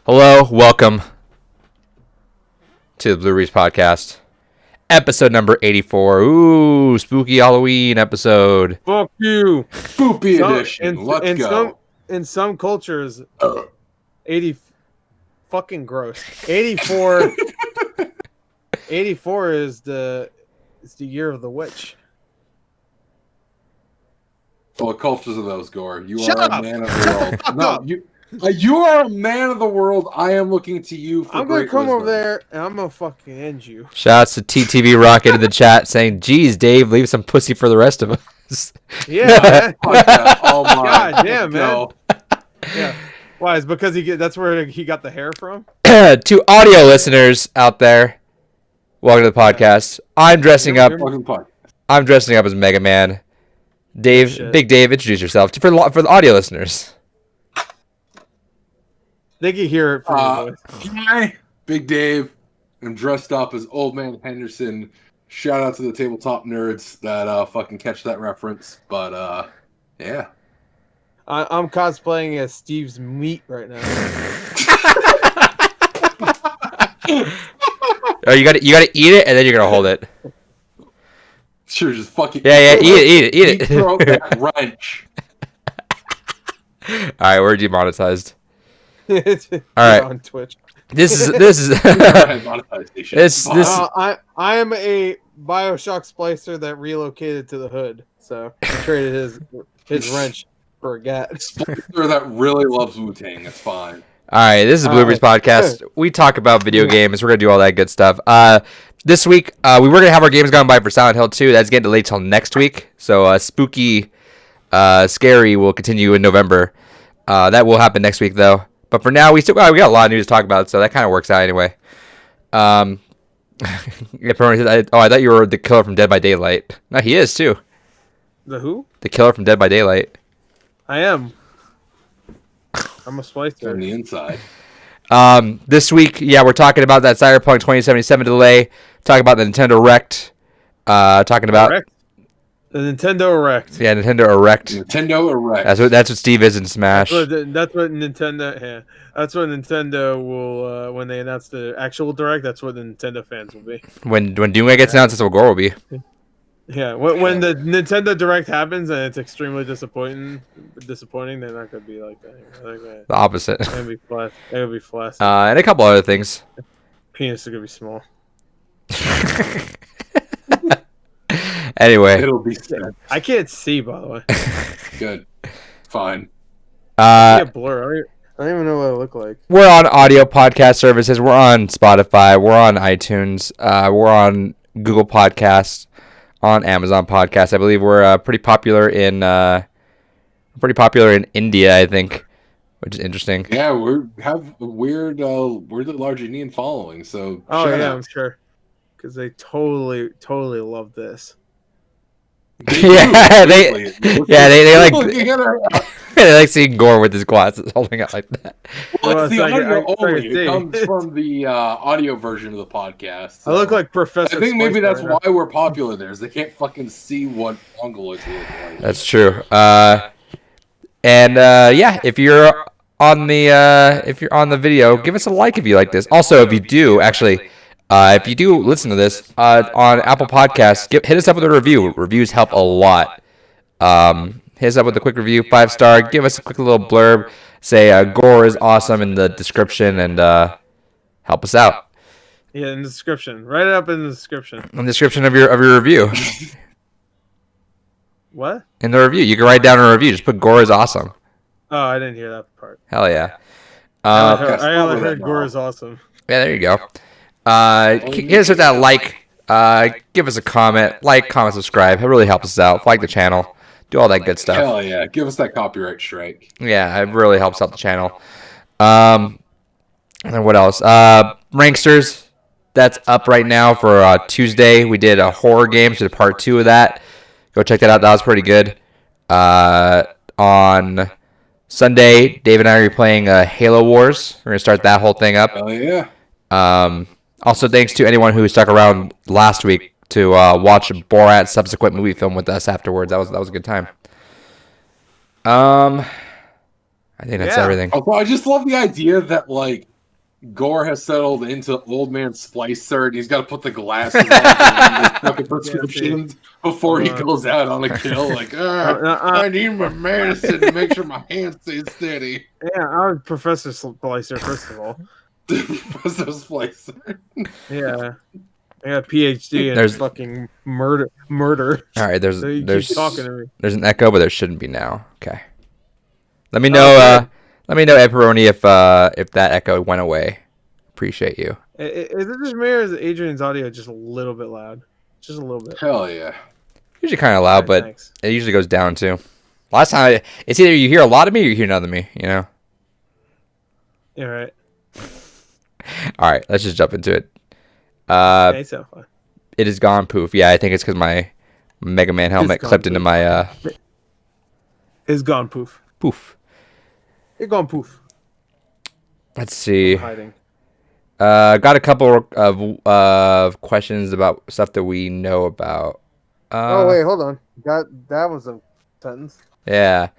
Hello, welcome to the Blue Reese Podcast, episode number 84. Ooh, spooky Halloween episode. Fuck you. Spoopy edition. Let's go. In some cultures, 80 fucking gross. 84 84 is the year of the witch. What cultures are those, Gore? You Shut are up. a man of the world. You are a man of the world. I am looking to you for I'm gonna great come wisdom. over there and I'm gonna fucking end you. Shouts to TTV Rocket in the chat saying, geez, Dave, leave some pussy for the rest of us. Yeah, man. Fuck that. Oh my God damn, man. No. Yeah. Why? It's because that's where he got the hair from? To audio listeners out there, welcome to the podcast. I'm dressing up. Fucking fuck. I'm dressing up as Mega Man. Dave, Shit. Big Dave, introduce yourself for the audio listeners. They can hear it from your voice. Hi, Big Dave. I'm dressed up as Old Man Henderson. Shout out to the tabletop nerds that fucking catch that reference. But yeah. I'm cosplaying as Steve's meat right now. Oh, you gotta eat it and then you're gonna hold it. Sure, just fucking Yeah, eat it. Throw that wrench. All right, we're demonetized. All right. right. On Twitch. This is Monetization. this I am a BioShock splicer that relocated to the hood, so I traded his wrench for a gat. Splicer that really loves Wu-Tang. It's fine. All right, this is Blueberries Podcast. We talk about video games. We're gonna do all that good stuff. This week we were gonna have our games gone by for Silent Hill 2. That's getting delayed till next week. So spooky, scary will continue in November. That will happen next week though. But for now, we got a lot of news to talk about, so that kind of works out anyway. I thought you were the killer from Dead by Daylight. No, he is too. The who? The killer from Dead by Daylight. I am. I'm a On splicer. the inside. This week, we're talking about that Cyberpunk 2077 delay. Talking about the Nintendo Direct. Talking about Erect? The Nintendo Erect. Nintendo Direct. Nintendo Erect. That's what Steve is in Smash. That's what Nintendo. Yeah, that's what Nintendo will when they announce the actual Direct. That's what the Nintendo fans will be. When Doom gets announced, that's what Gore will be. Yeah, when the Nintendo Direct happens and it's extremely disappointing, they're not gonna be like that. They're gonna, The opposite. they're gonna be flat. They're gonna be flat. And a couple other things. Penis is gonna be small. Anyway, It'll be sad. I can't see, by the way. Good. Fine. I can't blur. I don't even know what I look like. we're on audio podcast services. We're on Spotify. We're on iTunes. We're on Google Podcasts. On Amazon Podcasts. I believe we're pretty popular in India, I think, which is interesting. Yeah, we have a weirdly large Indian following. So Oh shout yeah, out. I'm sure. Because they totally love this. Yeah, they like Looking at her. they like seeing Gore with his glasses holding out like that. Well, Well, it's the it's like- audio I can only. see. It comes from the audio version of the podcast. I look like Professor. I think maybe Spicer that's right now. why we're popular there, is they can't fucking see what mongoloids we look like. That's true. If you're on the video, give us a like if you like this. Also, if you do listen to this on Apple Podcasts, hit us up with a review. Reviews help a lot. Hit us up with a quick review, 5-star. Give us a quick little blurb. Say Gore is awesome in the description and help us out. Yeah, in the description. Write it up in the description. In the description of your review. What? In the review, you can write down a review. Just put Gore is awesome. Oh, I didn't hear that part. Hell yeah. I only heard Gore is awesome. Yeah, there you go. Hit us with that like. Give us a comment. Like, comment, subscribe. It really helps us out. Like the channel. Do all that good stuff. Hell yeah, give us that copyright strike. Yeah, it really helps out the channel. And then what else? Ranksters. That's up right now for Tuesday. We did a horror game, so part 2 of that. Go check that out. That was pretty good. On Sunday, Dave and I are playing Halo Wars. We're going to start that whole thing up. Hell yeah. Also, thanks to anyone who stuck around last week to watch Borat's subsequent movie film with us afterwards. That was a good time. I think that's everything. I just love the idea that, like, Gore has settled into old man Splicer, and he's got to put the glasses on to read his prescriptions before he goes out on a kill. Like, I need my medicine to make sure my hand stays steady. Yeah, I'm Professor Splicer, first of all. Professor Splicer. Yeah. I got a PhD in There's- fucking murder. All right, So you there's keep talking to me. there's an echo, but there shouldn't be now. Okay. Let me know. Let me know, Epperoni, if that echo went away. Appreciate you. Is it just me or is Adrian's audio just a little bit loud? Just a little bit. Hell yeah. Usually kind of loud, Alright, but thanks. it usually goes down too. Last time, it's either you hear a lot of me or you hear none of me. You know. Yeah, right. All right, let's just jump into it. Okay, so far. It is gone poof. Yeah, I think it's because my Mega Man helmet gone clipped into poof. my It's gone poof. poof. It's gone poof. Let's see. I'm hiding. Got a couple of questions about stuff that we know about. Oh wait, hold on. That was a sentence. Yeah.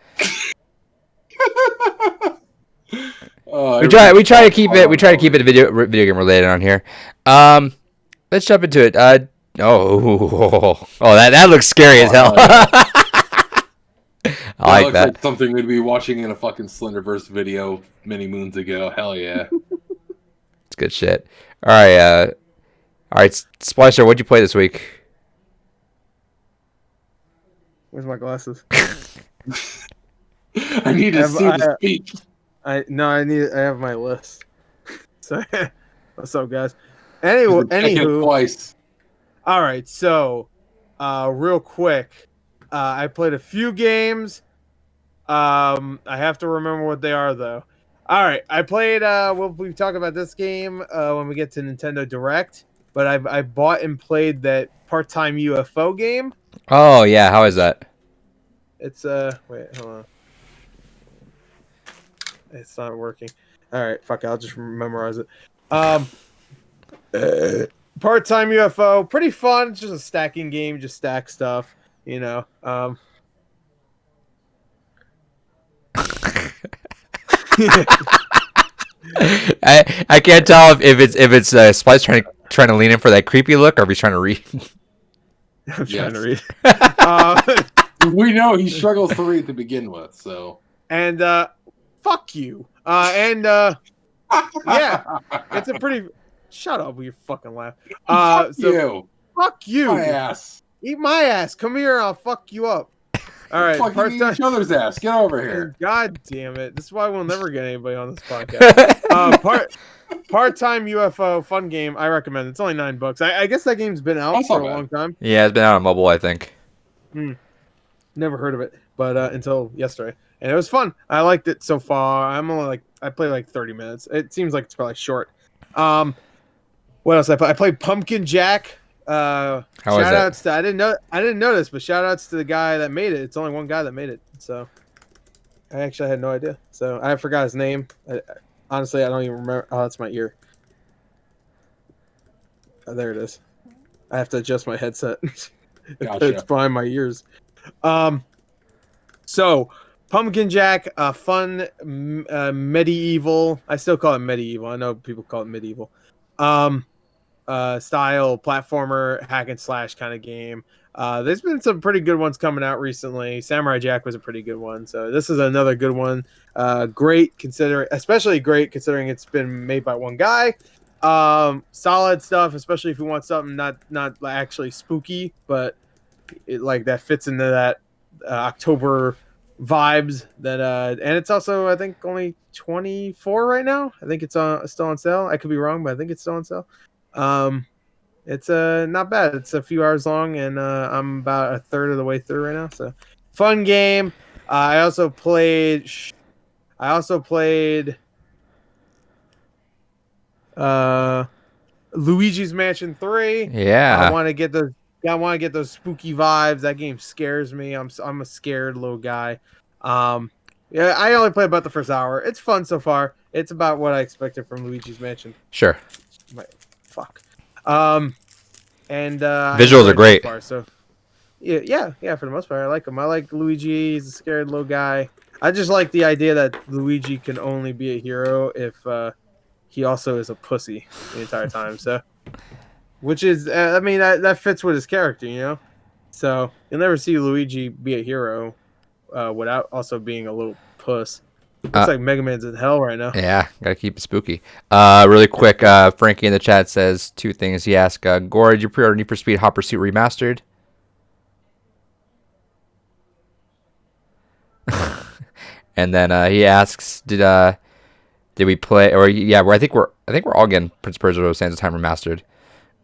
Oh, We try to keep it video game related on here. Let's jump into it. That looks scary as hell. I like looks that. like something we'd be watching in a fucking Slenderverse video many moons ago. Hell yeah. It's good shit. All right, Splicer, what'd you play this week? Where's my glasses? I need to see the speech. I have my list. So what's up, guys? Anywho, Twice. all right. So, real quick, I played a few games. I have to remember what they are though. All right, I played. We'll talk about this game when we get to Nintendo Direct. But I bought and played that part-time UFO game. Oh yeah, how is that? It's wait, hold on. It's not working. All right, fuck it, I'll just memorize it. Part-time UFO, pretty fun. It's just a stacking game, just stack stuff, you know. I can't tell if it's Splice trying to lean in for that creepy look, or if he's trying to read. I'm trying to read. We know he struggles to read to begin with, so. And fuck you. Yeah, it's a pretty. Shut up with your fucking laugh. Fuck you. Fuck you. My ass. Eat my ass. Come here, I'll fuck you up. All right, Fucking each other's ass. Get over here. God damn it! This is why we'll never get anybody on this podcast. Part-time UFO fun game. I recommend. It's only $9. I guess that game's been out That's for not a bad. long time. Yeah, it's been out on mobile, I think. Never heard of it, but until yesterday, and it was fun. I liked it so far. I played like 30 minutes. It seems like it's probably short. What else I played Pumpkin Jack. How is shout that? outs to I didn't know this, but shout outs to the guy that made it. It's only one guy that made it, so I actually had no idea. So I forgot his name. Honestly, I don't even remember. Oh, that's my ear. Oh, there it is. I have to adjust my headset. Gotcha. It's behind my ears. So Pumpkin Jack, fun medieval. I still call it medieval. I know people call it medieval. Style platformer hack and slash kind of game. There's been some pretty good ones coming out recently. Samurai Jack was a pretty good one, so this is another good one. Especially great considering it's been made by one guy. Solid stuff, especially if you want something not actually spooky, but it like that fits into that October vibes. That and it's also I think only 24 right now. I think it's still on sale. I could be wrong, but I think it's still on sale. It's not bad. It's a few hours long, and I'm about a third of the way through right now. So, fun game. I also played Luigi's Mansion 3. Yeah. I want to get those spooky vibes. That game scares me. I'm a scared little guy. Yeah, I only played about the first hour. It's fun so far. It's about what I expected from Luigi's Mansion. Sure. Fuck. And Visuals are great. So far, so yeah, for the most part, I like him. I like Luigi. He's a scared little guy. I just like the idea that Luigi can only be a hero if he also is a pussy the entire time. So, which is, I mean, that fits with his character, you know. So you'll never see Luigi be a hero without also being a little puss. Looks like Mega Man's in hell right now. Yeah, gotta keep it spooky. Really quick, Frankie in the chat says 2 things. He asked, Gore, did you pre-order Need for Speed Hot Pursuit Remastered? And then he asks, did we play? Or yeah, I think we're all getting Prince of Persia: Sands of Time Remastered.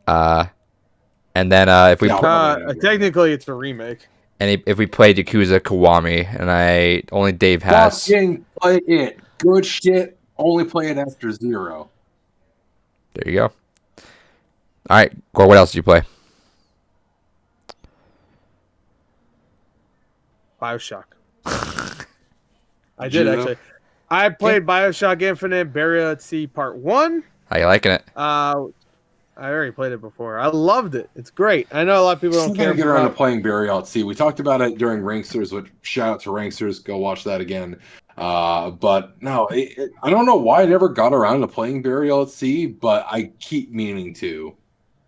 And then if we technically it's a remake. And if we played Yakuza Kiwami, and only Dave has. Fucking play it. Good shit. Only play it after 0. There you go. All right, Gore, what else did you play? BioShock. I did actually. I played BioShock Infinite, Burial at Sea Part 1. How you liking it? I already played it before. I loved it. It's great. I know a lot of people don't care. Get around to playing Burial at Sea. We talked about it during Ranksters, which shout out to Ranksters. Go watch that again. But no, I don't know why I never got around to playing Burial at Sea, but I keep meaning to.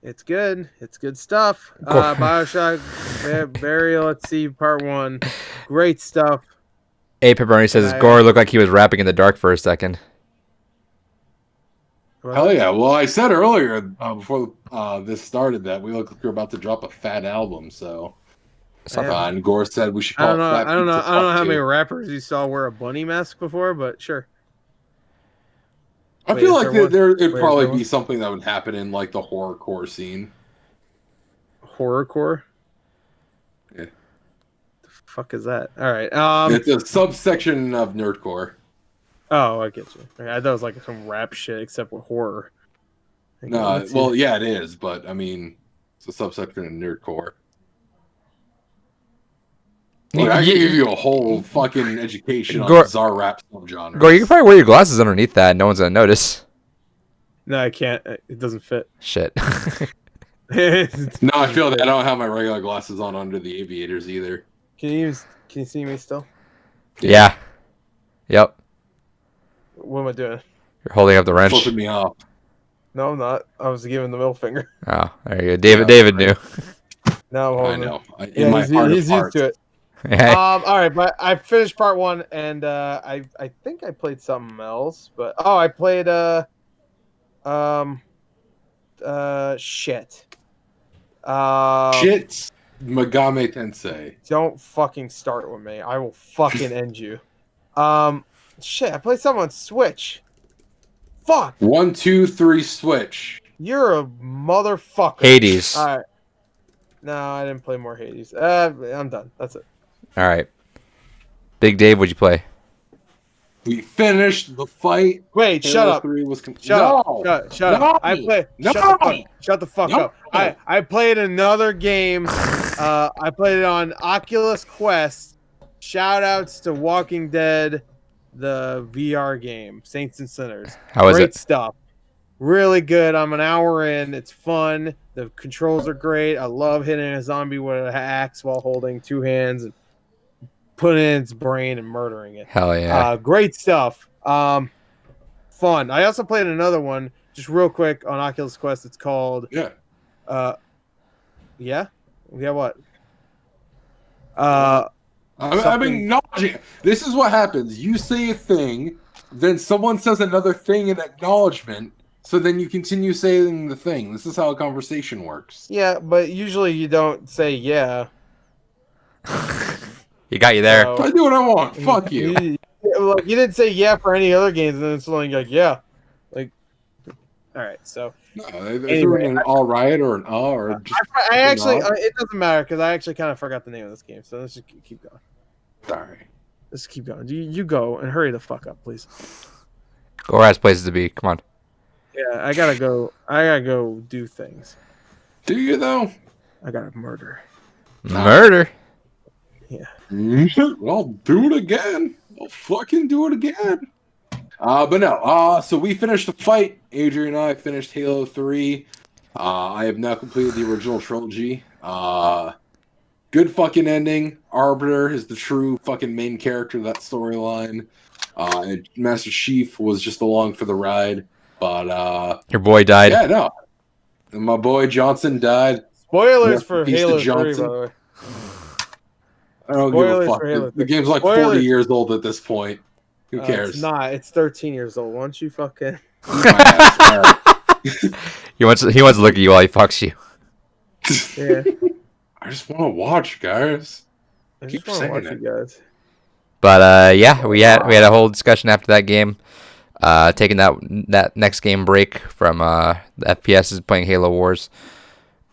It's good. It's good stuff. BioShock Burial at Sea Part 1. Great stuff. A Pepperoni says Gore looked like he was rapping in the dark for a second. Hell yeah. Well, I said earlier before this started that we look like we're about to drop a fat album, so and Gore said we should call it Fat I don't know how many rappers you saw wear a bunny mask before, but sure. I feel like it'd probably be something that would happen in like the horrorcore scene. Horrorcore? Yeah. The fuck is that? All right. It's a subsection of nerdcore. Oh, I get you. I thought it was like some rap shit, except with horror. No, well, yeah, it is, but I mean, it's a subsection of nerdcore. Look, I can give you a whole fucking education on bizarre rap subgenres. Gore, you can probably wear your glasses underneath that. No one's gonna notice. No, I can't. It doesn't fit. Shit. No, I feel that I don't have my regular glasses on under the aviators either. Can you see me still? Yeah. Yep. What am I doing? You're holding up the wrench. Flipping me off. No, I'm not. I was giving the middle finger. Oh, there you go. David knew. No, I know. He's used to it. All right, but I finished Part 1, and I think I played something else, but I played shit. Shit. Megami Tensei. Don't fucking start with me. I will fucking end you. Shit, I played something on Switch. Fuck. 1, 2, 3, Switch. You're a motherfucker. Hades. All right. No, I didn't play more Hades. I'm done. That's it. All right. Big Dave, what'd you play? We finished the fight. Wait, shut up. Shut up. I played. Shut the fuck up. I played another game. I played it on Oculus Quest. Shout outs to Walking Dead, the VR game, Saints and Sinners. How is it? Great stuff. Really good. I'm an hour in. It's fun. The controls are great. I love hitting a zombie with an axe while holding 2 hands and putting it in its brain and murdering it. Hell yeah. Great stuff. Fun. I also played another one, just real quick, on Oculus Quest. It's called... Yeah. Yeah? Yeah, what? I'm acknowledging. This is what happens. You say a thing, then someone says another thing in acknowledgement, so then you continue saying the thing. This is how a conversation works. Yeah, but usually you don't say yeah. He got you there. I do what I want. Fuck you. You didn't say yeah for any other games, and then it's like yeah. All right, so. No, they threw in an all right or an or just. I actually, it doesn't matter because I actually kind of forgot the name of this game, so let's just keep going. Sorry. Let's keep going. You go and hurry the fuck up, please. Gore has places to be. Come on. Yeah, I gotta go. I gotta go do things. Do you though? I gotta murder. Murder. Yeah. I'll do it again. I'll fucking do it again. But no. So we finished the fight. Adrian and I finished Halo 3. I have now completed the original trilogy. Good fucking ending. Arbiter is the true fucking main character of that storyline. And Master Chief was just along for the ride. But Your boy died. yeah, no, my boy Johnson died. Spoilers for Rest in peace to Halo 3, by Johnson. the way. I don't give a Spoilers fuck. for Halo 3. The game's like Spoilers. 40 years old at this point. Who cares? It's not. It's 13 years old. Why don't you fucking... He wants to look at you while he fucks you. Yeah. I just want to watch, guys. I Keep just want to saying watch it. you guys. But yeah, we had a whole discussion after that game. Taking that next game break from the FPS is playing Halo Wars.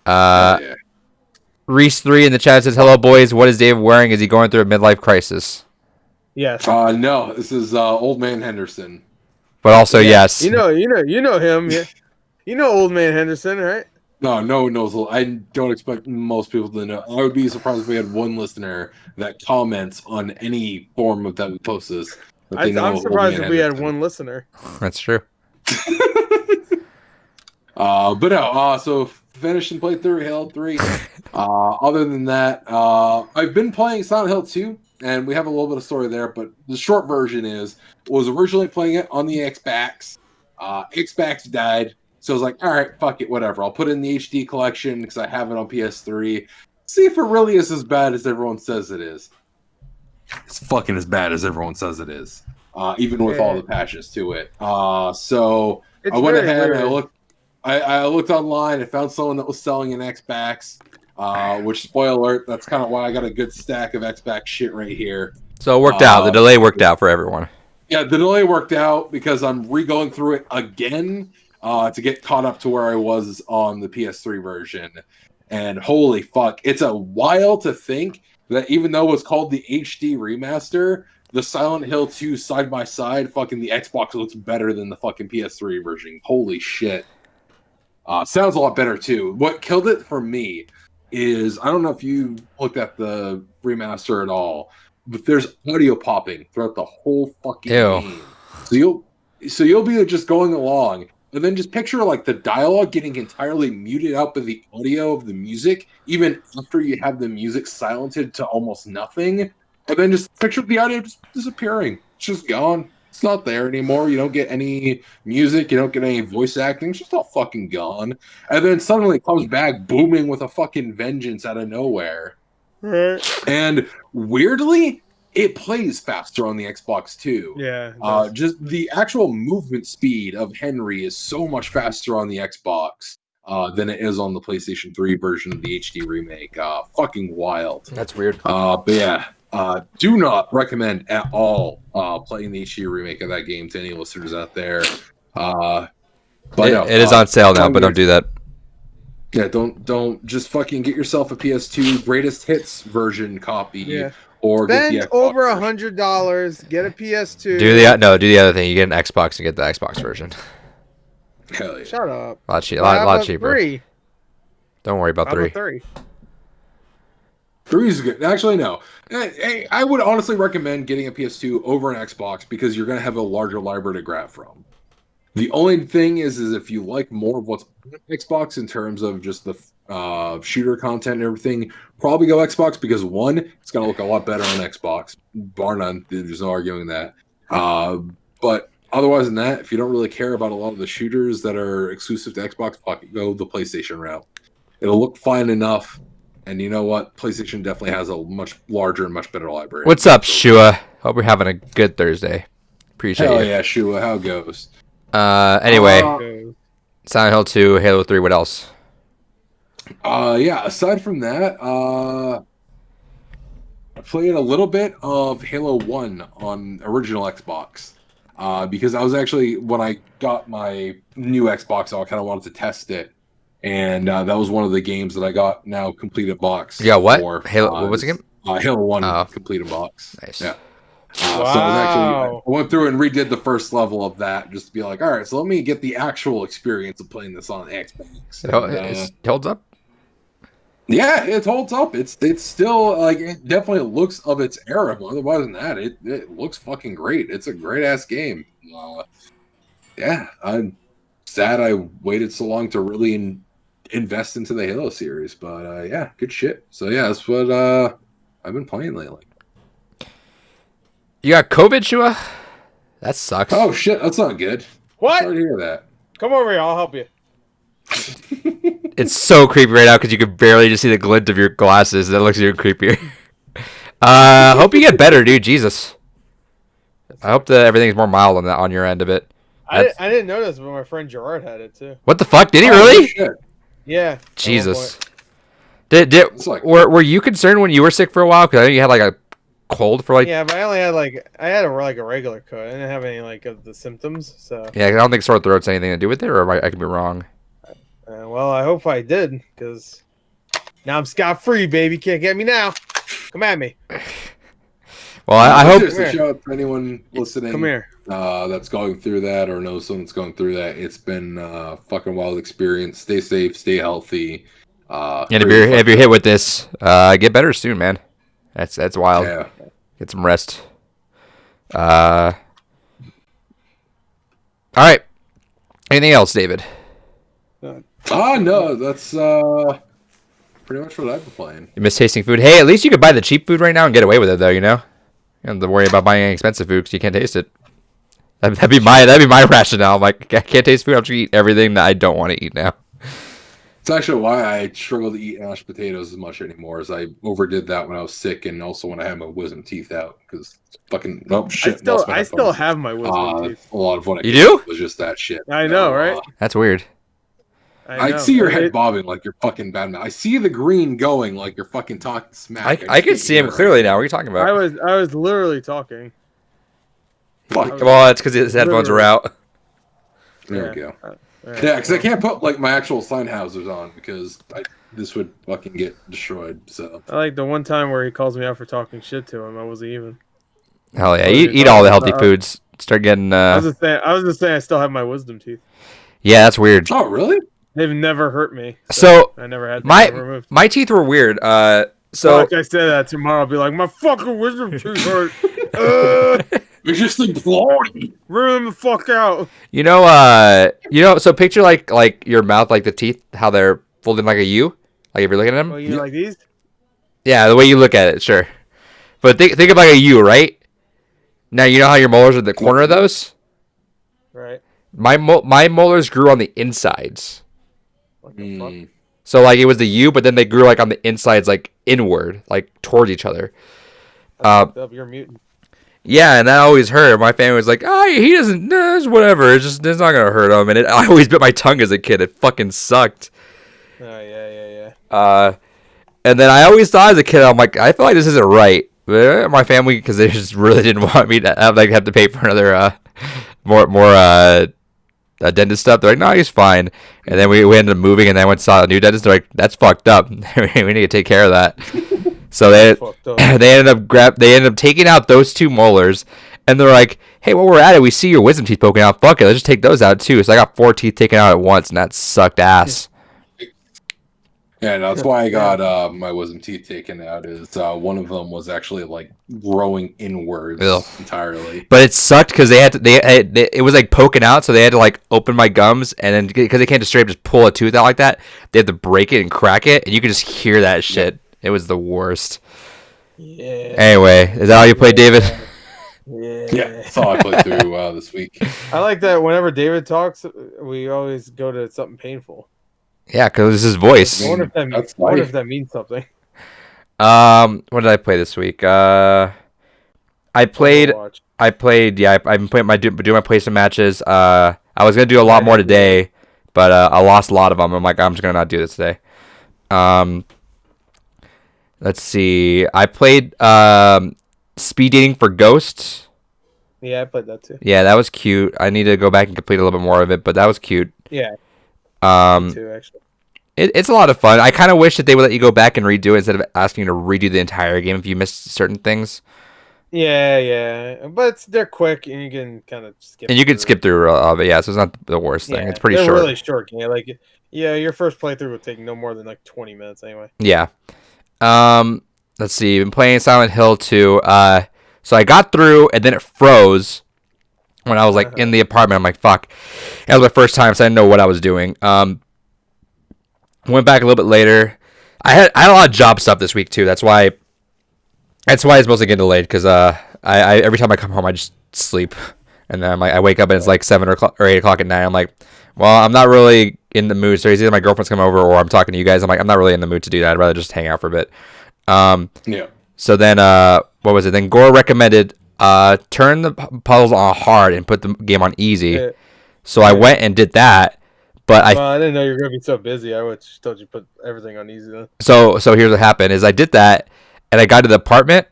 Yeah. Reese 3 in the chat says, "Hello boys, what is Dave wearing? Is he going through a midlife crisis?" Yes. No, this is Old Man Henderson. But also yes. You know him. Yeah. You know Old Man Henderson, right? No one knows. I don't expect most people to know. I would be surprised if we had one listener that comments on any form of that we post this. I'm surprised if we had one listener. That's true. But no, so finished and played through Halo 3. Other than that, I've been playing Silent Hill 2, and we have a little bit of story there, but the short version was originally playing it on the Xbox. Xbox died, so I was like, all right, fuck it, whatever. I'll put it in the HD collection because I have it on PS3. See if it really is as bad as everyone says it is. It's fucking as bad as everyone says it is, even with all the patches to it. So It's I went very ahead weird. and I looked online and found someone that was selling an Xbox, which, spoiler alert, that's kind of why I got a good stack of Xbox shit right here. So it worked out. The delay worked out for everyone. Yeah, the delay worked out because I'm re-going through it again to get caught up to where I was on the PS3 version. And holy fuck, it's a while to think that even though it's called the HD remaster, the Silent Hill 2 side by side, fucking the Xbox looks better than the fucking PS3 version. Holy shit. Sounds a lot better too. What killed it for me is, I don't know if you looked at the remaster at all, but there's audio popping throughout the whole fucking game. So you'll be just going along, and then just picture like the dialogue getting entirely muted out by the audio of the music, even after you have the music silenced to almost nothing, and then just picture the audio just disappearing. It's just gone. It's not there anymore. You don't get any music. You don't get any voice acting. It's just all fucking gone. And then suddenly it comes back booming with a fucking vengeance out of nowhere. And weirdly, it plays faster on the Xbox too. Yeah. Just the actual movement speed of Henry is so much faster on the Xbox than it is on the PlayStation 3 version of the HD remake. Fucking wild. That's weird. But yeah, do not recommend at all playing the HD remake of that game to any listeners out there. But it is on sale now, but don't do that. Yeah, don't just fucking get yourself a PS2 greatest hits version copy. Yeah. Or Spend get the Xbox over version. $100, get a PS2. Do the other thing. You get an Xbox and get the Xbox version. Hell yeah. Shut up. A lot cheaper. 3? Don't worry about How 3. about 3? 3 is good. Actually, no. I would honestly recommend getting a PS2 over an Xbox because you're going to have a larger library to grab from. The only thing is if you like more of what's on Xbox in terms of just the shooter content and everything, probably go Xbox because one, it's going to look a lot better on Xbox, bar none. There's no arguing that. But otherwise than that, if you don't really care about a lot of the shooters that are exclusive to Xbox, fuck it, go the PlayStation route. It'll look fine enough. And you know what? PlayStation definitely has a much larger and much better library. What's up, Shua? Hope you're having a good Thursday. Appreciate Hell you. yeah, Shua. How it goes? Anyway, Silent Hill 2, Halo 3, what else? Yeah, aside from that, I played a little bit of Halo 1 on original Xbox. Because I was actually, when I got my new Xbox, I kind of wanted to test it. And that was one of the games that I got now completed box. Yeah, what? For, Halo, what was the game? Halo 1 completed box. Nice. Yeah. Wow. So I went through and redid the first level of that just to be like, all right, so let me get the actual experience of playing this on Xbox. It holds up? Yeah, it holds up. It's still, like, it definitely looks of its era. But otherwise than that, it looks fucking great. It's a great-ass game. Yeah, I'm sad I waited so long to really invest into the Halo series. But, yeah, good shit. So, yeah, that's what I've been playing lately. You got COVID, Shua? That sucks. Oh, shit, that's not good. What? Sorry to hear that. Come over here. I'll help you. It's so creepy right now because you can barely just see the glint of your glasses. That looks even creepier. Hope you get better, dude. Jesus. I hope that everything's more mild on your end of it. I didn't notice, but my friend Gerard had it too. What the fuck? Did he really? Shit. Yeah. Jesus. Like, Were you concerned when you were sick for a while? Because I think you had like a cold for like. Yeah, but I only had a regular cold. I didn't have any like of the symptoms. So. Yeah, I don't think sore throat's anything to do with it, or I could be wrong. Well, I hope I did, because now I'm scot-free, baby. Can't get me now. Come at me. Well, I hope. Just a shout out to anyone listening. Come here. That's going through that or knows someone that's going through that. It's been a fucking wild experience. Stay safe, stay healthy. And if you're hit with this, get better soon, man. That's wild. Yeah. Get some rest. All right. Anything else, David? No, that's pretty much what I've been playing. You miss tasting food? Hey, at least you could buy the cheap food right now and get away with it, though. You know, you don't have to worry about buying any expensive food because you can't taste it. That'd be my rationale. I'm like, I can't taste food. I'm just gonna eat everything that I don't want to eat now. It's actually why I struggle to eat mashed potatoes as much anymore, as I overdid that when I was sick and also when I had my wisdom teeth out because fucking shit. I still have my wisdom teeth. A lot of what I You do? was just that shit. I know, right? That's weird. I see your head bobbing like you're fucking Batman. I see the green going like you're fucking talking smack. I can see him clearly now. What are you talking about? I was literally talking. Fuck. Well, it's because his headphones are out. There we go. Yeah, because I can't put like my actual Sennheisers on because this would fucking get destroyed. So I like the one time where he calls me out for talking shit to him. I wasn't even. Hell yeah! Eat all the healthy foods. Start getting. I was just saying I still have my wisdom teeth. Yeah, that's weird. Oh, really? They've never hurt me. So I never had them removed. My teeth were weird. So like I say that tomorrow, I'll be like, my fucking wisdom tooth hurt. It's just imploding. Rip them the fuck out. You know. So picture like your mouth, like the teeth, how they're folded like a U. Like if you're looking at them. Oh, you like these? Yeah, the way you look at it, sure. But think of like a U, right? Now you know how your molars are at the corner of those. Right. My molars grew on the insides. What the fuck? So like it was the U, but then they grew like on the insides, like inward, like towards each other. You're a mutant. Yeah, and that always hurt. My family was like, he doesn't, it's whatever. It's not gonna hurt him. And I always bit my tongue as a kid. It fucking sucked. Oh yeah. And then I always thought as a kid, I'm like, I feel like this isn't right. But my family, because they just really didn't want me to have to pay for another more dentist stuff. They're like, no, he's fine. And then we ended up moving, and then I went and saw a new dentist. They're like, that's fucked up. We need to take care of that. So they ended up taking out those two molars, and they're like, hey, while we're at it, we see your wisdom teeth poking out. Fuck it, let's just take those out too. So I got 4 teeth taken out at once, and that sucked ass. Yeah, that's why I got my wisdom teeth taken out. Is one of them was actually like growing inwards entirely. But it sucked because it was like poking out, so they had to like open my gums, and then because they can't just straight up just pull a tooth out like that, they had to break it and crack it, and you could just hear that shit. Yep. It was the worst. Yeah. Anyway, is that how you played, David? Yeah, that's all I played through this week. I like that whenever David talks, we always go to something painful. Yeah, because it's his voice. I wonder if that means something. What did I play this week? I played. I've been doing my PlayStation matches. I was gonna do a lot more today, but I lost a lot of them. I'm like, I'm just gonna not do this today. Let's see. I played speed dating for Ghosts. Yeah, I played that too. Yeah, that was cute. I need to go back and complete a little bit more of it, but that was cute. Yeah. Me too, actually. It's a lot of fun. I kind of wish that they would let you go back and redo it instead of asking you to redo the entire game if you missed certain things. Yeah, but they're quick and you can kind of skip. And you can skip through of it, yeah. So it's not the worst thing. It's pretty short. Really short game. Like, your first playthrough would take no more than like 20 minutes anyway. Yeah. Let's see. I've been playing Silent Hill 2. So I got through and then it froze when I was like in the apartment. I'm like, fuck. That was my first time, so I didn't know what I was doing. Went back a little bit later. I had a lot of job stuff this week too. That's why it's mostly getting delayed because I every time I come home I just sleep and then I wake up and it's like 7 or 8 o'clock at night. I'm like, well, I'm not really in the mood. So either my girlfriend's coming over or I'm talking to you guys. I'm like, I'm not really in the mood to do that. I'd rather just hang out for a bit. Yeah. So then, what was it? Then Gore recommended turn the puzzles on hard and put the game on easy. Yeah. So I went and did that. But I didn't know you were gonna be so busy. I would just told you put everything on easy then. So here's what happened: is I did that, and I got to the apartment,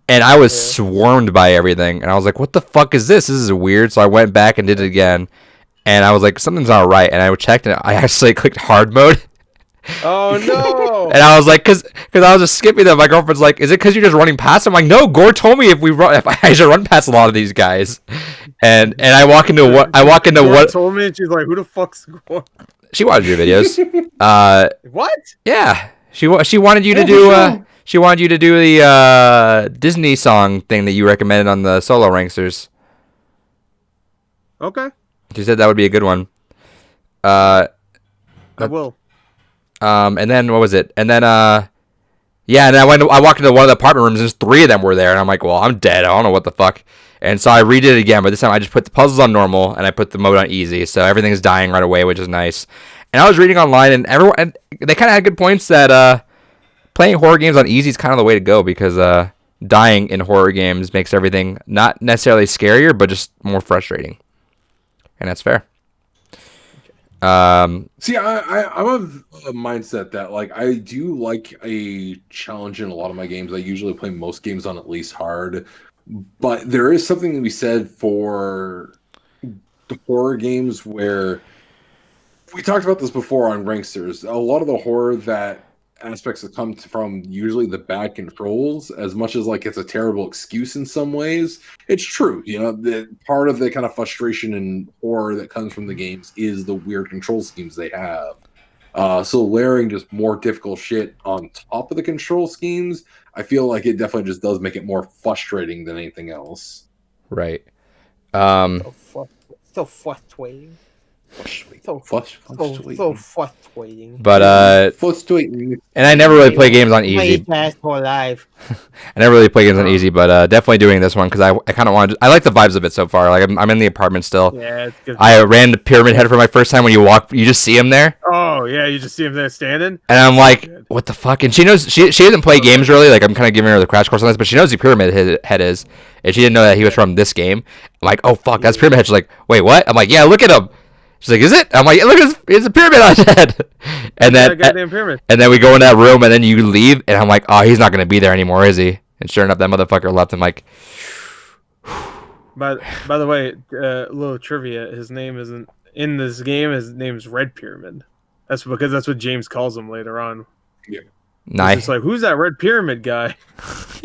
and I was swarmed by everything, and I was like, "What the fuck is this? This is weird." So I went back and did it again, and I was like, "Something's not right." And I checked, and I actually clicked hard mode. Oh no! And I was like, cause I was just skipping them. My girlfriend's like, "Is it because you're just running past them?" I'm like, "No, Gore told me if I should run past a lot of these guys." And I walk into what Gore told me, and she's like, "Who the fuck's Gore?" She wanted to do videos. What? Yeah, she wanted you to do. She wanted you to do the Disney song thing that you recommended on the solo ranksters. Okay. She said that would be a good one. I will. And then what was it? And then yeah, and I walked into one of the apartment rooms and there's 3 of them were there, and I'm like, well, I'm dead. I don't know what the fuck. And so I redid it again, but this time I just put the puzzles on normal and I put the mode on easy, so everything's dying right away, which is nice. And I was reading online, and they kind of had good points that playing horror games on easy is kind of the way to go, because dying in horror games makes everything not necessarily scarier, but just more frustrating. And that's fair. See, I'm of a mindset that like I do like a challenge in a lot of my games. I usually play most games on at least hard, but there is something to be said for the horror games where we talked about this before on Ranksters. A lot of the horror that aspects that come from usually the bad controls, as much as like it's a terrible excuse in some ways, it's true. You know, the part of the kind of frustration and horror that comes from the games is the weird control schemes they have. So layering just more difficult shit on top of the control schemes, I feel like it definitely just does make it more frustrating than anything else. Right. So frustrating. So frustrating. But Frustrating. and I never really play games on easy. I never really play games on easy, but definitely doing this one because I kind of wanted. I like the vibes of it so far. Like I'm in the apartment still. Yeah, it's good. I ran the Pyramid Head for my first time. When you walk, you just see him there. Oh yeah, you just see him there standing. And I'm like, what the fuck? And she knows she doesn't play games really. Like I'm kind of giving her the crash course on this, but she knows who Pyramid Head is, and she didn't know that he was from this game. I'm like, oh fuck, that's Pyramid Head. She's like, wait, what? I'm like, yeah, look at him. She's like, is it? I'm like, yeah, look, it's a pyramid on his head. And then we go in that room, and then you leave, and I'm like, oh, he's not gonna be there anymore, is he? And sure enough, that motherfucker left. I'm like, by the way, little trivia: his name isn't in this game. His name is Red Pyramid. That's because that's what James calls him later on. Yeah. nice. It's like, who's that Red Pyramid guy?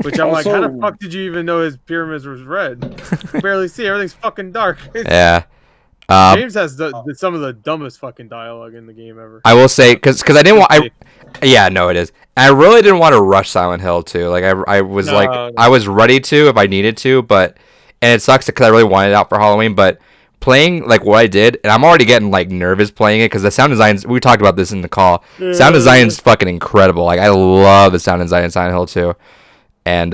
Which I'm Also, like, how the fuck did you even know his pyramids was red? You barely see. Everything's fucking dark. Yeah. James has some of the dumbest fucking dialogue in the game ever. I will say, because I didn't want. Yeah, no, it is. I really didn't want to rush Silent Hill too. Like I was I was ready to if I needed to, but and it sucks because I really wanted it out for Halloween. But playing like what I did, and I'm already getting like nervous playing it because the sound designs. We talked about this in the call. Sound design's fucking incredible. Like I love the sound design in Silent Hill too. And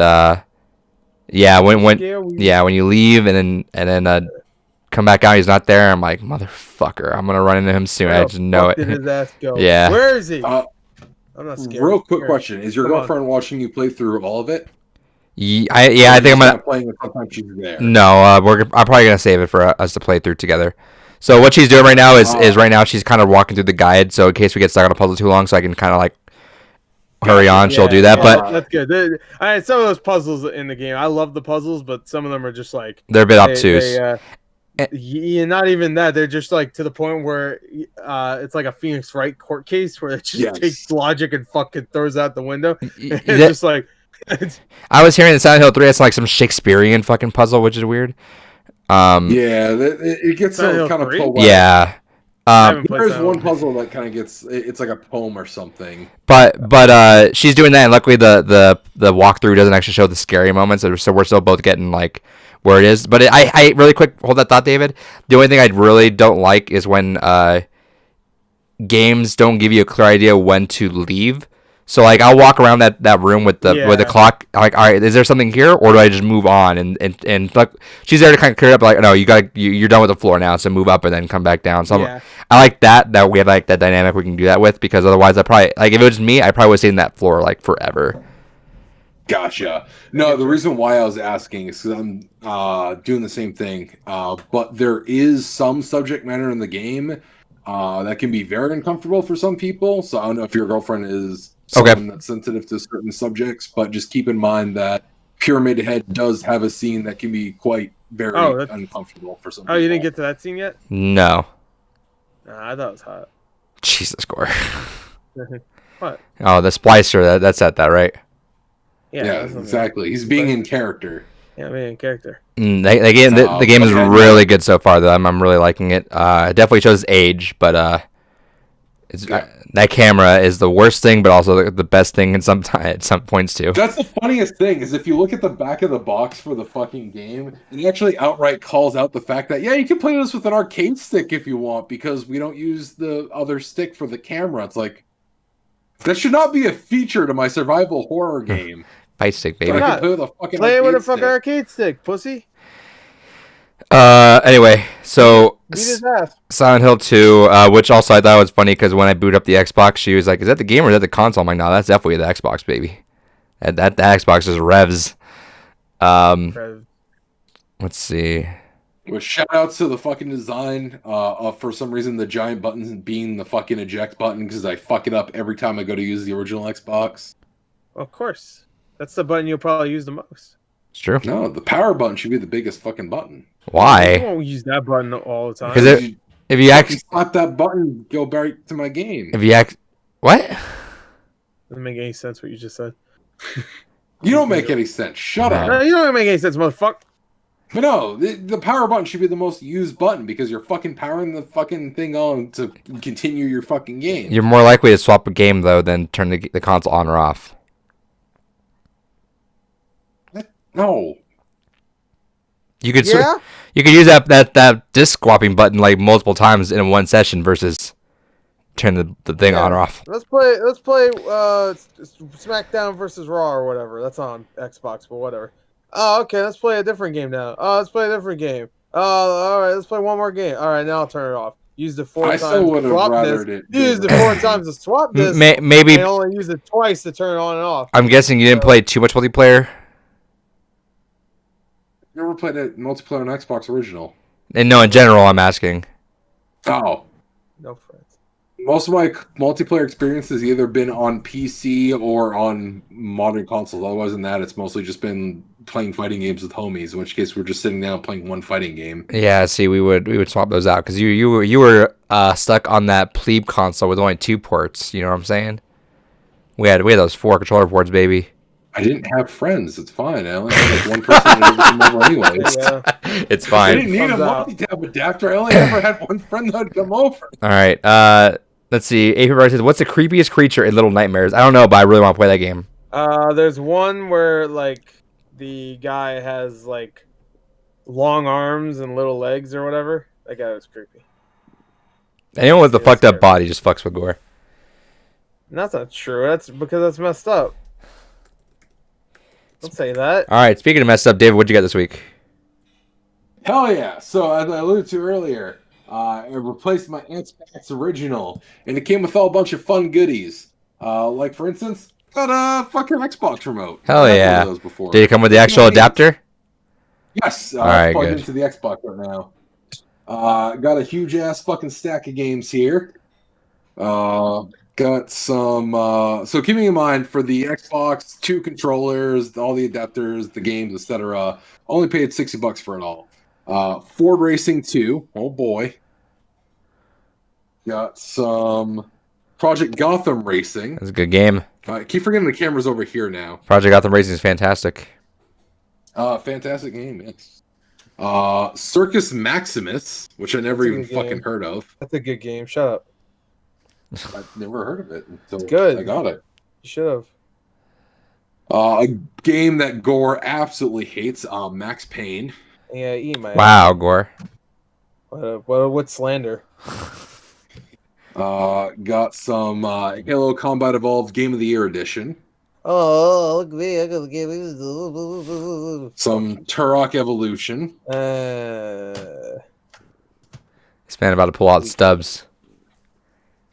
yeah, when you leave and then come back out, he's not there. I'm like, motherfucker, I'm gonna run into him soon. I just know it. Did his ass go? Yeah. Where is he? I'm not scared. Real quick question: is your girlfriend watching you play through all of it? I think I'm gonna playing it sometimes she's there. No, I'm probably gonna save it for us to play through together. So what she's doing right now is right now she's kind of walking through the guide. So in case we get stuck on a puzzle too long, so I can kind of like hurry on, she'll do that. But that's good. Some of those puzzles in the game, I love the puzzles, but some of them are just like they're a bit obtuse. Yeah, not even that. They're just like to the point where it's like a Phoenix Wright court case where it just takes logic and fucking throws out the window. It's just like I was hearing that Silent Hill 3 has like some Shakespearean fucking puzzle, which is weird. It gets kind of poetic. Yeah. There's one puzzle that kind of gets it's like a poem or something. But she's doing that, and luckily the walkthrough doesn't actually show the scary moments, so we're still both getting like where it is. But I really quick hold that thought, David. The only thing I really don't like is when games don't give you a clear idea when to leave. So like I'll walk around that room with the Yeah. clock. Like, all right, is there something here, or do I just move on? And like she's there to kind of clear it up. Like, no, you're done with the floor now, so move up and then come back down. So Yeah. I like that we have like that dynamic we can do that with, because otherwise I probably, like, if it was me, I probably would stay in that floor like forever. Gotcha. No, the reason why I was asking is because I'm doing the same thing. But there is some subject matter in the game that can be very uncomfortable for some people. So I don't know if your girlfriend is someone that's sensitive to certain subjects, but just keep in mind that Pyramid Head does have a scene that can be quite very uncomfortable for some people. Oh, you didn't get to that scene yet? No. Nah, I thought it was hot. Jesus, Gore. What? Oh, the splicer. That's at that, right? Yeah, exactly. He's being in character. Yeah, in character. The game is really good so far, though. I'm really liking it. It definitely shows age, but that camera is the worst thing, but also the best thing at some points too. That's the funniest thing, is if you look at the back of the box for the fucking game, it actually outright calls out the fact that, yeah, you can play this with an arcade stick if you want, because we don't use the other stick for the camera. It's like, that should not be a feature to my survival horror game. Fight stick, baby. Play it with a fucking arcade stick, pussy. Anyway, so Beat his ass. Silent Hill 2, which also I thought was funny, because when I boot up the Xbox, she was like, "Is that the game or is that the console?" I'm like, "No, that's definitely the Xbox, baby. That Xbox just revs." Let's see. Well, shout outs to the fucking design. For some reason, the giant button being the fucking eject button, because I fuck it up every time I go to use the original Xbox. Of course. That's the button you'll probably use the most. It's true. No, the power button should be the biggest fucking button. Why? You won't use that button all the time. Because if you actually slap that button, go back to my game. If you what? Doesn't make any sense what you just said. You don't make any sense. Shut up. No, you don't make any sense, motherfucker. But no, the power button should be the most used button, because you're fucking powering the fucking thing on to continue your fucking game. You're more likely to swap a game, though, than turn the console on or off. No. You could you could use that disc swapping button like multiple times in one session versus turn the thing on or off. Let's play SmackDown versus Raw or whatever. That's on Xbox, but whatever. Oh, okay, let's play a different game now. Oh, let's play a different game. Oh, all right, let's play one more game. All right, now I'll turn it off. Use the 4 times to swap this. Use the 4 times to swap this. Maybe I only use it twice to turn it on and off. I'm guessing you didn't play too much multiplayer. You ever played a multiplayer on Xbox original? And no, in general, I'm asking. Oh. No friends. Most of my multiplayer experience has either been on PC or on modern consoles. Otherwise than that, it's mostly just been playing fighting games with homies, in which case we're just sitting down playing one fighting game. Yeah, see, we would swap those out, because you were stuck on that plebe console with only 2 ports. You know what I'm saying? We had those 4 controller ports, baby. I didn't have friends. It's fine. I only had like one person that ever come over anyways. Yeah. It's fine. I didn't need a multi-tab adapter. I only ever had one friend that would come over. All right. Let's see. AP says, "What's the creepiest creature in Little Nightmares?" I don't know, but I really want to play that game. There's one where like the guy has like long arms and little legs or whatever. That guy was creepy. Anyone with the fucked up body just fucks with gore. And that's not true. That's because that's messed up. Don't say that. All right. Speaking of messed up, David, what'd you get this week? Hell yeah. So, as I alluded to earlier, I replaced my Xbox original, and it came with all a bunch of fun goodies. Like, for instance, got a fucking Xbox remote. Hell yeah. Those before. Did it come with the actual adapter? Yes. All right, plugged good. into the Xbox right now. Got a huge-ass fucking stack of games here. Got some... so keeping in mind, for the Xbox, 2 controllers, all the adapters, the games, etc., only paid $60 for it all. Ford Racing 2. Oh, boy. Got some Project Gotham Racing. That's a good game. I keep forgetting the camera's over here now. Project Gotham Racing is fantastic. Fantastic game, yes. Circus Maximus, which I never even fucking heard of. That's a good game. Shut up. I've never heard of it until good. I got it. You should have. A game that Gore absolutely hates, Max Payne. Yeah, eat my Wow, Gore. What slander. Got some Halo Combat Evolved Game of the Year edition. Oh, look at me! I got the game. Some Turok Evolution. This man about to pull out stubs.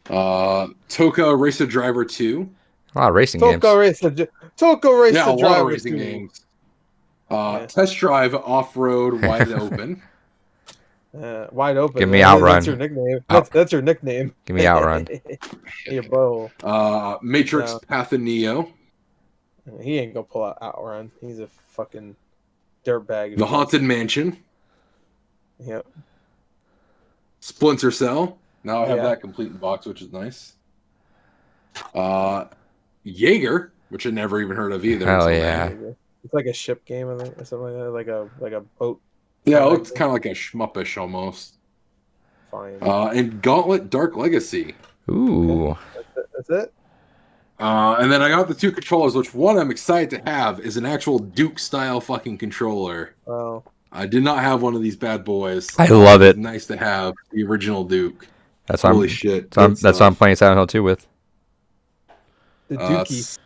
Toka Racer Driver 2. A lot of racing games. Toka Racer Yeah, a lot Driver of racing 2. games. Test Drive Off-Road Wide Open. Wide Open. Give me Outrun. That's your nickname. Out. That's your nickname. Give me Outrun. Your bow. Matrix No. Path of Neo. He ain't gonna pull out Outrun. He's a fucking dirtbag. The Haunted Mansion. Yep. Splinter Cell. Now I have Yeah. that complete in box, which is nice. Jaeger, which I never even heard of either. Hell until yeah. now. It's like a ship game, I think, or something like that. Like a boat. Yeah, it looks kind of like a shmuppish almost. Fine. And Gauntlet Dark Legacy. Ooh. That's it. And then I got the 2 controllers, which one I'm excited to have is an actual Duke style fucking controller. Oh. I did not have one of these bad boys. I love it. It's nice to have the original Duke. That's what Holy shit. that's what I'm playing Silent Hill 2 with. The Dookie.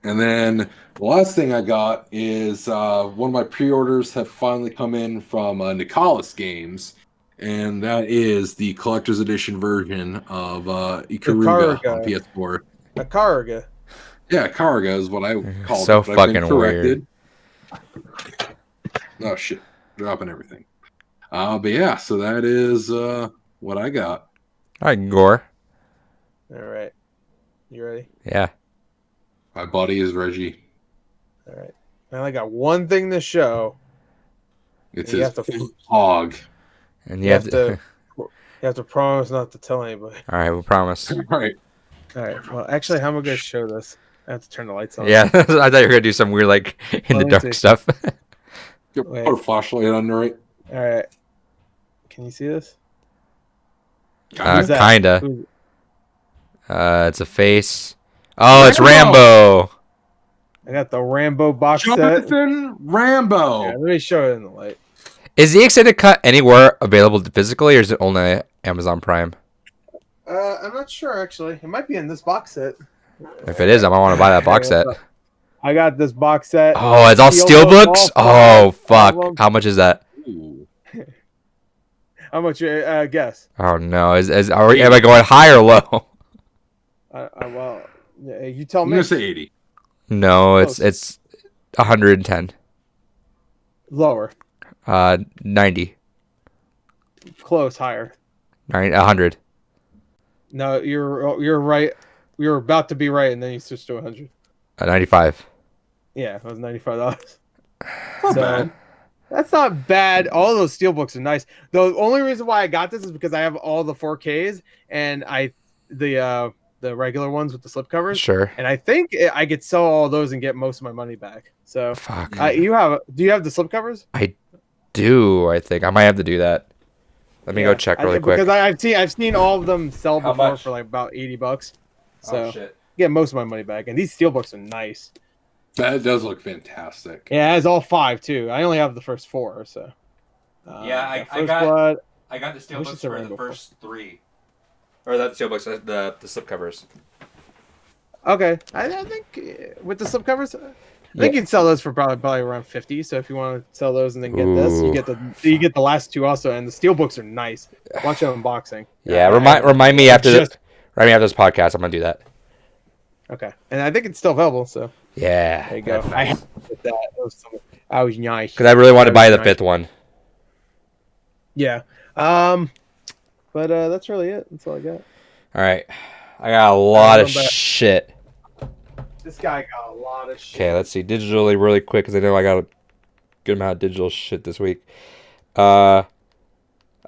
And then the last thing I got is one of my pre-orders have finally come in from Nicalis Games, and that is the collector's edition version of Ikaruga Ikaruga. on PS4. A Karaga. Yeah, Ikaruga is what I called So it. But I've been fucking weird. Oh shit, dropping everything. But yeah, so that is what I got. All right, Gore. All right. You ready? Yeah. My buddy is Reggie. All right. I only got one thing to show. It's You his have to- hog. And You have to. You have to promise not to tell anybody. All right, we'll promise. All right. All right. Well, actually, how am I going to show this? I have to turn the lights on. Yeah, I thought you were gonna do some weird like in the Let me dark see. stuff. Put Wait. a flashlight under it. All right. Can you see this? Kinda. that? Kinda. Who's- It's a face. Oh, it's Rambo! Rambo. I got the Rambo box set. Jonathan Rambo. Yeah, let me show it in the light. Is the extended cut anywhere available physically, or is it only Amazon Prime? I'm not sure actually. It might be in this box set. If it is, I might want to buy that box set. I got this box set. Oh, it's all steelbooks. all Oh, fuck! of them. How much is that? Ooh. How much? Guess. Oh no! Am I going high or low? Well, yeah, you tell I'm me. gonna say 80. No, Close. it's 110. Lower. 90. Close. Higher. 100. No, you're right. You're about to be right, and then you switched to 100. 95. Yeah, it was $95. Not bad. That's not bad. All those steelbooks are nice. The only reason why I got this is because I have all the 4Ks and the regular ones with the slipcovers. Sure. And I think I could sell all those and get most of my money back. So, Fuck. do you have the slipcovers? I think I might have to do that. Let me go check really quick. Because I've seen all of them sell How before much? for like about $80. So Oh shit. get most of my money back. And these steelbooks are nice. That does look fantastic. Yeah, it has all 5 too. I only have the first 4. So Yeah, First Blood. I got the I wish steelbooks it's a for the Rambo. first 3. Or not the steelbooks, the slipcovers. Okay, I think with the slipcovers, I think you can sell those for probably around 50. So if you want to sell those and then get this, Ooh. you get the last 2 also. And the steelbooks are nice. Watch an unboxing. Yeah, remind me after Just- this podcast. I'm gonna do that. Okay, and I think it's still available. So Yeah. there you go. that's I nice. had to get that. That was nice. Because I really wanted to buy the That was nice. 5th one. Yeah. But that's really it. That's all I got. All right. I got a lot of going back. shit. This guy got a lot of shit. Okay, let's see. Digitally really quick because I know I got a good amount of digital shit this week. I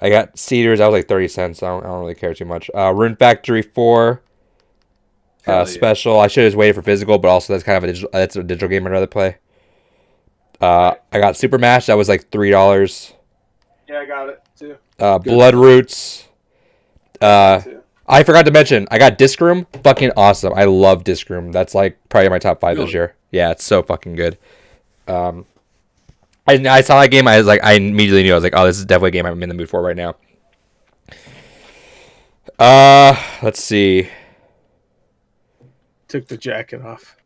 got Cedars. That was like 30 cents. I don't really care too much. Rune Factory 4 Hell yeah. special. I should have just waited for physical, but also that's a digital game I'd rather play. I got Super Mash. That was like $3. Yeah, I got it too. Blood Roots. Too. I forgot to mention, I got Disc Room. Fucking awesome. I love Disc Room. That's like probably my top 5 this Really? year. Yeah, it's so fucking good. I saw that game. I immediately knew. I was like, oh, this is definitely a game I'm in the mood for right now. Let's see. Took the jacket off.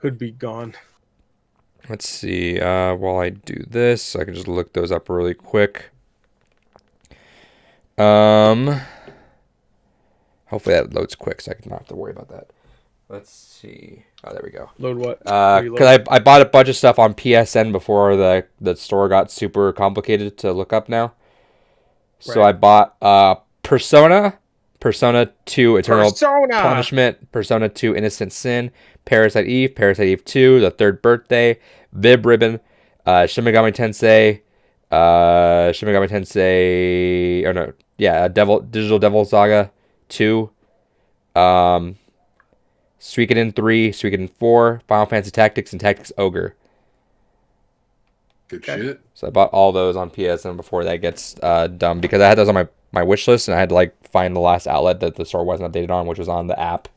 Could be gone. Let's see. While I do this, I can just look those up really quick. Hopefully that loads quick, so I can not have to worry about that. Let's see. Oh, there we go. Load what? Because I bought a bunch of stuff on PSN before the store got super complicated to look up now. So Right. I bought Persona 2 Eternal Punishment, Persona 2 Innocent Sin, Parasite Eve 2, The Third Birthday, Bib Ribbon, Shin Megami Tensei, Digital Devil Saga 2, Suikoden 3, Suikoden 4, Final Fantasy Tactics, and Tactics Ogre. Good shit. So I bought all those on PSN before that gets done, because I had those on my wish list, and I had to like find the last outlet that the store wasn't updated on, which was on the app.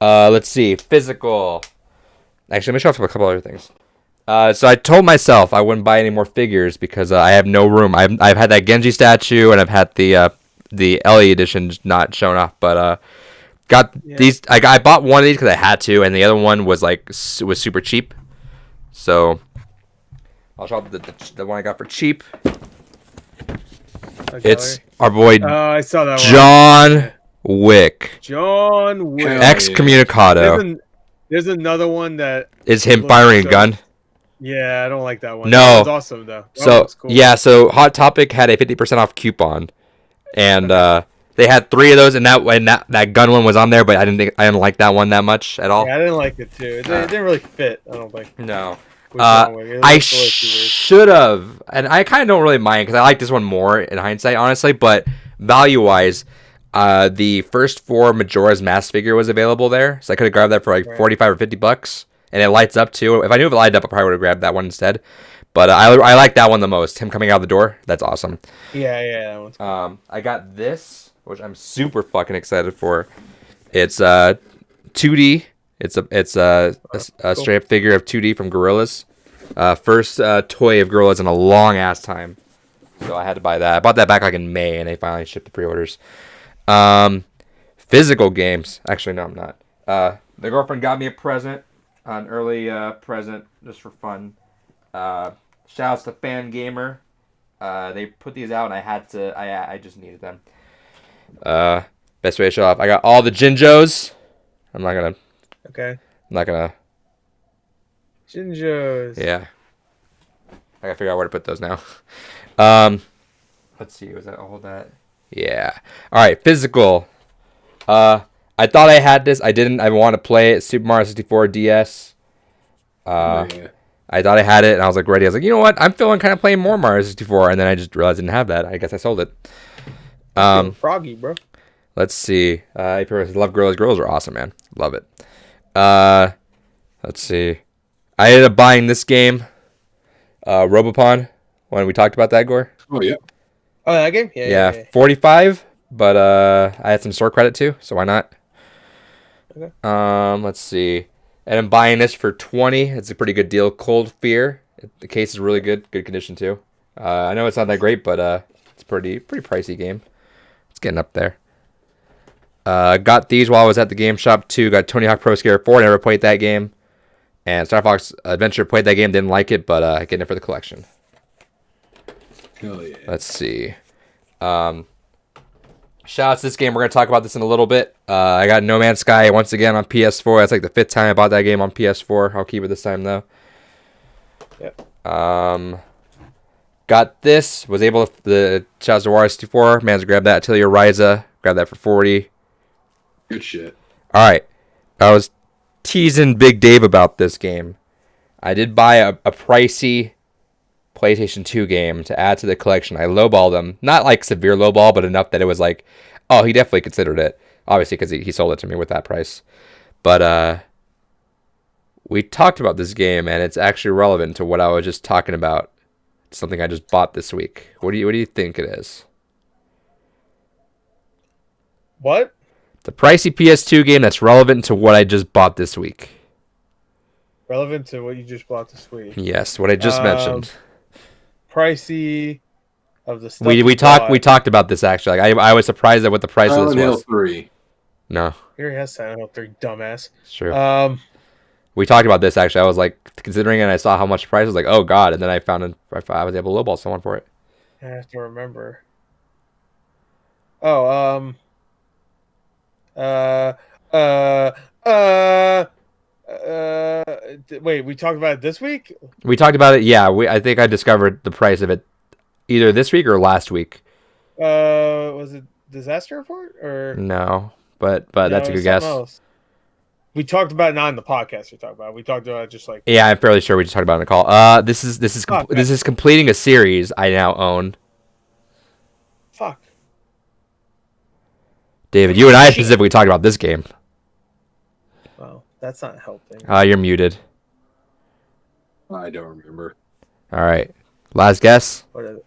Let's see. Physical. Actually, let me show off a couple other things. So I told myself I wouldn't buy any more figures because I have no room. I've had that Genji statue, and I've had the Ellie edition not shown off, but got these. I bought one of these because I had to, and the other one was super cheap. So I'll show off the one I got for cheap. It's our boy I saw that John Wick. John Wick. Excommunicado. There's another one that is him firing a gun. Yeah, I don't like that one. No. That one's awesome though. So Hot Topic had a 50% off coupon, and they had 3 of those, and that gun one was on there, but I didn't like that one that much at all. Yeah, I didn't like it too. It didn't really fit. I don't think. No. I should have, and I kind of don't really mind because I like this one more in hindsight, honestly. But value-wise, the first 4 Majora's Mask figure was available there, so I could have grabbed that for like $45 or $50, and it lights up too. If I knew if it lighted up, I probably would have grabbed that one instead. But I like that one the most. Him coming out the door, that's awesome. Yeah, that one's cool. I got this, which I'm super fucking excited for. It's 2D. It's a straight up figure of 2D from Gorillaz. First toy of Gorillaz in a long ass time. So I had to buy that. I bought that back like in May, and they finally shipped the pre-orders. Physical games. Actually, no, I'm not. The girlfriend got me a present, an early present, just for fun. Shoutouts to Fan Gamer. They put these out, and I had to. I just needed them. Best way to show off. I got all the Jinjos. I'm not gonna. Jinjos. Yeah. I gotta figure out where to put those now. Let's see. Was that all that? Yeah. All right. Physical. I thought I had this. I didn't. I want to play it. Super Mario 64 DS. I thought I had it, and I was like ready. I was like, you know what? I'm feeling kind of playing more Mario 64, and then I just realized I didn't have that. I guess I sold it. Froggy, bro. Let's see. I love Girls. Girls are awesome, man. Love it. Let's see. I ended up buying this game, Robopon, when we talked about that, Gore. Oh, yeah. Oh, that game? Yeah. 45, but I had some store credit too, so why not? Okay. Let's see. And I'm buying this for $20. It's a pretty good deal. Cold Fear. The case is really good condition too. I know it's not that great, but it's a pretty pricey game. It's getting up there. Got these while I was at the game shop too. Got Tony Hawk Pro Skater 4. Never played that game. And Star Fox Adventure, played that game, didn't like it, but getting it for the collection. Hell yeah. Let's see. Shout out to this game. We're going to talk about this in a little bit. I got No Man's Sky once again on PS4. That's like the 5th time I bought that game on PS4. I'll keep it this time, though. Yep. Got this. Was able to... The shout out to Wario 64. Managed to grab that. Atelier Ryza. Grab that for $40. Good shit. All right. I was teasing Big Dave about this game. I did buy a pricey PlayStation 2 game to add to the collection. I lowballed him. Not like severe lowball, but enough that it was like, oh, he definitely considered it. Obviously, because he sold it to me with that price. But we talked about this game, and it's actually relevant to what I was just talking about. It's something I just bought this week. What do you think it is? What? The pricey PS2 game that's relevant to what I just bought this week. Relevant to what you just bought this week. Yes, what I just mentioned. Pricey of the stuff We talked about this actually. Like I was surprised at what the price of this Silent Hill was. 3. No, Here he has Silent Hill 3, dumbass. it's true. We talked about this actually. I was like considering it, and I saw how much the price was. Like, oh god! And then I was able to lowball someone for it. I have to remember. Oh, wait, we talked about it this week? We talked about it. Yeah, I think I discovered the price of it either this week or last week. Was it Disaster Report or No, but that's a good guess. Else. We talked about it not in the podcast. We talked about it. We talked about it just like Yeah, I'm fairly sure we just talked about it in the call. This is completing a series I now own. Fuck. David, you and I specifically talked about this game. Well, that's not helping. You're muted. I don't remember. All right, last guess. What is it?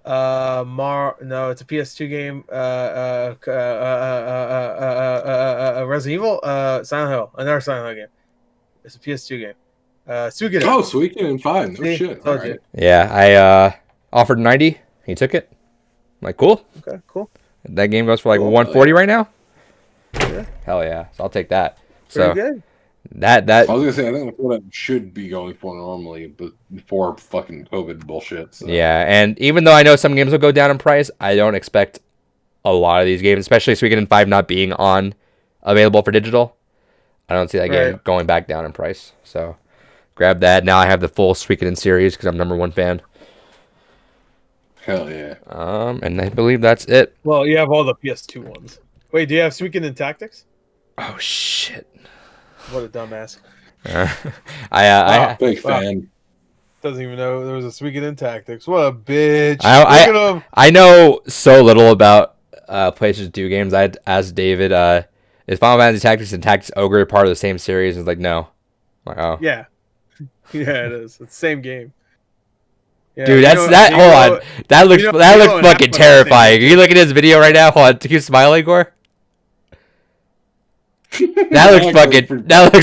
No, it's a PS2 game. Resident Evil. Silent Hill. Another Silent Hill game. It's a PS2 game. Suikoden. Oh, Suikoden 5. No shit. All right. Yeah, I offered 90. He took it. I'm like, cool. Okay, cool. That game goes for like Cool. 140 right now. Yeah. Hell yeah! So I'll take that. Pretty So good. that I was gonna say I think that's what it should be going for normally, but before fucking COVID bullshit. So. yeah. And even though I know some games will go down in price, I don't expect a lot of these games, especially Suikoden 5 not being available for digital. I don't see that game going back down in price. So grab that. Now I have the full Suikoden series because I'm #1 fan. Hell yeah. And I believe that's it. Well, you have all the PS2 ones. Wait, do you have Suikoden Tactics? Oh shit! What a dumbass. Big fan. Doesn't even know there was a Suikoden Tactics. What a bitch. I Look at him. I know so little about PlayStation 2 games. I asked David, is Final Fantasy Tactics and Tactics Ogre part of the same series? He's like, no. I'm like, oh. Yeah. Yeah, it is. It's the same game. Yeah, Dude, hold on. That looks fucking terrifying. Are you looking at his video right now? Hold on, keep smiling, Gore. That looks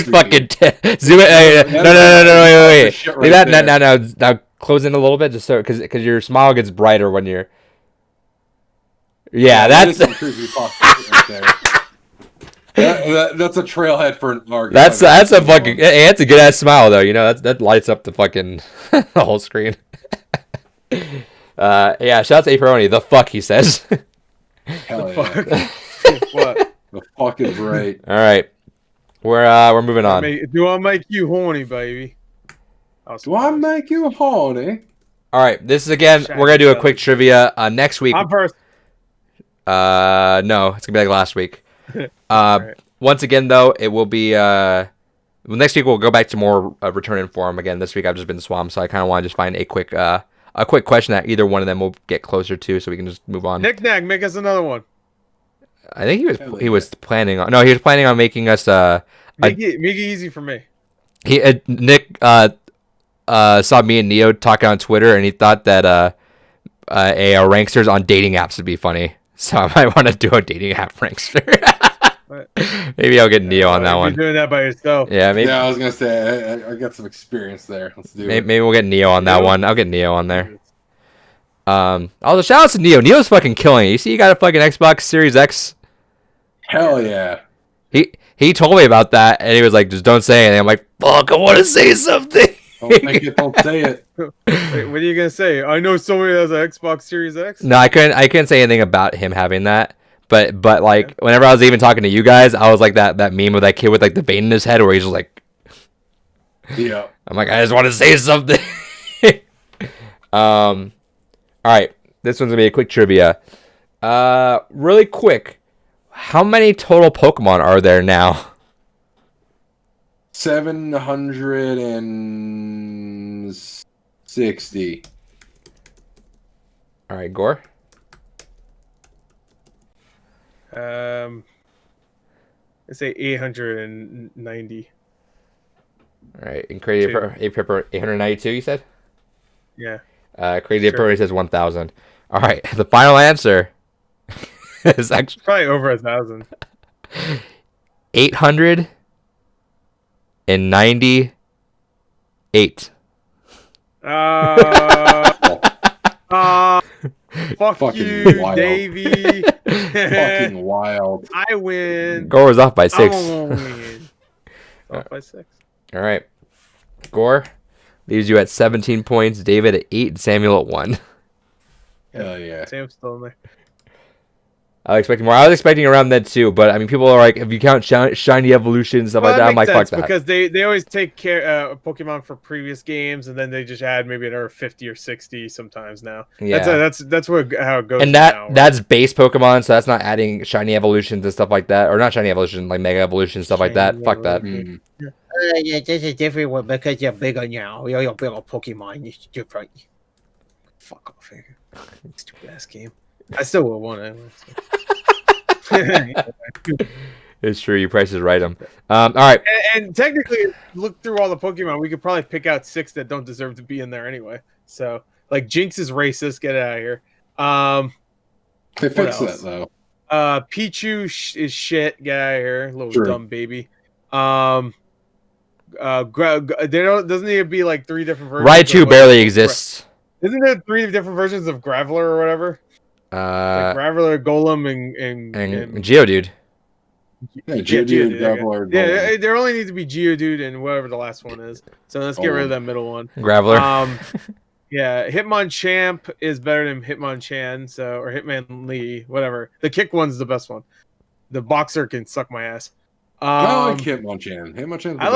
fucking. Zoom it. No, wait. Leave that. Now, close in a little bit, just so because your smile gets brighter when you're. Yeah, that's. Some creepy right there. That's a trailhead for an arc. That's a fucking. Hey, that's a good ass smile though. You know that lights up the fucking the whole screen. Yeah. Shout out to Aproni. The fuck he says. Hell yeah. What? The fuck is right. All right, we're moving on. Do I make you horny, baby? Do I make you horny? All right, this is again. We're gonna do a quick trivia next week. I'm first. No, it's gonna be like last week. Right. Once again, though, it will be. Next week we'll go back to more return in form. Again, this week I've just been swamped, so I kind of want to just find a quick question that either one of them will get closer to, so we can just move on. Nick Nack, make us another one. I think he was planning on. No, he was planning on making us. Make it easy for me. Nick saw me and Neo talking on Twitter, and he thought that a ranksters on dating apps would be funny. So I might want to do a dating app rankster. Maybe I'll get Neo on that one. You're doing that by yourself. Yeah, maybe. Yeah, I was gonna say I got some experience there. Let's do it. Maybe we'll get Neo on that one. I'll get Neo on there. Also, shout out to Neo. Neo's fucking killing it. You see, you got a fucking Xbox Series X. Hell yeah. He told me about that, and he was like, "Just don't say anything." I'm like, "Fuck, I want to say something." Don't say it. Wait, what are you gonna say? I know somebody that has an Xbox Series X. No, I couldn't say anything about him having that. But like whenever I was even talking to you guys, I was like that meme of that kid with like the vein in his head where he's just like, yeah. I'm like, I just want to say something. All right, this one's gonna be a quick trivia. Really quick, how many total Pokemon are there now? 760. All right, Gore. I say 890. All right, and Crazy Pepper 892. You said. Yeah. Crazy Pepper says 1,000. All right, the final answer is actually probably over 1,000. 898. Fuck Fucking you, wild. Davey. Fucking wild. I win. Gore was off by I'm 6. gonna win. Off by 6. All right. Gore leaves you at 17 points. David at 8. And Samuel at 1. Hell yeah. Sam's still in there. I was expecting more. I was expecting around that too, but I mean, people are like, if you count shiny evolution and stuff like that, I'm like, fuck that. Because they always take care Pokemon for previous games, and then they just add maybe another 50 or 60 sometimes now. Yeah, that's how it goes. And that's base Pokemon, so that's not adding shiny evolutions and stuff like that, or not shiny evolution, like mega evolution stuff like that. Fuck that. Yeah, this is different one because you're bigger now. You're bigger Pokemon. It's different. Fuck off here. Stupid ass game. I still will want it. It's true. Your price is right. All right. And technically, look through all the Pokemon. We could probably pick out 6 that don't deserve to be in there anyway. So, like, Jinx is racist. Get out of here. They fixed that though. Pichu is shit. Get out of here, little dumb baby. There doesn't need to be like 3 different versions. Raichu barely exists. Isn't there 3 different versions of Graveler or whatever? Like Graveler, Golem, and Geodude. Yeah, Geodude, Graveler, yeah, there only needs to be Geodude and whatever the last one is. So let's get rid of that middle one. Graveler. Yeah, Hitmonchamp is better than Hitmonchan, or Hitmonlee, whatever. The kick one's the best one. The boxer can suck my ass. I like Hitmonchan. I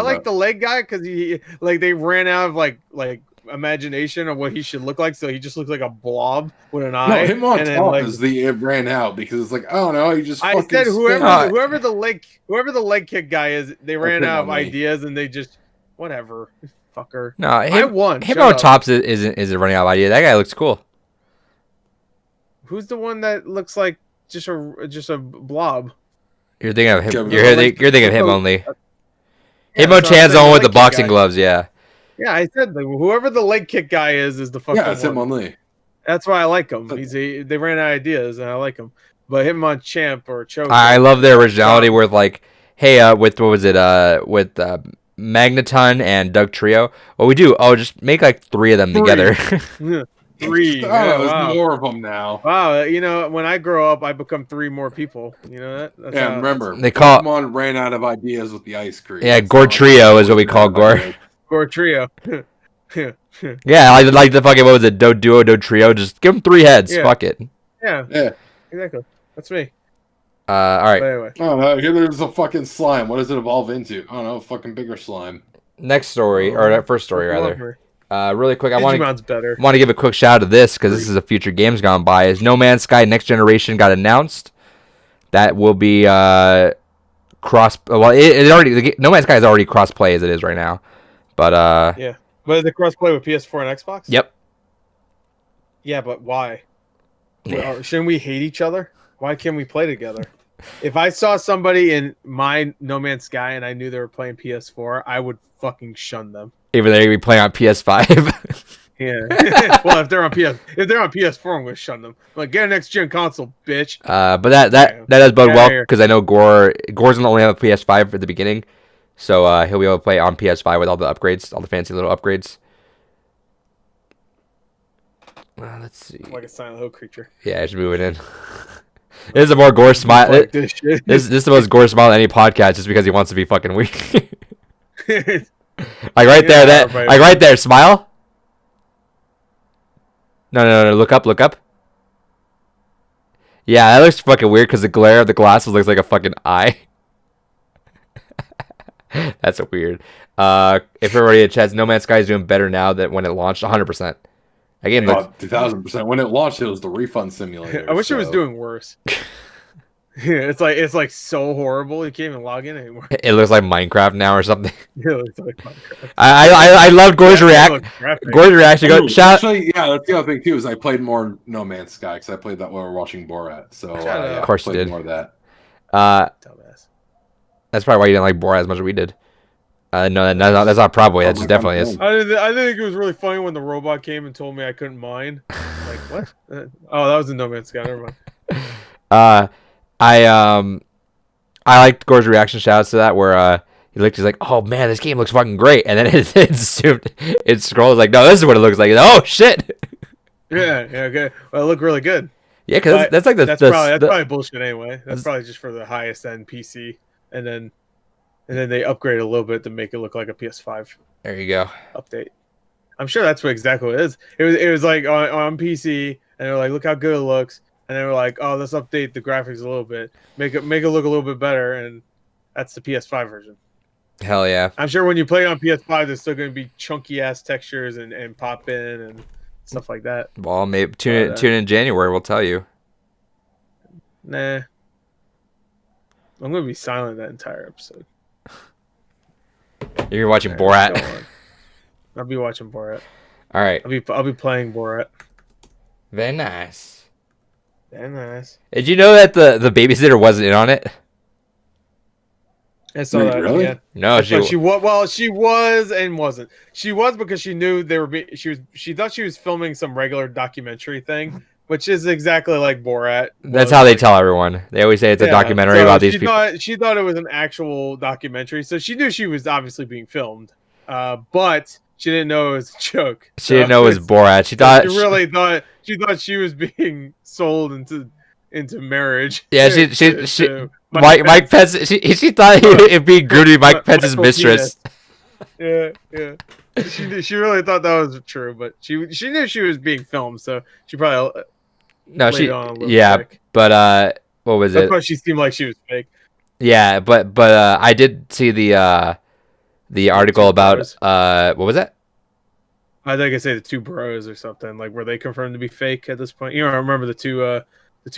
like the leg guy because they ran out of like imagination of what he should look like, so he just looks like a blob with an eye. No, him on top is it ran out because it's like, oh no, he just. I said whoever the leg kick guy is, they ran out of ideas and they just whatever. Fucker. No, I won. Him on tops isn't running out of ideas. That guy looks cool. Who's the one that looks like just a blob? You're thinking of him. You're thinking of him only. Hitmonchan's the one with the boxing gloves. Yeah. Yeah, I said whoever the leg kick guy is the fucking one. Yeah, it's Hitmonlee. That's why I like him. They ran out of ideas and I like him. But Hitmonchamp or Choke. I love their originality with like, hey, with what was it? With Magneton and Doug Trio. What we do? Oh, just make like 3 of them together. 3. There's more of them now. Wow, when I grow up, I become 3 more people. You know that? That's remember, they call Pokemon ran out of ideas with the ice cream. Yeah, Gore Trio is what we call Gore. Gore Trio. Yeah, I like the fucking, what was it? Do Duo, Do Trio. Just give them 3 heads. Yeah. Fuck it. Yeah, exactly. That's me. All right. But anyway. Oh no, here there's a fucking slime. What does it evolve into? I don't know, fucking bigger slime. Next story, or first story rather. Really quick, I want to give a quick shout out to this because this is a future games gone by. Is No Man's Sky Next Generation got announced? That will be cross. Well, it already No Man's Sky is already cross play as it is right now, but yeah, but the cross play with PS4 and Xbox. Yep. Yeah, but why? Shouldn't we hate each other? Why can't we play together? If I saw somebody in my No Man's Sky and I knew they were playing PS4, I would fucking shun them. Even though they be playing on PS5. Yeah. Well, if they're on PS4, I'm gonna shun them. Like, get a next gen console, bitch. But that does bode well because I know Gore's gonna only have a PS5 at the beginning, so he'll be able to play on PS5 with all the upgrades, all the fancy little upgrades. Let's see. Like a Silent Hill creature. Yeah, I should move it in. This is a more Gore smile. This is the most Gore smile in any podcast, just because he wants to be fucking weak. Like right there, right there, smile. No, look up. Yeah, that looks fucking weird because the glare of the glasses looks like a fucking eye. That's weird. If everybody in chat, No Man's Sky is doing better now than when it launched, 100%. Again, 2000%. When it launched, it was the refund simulator. I wish it was doing worse. It's like so horrible you can't even log in anymore. It looks like Minecraft now or something. It looks like Minecraft. I love Gore's reaction. Gore's reaction. Actually, yeah, that's the other thing too. Is I played more No Man's Sky because I played that while we were watching Borat. So yeah, of course you did. More of that. Dumbass. That's probably why you didn't like Borat as much as we did. No, that's not probably. That just definitely is. I think it was really funny when the robot came and told me I couldn't mine. Like, what? Oh, that was in No Man's Sky. Never mind. I liked Gore's reaction shoutouts to that where he's like, oh man, this game looks fucking great, and then it scrolls like, no, this is what it looks like. Oh shit. Yeah, okay. Well, it looked really good. Yeah, because that's like that's probably bullshit anyway. That's probably just for the highest end PC, and then they upgrade a little bit to make it look like a PS5 There you go. update. I'm sure that's exactly what it is. It was like on PC, and they're like, look how good it looks, and they were like, oh, let's update the graphics a little bit, make it look a little bit better, and that's the PS5 version. Hell yeah. I'm sure when you play on PS5, there's still going to be chunky ass textures and pop in and stuff like that. Well, maybe tune in January. We'll tell you. Nah, I'm going to be silent that entire episode. You're watching Borat. I'll be watching Borat. All right. I'll be playing Borat. Very nice. Very nice. Did you know that the babysitter wasn't in on it? I saw that. Really? Yeah. No, she was and wasn't. She was because she knew she thought she was filming some regular documentary thing, which is exactly like Borat. That's how they tell everyone. They always say it's a documentary about these people. She thought it was an actual documentary, so she knew she was obviously being filmed. But she didn't know it was a joke. She didn't know it was Borat. She thought she was being sold into marriage. Yeah, Mike Pence. She thought it'd be good to be Mike Pence's mistress. Yeah. She really thought that was true, but she knew she was being filmed, so she probably but what was it? That's why she seemed like she was fake. Yeah, but I did see the article about what was that? I think I say the two bros or something. Like, were they confirmed to be fake at this point? You know, I remember the two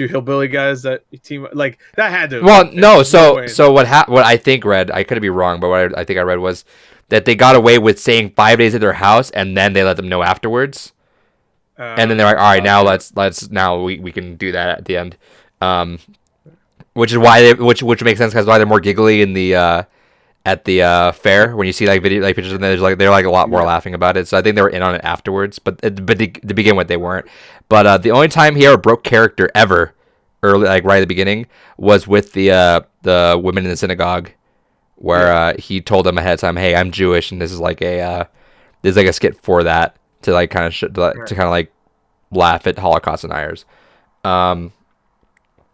hillbilly guys that team, like, that had to. Well, no. So what I think read, I could be wrong, but what I think I read was that they got away with saying 5 days at their house, and then they let them know afterwards. And then they're like, all right, now let's now we can do that at the end. Which is why which makes sense because why they're more giggly in the at the fair when you see like video pictures and they're like a lot more laughing about it. So I think they were in on it afterwards, but to begin with they weren't. But the only time he ever broke character ever, early like right at the beginning, was with the women in the synagogue, where he told them ahead of time, "Hey, I'm Jewish, and this is like a skit for that to like kind of like laugh at Holocaust deniers."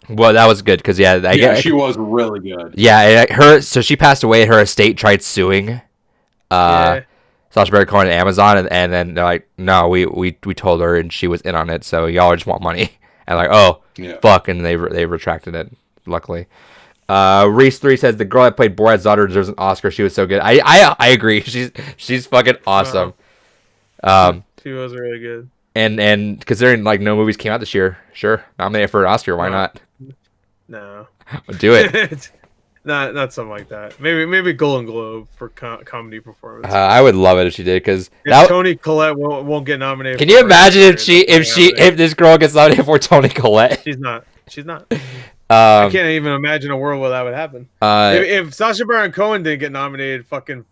Well, that was good because she was really good. Yeah, so she passed away. Her estate tried suing Sacha Baron Cohen and Amazon, and then they're like, "No, we told her, and she was in on it. So y'all just want money." And like, "Oh, fuck," and they retracted it. Luckily, Reese 3 says the girl that played Borat's daughter deserves an Oscar. She was so good. I agree. She's fucking awesome. She was really good. And considering like no movies came out this year, sure, nominate for an Oscar. Why not? No, do it. not something like that. Maybe Golden Globe for comedy performance. I would love it if she did because Toni Collette won't get nominated. Can you imagine if this girl gets nominated for Toni Collette? She's not. I can't even imagine a world where that would happen. If Sacha Baron Cohen didn't get nominated fucking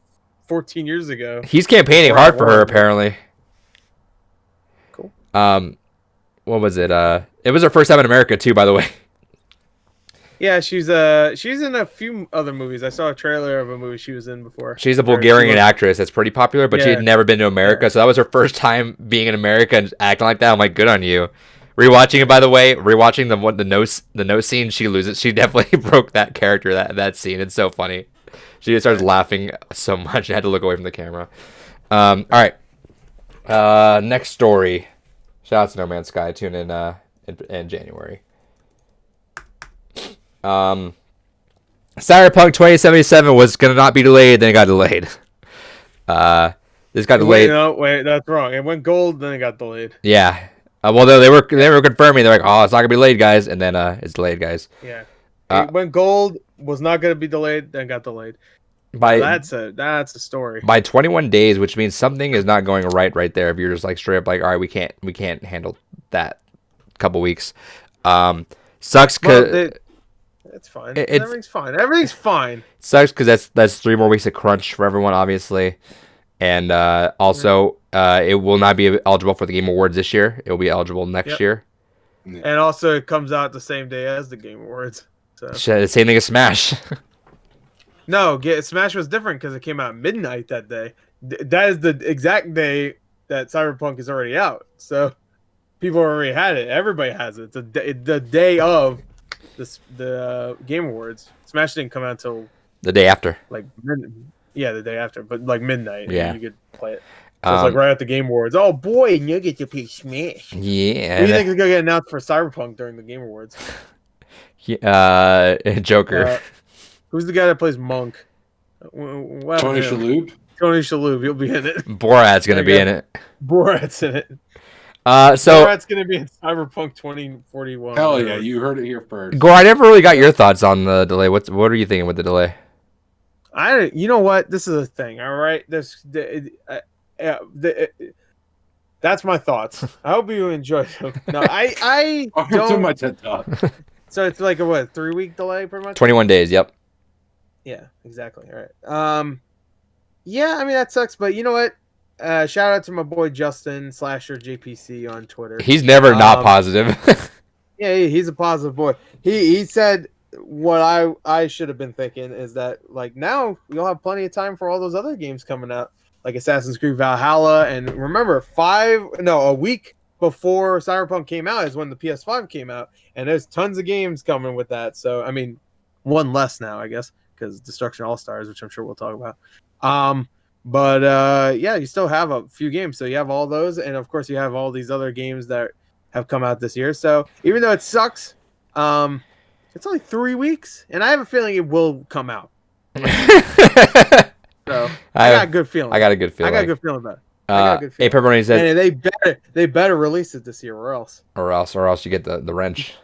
14 years ago, he's campaigning hard for her apparently. Cool. What was it? It was her first time in America too, by the way. Yeah, she's in a few other movies. I saw a trailer of a movie she was in before. She's a Bulgarian actress that's pretty popular, but she had never been to America, so that was her first time being in America and acting like that. I'm like, good on you. Rewatching it, by the way, the note scene, she loses. She definitely broke that character, that scene. It's so funny. She just starts laughing so much. I had to look away from the camera. All right. Next story. Shout out to No Man's Sky. Tune in January. Cyberpunk 2077 was gonna not be delayed, then it got delayed. This got delayed. Wait, that's wrong. It went gold, then it got delayed. Yeah. Well, they were confirming. They're like, oh, it's not gonna be delayed, guys, and then it's delayed, guys. Yeah. It went gold, was not gonna be delayed, then got delayed. That's a story. By 21 days, which means something is not going right there. If you're just like straight up like, all right, we can't handle that couple weeks. Sucks because. It's fine. Everything's fine. Everything's fine. Sucks because that's 3 more weeks of crunch for everyone, obviously, and also it will not be eligible for the Game Awards this year. It will be eligible next year. And also, it comes out the same day as the Game Awards. So. The same thing as Smash. No, Smash was different because it came out midnight that day. That is the exact day that Cyberpunk is already out. So people already had it. Everybody has it. The day of the Game Awards. Smash didn't come out until the day after. Like, the day after, but like midnight. Yeah, you could play it. So it's like right at the Game Awards. Oh boy, and you get to play Smash. Yeah. What do you think is gonna get announced for Cyberpunk during the Game Awards? Joker. Who's the guy that plays Monk? Tony Shalhoub. Tony Shalhoub. He'll be in it. Borat's gonna be in it. Borat's in it. So Borat's gonna be in Cyberpunk 2041. Hell yeah, you heard it here first. Gore, I never really got your thoughts on the delay. What are you thinking with the delay? You know what? This is a thing. All right, that's my thoughts. I hope you enjoyed them. No, I don't. My TED Talk. So it's like a 3-week delay, pretty much. 21 days. Yep. Yeah, exactly. All right. Yeah, I mean that sucks, but you know what? Shout out to my boy Justin Slasher JPC on Twitter. He's never not positive. Yeah, he's a positive boy. He said what I should have been thinking is that like now we'll have plenty of time for all those other games coming out, like Assassin's Creed Valhalla, and remember a week before Cyberpunk came out is when the PS5 came out, and there's tons of games coming with that. So I mean, one less now, I guess, because Destruction All Stars, which I'm sure we'll talk about. But yeah, you still have a few games, so you have all those, and of course you have all these other games that have come out this year. So even though it sucks, it's only 3 weeks, and I have a feeling it will come out. So I got a good feeling. I got a good feeling. I got a good feeling about it. I got a good feeling. Pepperoni said, and they better release it this year, or else you get the wrench.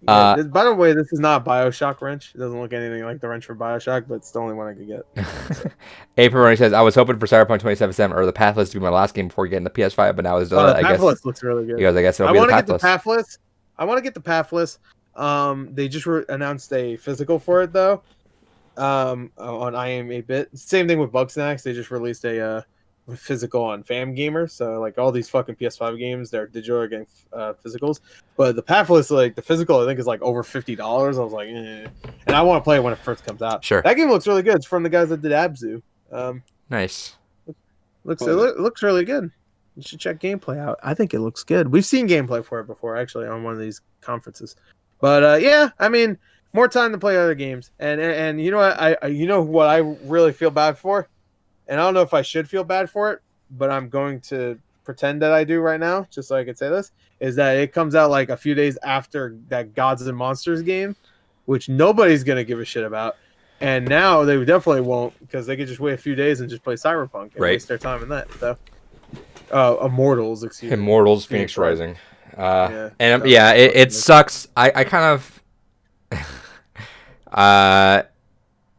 Yeah, by the way, this is not a BioShock wrench. It doesn't look anything like the wrench for BioShock, but it's the only one I could get. So. Pepperoni says, I was hoping for Cyberpunk 2077 or the Pathless to be my last game before getting the PS5, but now it's the Pathless looks really good. You guys, I guess it'll I be want the to get the Pathless. I want to get the Pathless. They just announced a physical for it though. On IM 8-bit. Same thing with Bugsnax. They just released a physical on Fam Gamer. So like all these fucking PS5 games, they're digital are getting physicals. But the Pathless, like the physical, I think is like over $50. I was like, and I want to play it when it first comes out. Sure. That game looks really good. It's from the guys that did Abzu. Nice. Looks really good. You should check gameplay out. I think it looks good. We've seen gameplay for it before, actually, on one of these conferences. But yeah, I mean, more time to play other games. And you know what? You know what I really feel bad for? And I don't know if I should feel bad for it, but I'm going to pretend that I do right now, just so I can say this, is that it comes out like a few days after that Gods and Monsters game, which nobody's going to give a shit about. And now they definitely won't, because they could just wait a few days and just play Cyberpunk and waste their time in that. So, Immortals, excuse me. Immortals, Phoenix Rising. It sucks. I kind of...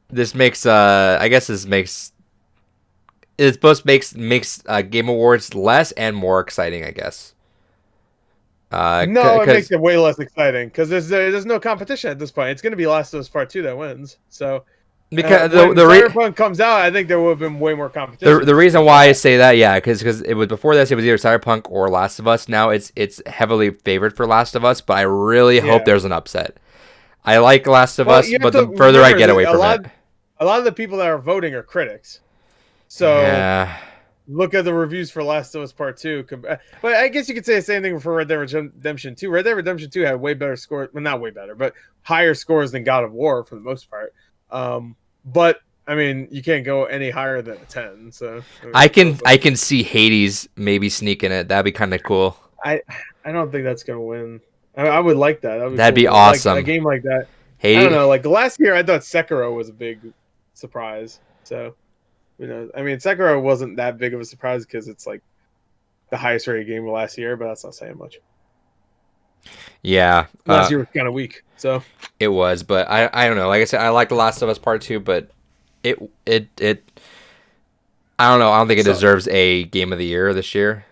this makes... I guess this makes... It both makes Game Awards less and more exciting, I guess. No, it makes it way less exciting because there's no competition at this point. It's going to be Last of Us Part 2 that wins. So because when Cyberpunk comes out, I think there would have been way more competition. The reason why I say that, yeah, because it was before this, it was either Cyberpunk or Last of Us. Now it's heavily favored for Last of Us, but I really hope there's an upset. I like Last of Us, but the further I get away from it, a lot of the people that are voting are critics. So look at the reviews for Last of Us Part 2. But I guess you could say the same thing for Red Dead Redemption 2. Red Dead Redemption 2 had way better scores. Well, not way better, but higher scores than God of War for the most part. But, I mean, you can't go any higher than a 10. So I can see Hades maybe sneaking it. That'd be kind of cool. I don't think that's going to win. I would like that. That'd be awesome. Like, a game like that. Hades? I don't know. Like, last year, I thought Sekiro was a big surprise. So... I mean, Sekiro wasn't that big of a surprise because it's like the highest rated game of last year, but that's not saying much. Yeah, last year was kind of weak, so it was. But I don't know. Like I said, I like The Last of Us Part 2, but it I don't know. I don't think it deserves a Game of the Year this year.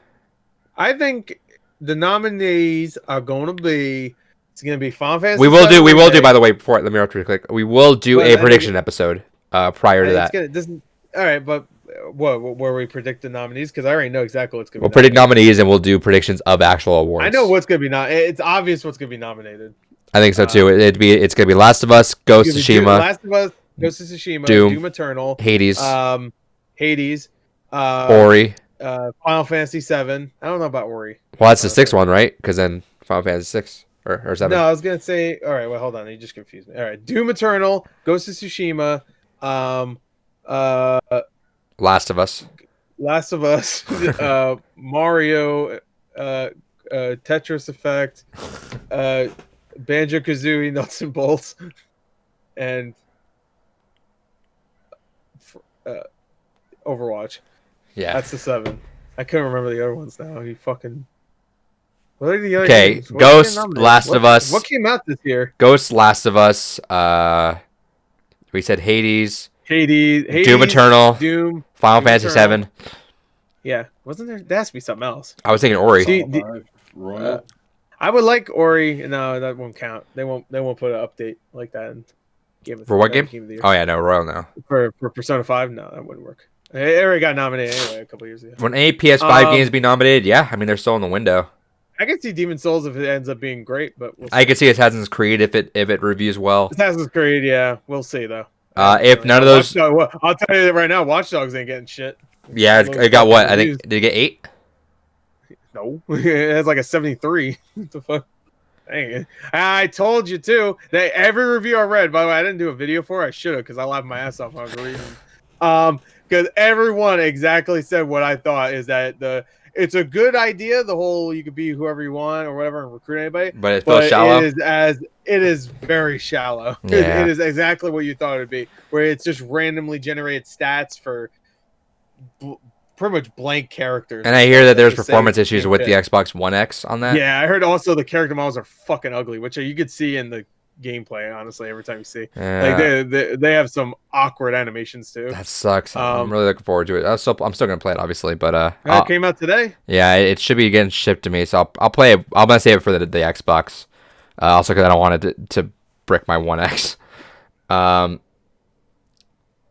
I think the nominees are going to be. It's going to be Final Fantasy. We will do. By the way, before let me interrupt real quick. We will do a prediction episode prior to that. All right, but where we predict the nominees? Because I already know exactly what's going to be. We'll predict nominees and we'll do predictions of actual awards. I know what's going to be It's obvious what's going to be nominated. I think so too. It's going to be Last of Us, Ghost of Tsushima, Last of Us, Ghost of Tsushima, Doom Eternal, Hades, Hades, Ori, Final Fantasy 7. I don't know about Ori. Well, that's the sixth one, right? Because then Final Fantasy 6 or 7. No, I was gonna say. All right, well, hold on. You just confused me. All right, Doom Eternal, Ghost of Tsushima, uh, Last of Us. Last of Us, Mario, Tetris Effect, Banjo Kazooie, Nuts and Bolts, and Overwatch. Yeah. That's the 7. I couldn't remember the other ones now. You fucking. What are the other Okay, games? Ghost, Last of Us. What came out this year? Ghost, Last of Us. We said Hades. Hades, Doom Eternal. Doom, Final Doom Fantasy Eternal. 7. Yeah, wasn't there? There has to be something else. I was thinking Ori. See, Royal. I would like Ori. No, that won't count. They won't put an update like that and give it For what that game? of the year. Oh yeah, no, Royal now. For Persona 5, no, that wouldn't work. It already got nominated anyway a couple years ago. When any PS5 games be nominated, yeah, I mean they're still in the window. I can see Demon Souls if it ends up being great, but we'll see. I could see Assassin's Creed if it reviews well. Assassin's Creed, yeah, we'll see though. If none of those, I'll tell you that right now. Watch Dogs ain't getting shit. yeah, it got what? I think did it get 8? No, it has like a 73. What the fuck? Dang it. I told you too that every review I read. By the way, I didn't do a video for it. I should have because I laughed my ass off when I was reading. Because everyone exactly said what I thought is that it's a good idea. The whole you could be whoever you want or whatever and recruit anybody. But it feels shallow. It is very shallow. Yeah. It is exactly what you thought it'd be, where it's just randomly generated stats for pretty much blank characters. And I hear that there's performance issues with the Xbox One X on that. Yeah, I heard also the character models are fucking ugly, which you could see in the gameplay. Honestly, every time you see, like they have some awkward animations too. That sucks. I'm really looking forward to it. I'm still gonna play it, obviously, but it came out today. Yeah, it should be getting shipped to me, so I'll play it. I'm gonna save it for the Xbox. Also, because I don't want it to brick my One X.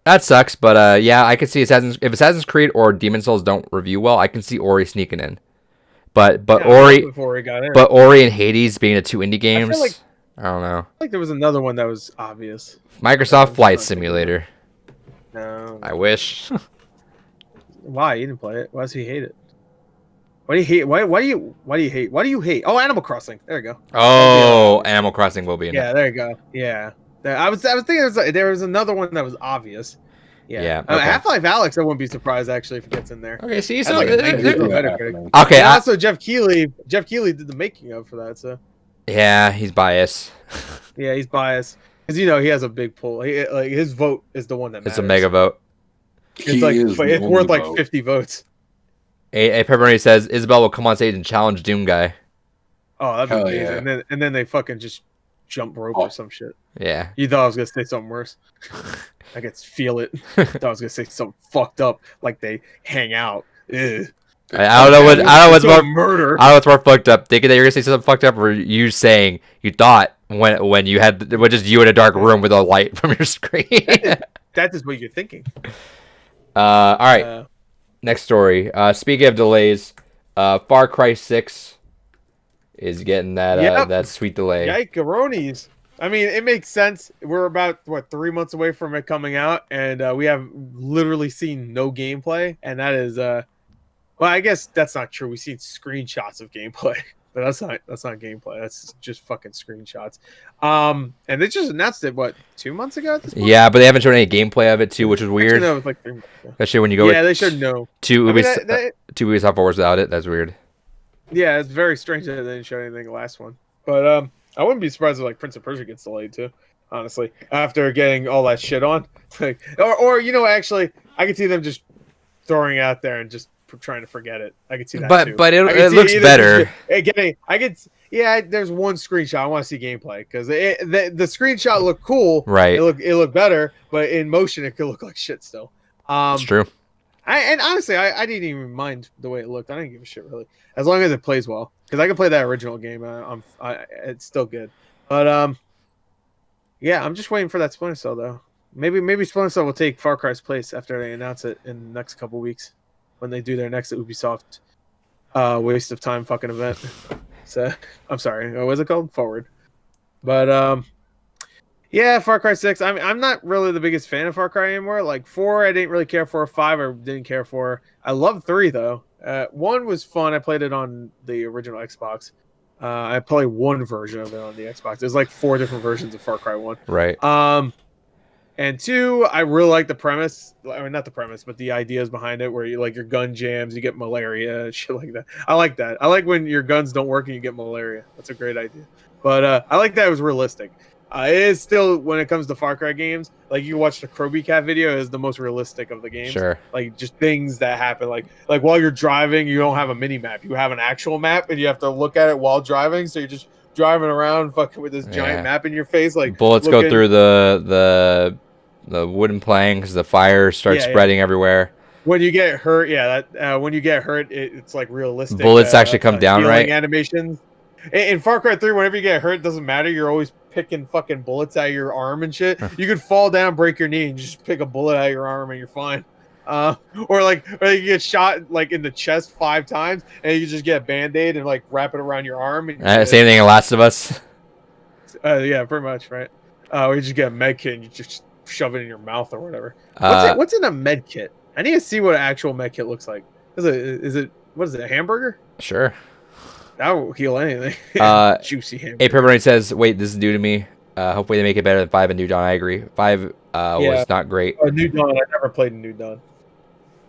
That sucks, but yeah, I could see if Assassin's Creed or Demon Souls don't review well, I can see Ori sneaking in. But Ori and Hades being the two indie games, I don't know. I there was another one that was obvious. Microsoft Flight Simulator. No. I wish. Why you didn't play it? Why does he hate it? Why do you hate? Why do you hate? Why do you hate? Oh, Animal Crossing. There you go. Oh, Animal Crossing will be in it. Yeah, there you go. Yeah. I was thinking there was another one that was obvious. Yeah. Okay. Half-Life Alyx, I wouldn't be surprised actually if it gets in there. Okay, see, That's so like a 90% Metacritic. okay. And also, Jeff Keighley did the making of for that. So yeah, he's biased. Yeah, he's biased because he has a big pull. Like his vote is the one that matters. It's a mega vote. It's worth like 50 votes. A Pepperoni says Isabel will come on stage and challenge Doom Guy. Oh, that'd be amazing. Yeah. And then they fucking just jump rope or some shit. Yeah. You thought I was gonna say something worse. I could feel it. Thought I was gonna say something fucked up, like they hang out. Ugh. I don't know what's more murder. I don't know what's more fucked up. Thinking that you're gonna say something fucked up, or you saying you thought when you had just you in a dark room with a light from your screen. That is what you're thinking. All right. Next story. Speaking of delays, Far Cry 6 is getting that sweet delay. Yike-a-ronies. I mean, it makes sense. We're about 3 months away from it coming out, and we have literally seen no gameplay, and that is well, I guess that's not true. We've seen screenshots of gameplay, but that's not gameplay. That's just fucking screenshots. And they just announced it 2 months ago at this point? Yeah, but they haven't shown any gameplay of it too, which is weird. Actually, no, it was like 3 months ago. Especially when you go they should know. Two Ubisoft Wars without it. That's weird. Yeah, it's very strange that they didn't show anything the last one. But I wouldn't be surprised if Prince of Persia gets delayed too. Honestly, after getting all that shit on, or actually, I could see them just throwing it out there and just trying to forget it. I could see that too. But it looks better. There's one screenshot. I want to see gameplay because the screenshot looked cool. Right. It looked better, but in motion it could look like shit still. It's true. And honestly, I didn't even mind the way it looked. I didn't give a shit really, as long as it plays well. Because I can play that original game. It's still good. But yeah, I'm just waiting for that Splinter Cell though. Maybe Splinter Cell will take Far Cry's place after they announce it in the next couple weeks when they do their next Ubisoft waste of time fucking event. So I'm sorry, what was it called? Forward. But Yeah, Far Cry 6. I'm not really the biggest fan of Far Cry anymore. Like 4, I didn't really care for. 5, I didn't care for. I love 3 though. 1 was fun. I played it on the original Xbox. I played one version of it on the Xbox. There's like 4 different versions of Far Cry 1. Right. And 2, I really like the premise. I mean, not the premise, but the ideas behind it, where you like your gun jams, you get malaria, and shit like that. I like that. I like when your guns don't work and you get malaria. That's a great idea. But I like that it was realistic. It is still, when it comes to Far Cry games, like you watch the Kroby Cat video, is the most realistic of the games. Sure. Like just things that happen, like while you're driving, you don't have a mini map, you have an actual map, and you have to look at it while driving. So you're just driving around, fucking with this giant map in your face, like bullets go through the wooden planks. The fire starts spreading everywhere. When you get hurt, when you get hurt, it's like realistic. Bullets actually come down, right? Animations. In Far Cry 3, whenever you get hurt, it doesn't matter. You're always picking fucking bullets out of your arm and shit. You could fall down, break your knee, and just pick a bullet out of your arm, and you're fine. Or you get shot like in the chest 5 times, and you just get a Band-Aid and like wrap it around your arm. And Same thing in Last of Us. Yeah, pretty much, right? You just get a med kit and you just shove it in your mouth or whatever. What's in a med kit? I need to see what an actual med kit looks like. Is it a hamburger? Sure. That will heal anything. Juicy hamburger. A Pepperoni says, "Wait, this is new to me. Hopefully they make it better than 5 and New Dawn." I agree. 5 was not great. New Dawn. I never played New Dawn.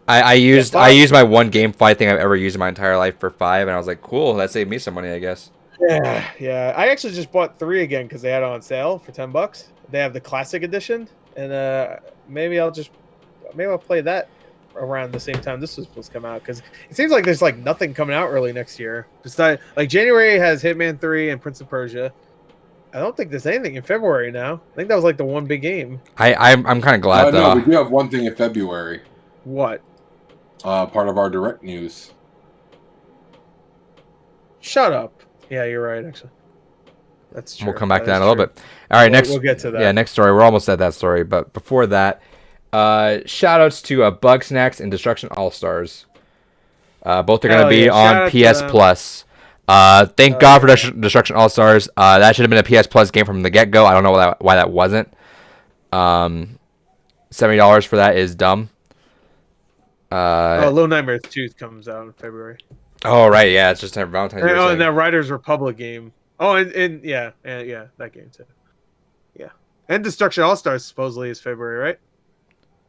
I used my one game fight thing I've ever used in my entire life for 5, and I was like, cool. That saved me some money, I guess. Yeah. I actually just bought 3 again because they had it on sale for $10. They have the classic edition, and maybe I'll play that around the same time this was supposed to come out, because it seems like there's like nothing coming out early next year. Besides, like January has Hitman 3 and Prince of Persia. I don't think there's anything in February now. I think that was like the one big game. I'm kind of glad though. No, we do have one thing in February. What? Part of our direct news. Shut up. Yeah, you're right. Actually, that's true. We'll come back to that in a little bit. All right, we'll get to that. Yeah, next story. We're almost at that story, but before that, shout outs to Bugsnax and Destruction All Stars. Both are going to be on PS Plus. Thank God for Destruction All Stars. That should have been a PS Plus game from the get go. I don't know why that wasn't. $70 for that is dumb. Little Nightmares 2 comes out in February. Oh right, yeah, it's just a Valentine's Day. Oh, and that Riders Republic game. Oh, and that game too. Yeah, and Destruction All Stars supposedly is February, right?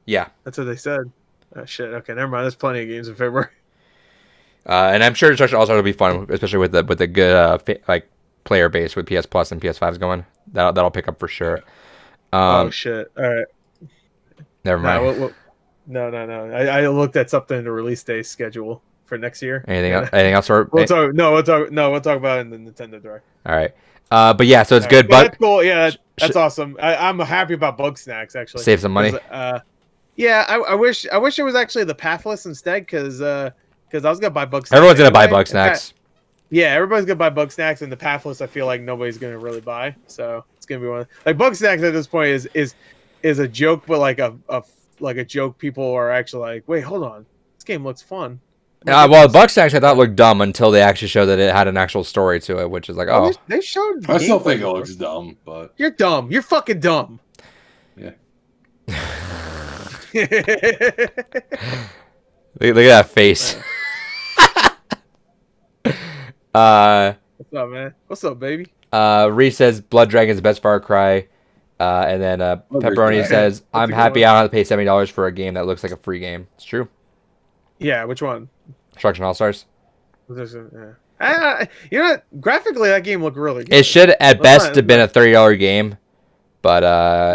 Yeah, that's what they said. Oh shit. Okay, never mind. There's plenty of games in February. And I'm sure Destruction All Stars will be fun, especially with the good player base with PS Plus and PS5s going. That'll pick up for sure. Oh shit! All right. Never mind. No. I looked at something in the release day schedule for next year. Anything else? We'll talk about it in the Nintendo Direct. All right. But yeah, so it's good. But that's cool. Yeah, that's awesome. I'm happy about Bugsnax actually. Save some money. Yeah, I wish it was actually the Pathless instead, because I was gonna buy Bugsnax. Everyone's gonna buy Bugsnax. Yeah, everybody's gonna buy Bugsnax, and the Pathless I feel like nobody's gonna really buy. So it's gonna be one like Bugsnax at this point is a joke, but like a joke people are actually like, wait, hold on, this game looks fun. Well, Bugsnax I thought looked dumb until they actually showed that it had an actual story to it, which is like, oh. They showed. I still think it looks dumb, but you're dumb. You're fucking dumb. Yeah. Look at that face. What's up, man? What's up, baby? Reese says Blood Dragon's the best Far Cry. And then Pepperoni says, I'm happy I don't have to pay $70 for a game that looks like a free game. It's true. Yeah, which one? Destruction All Stars. You know what? Graphically, that game looked really good. It should, at best, have been a $30 game. But,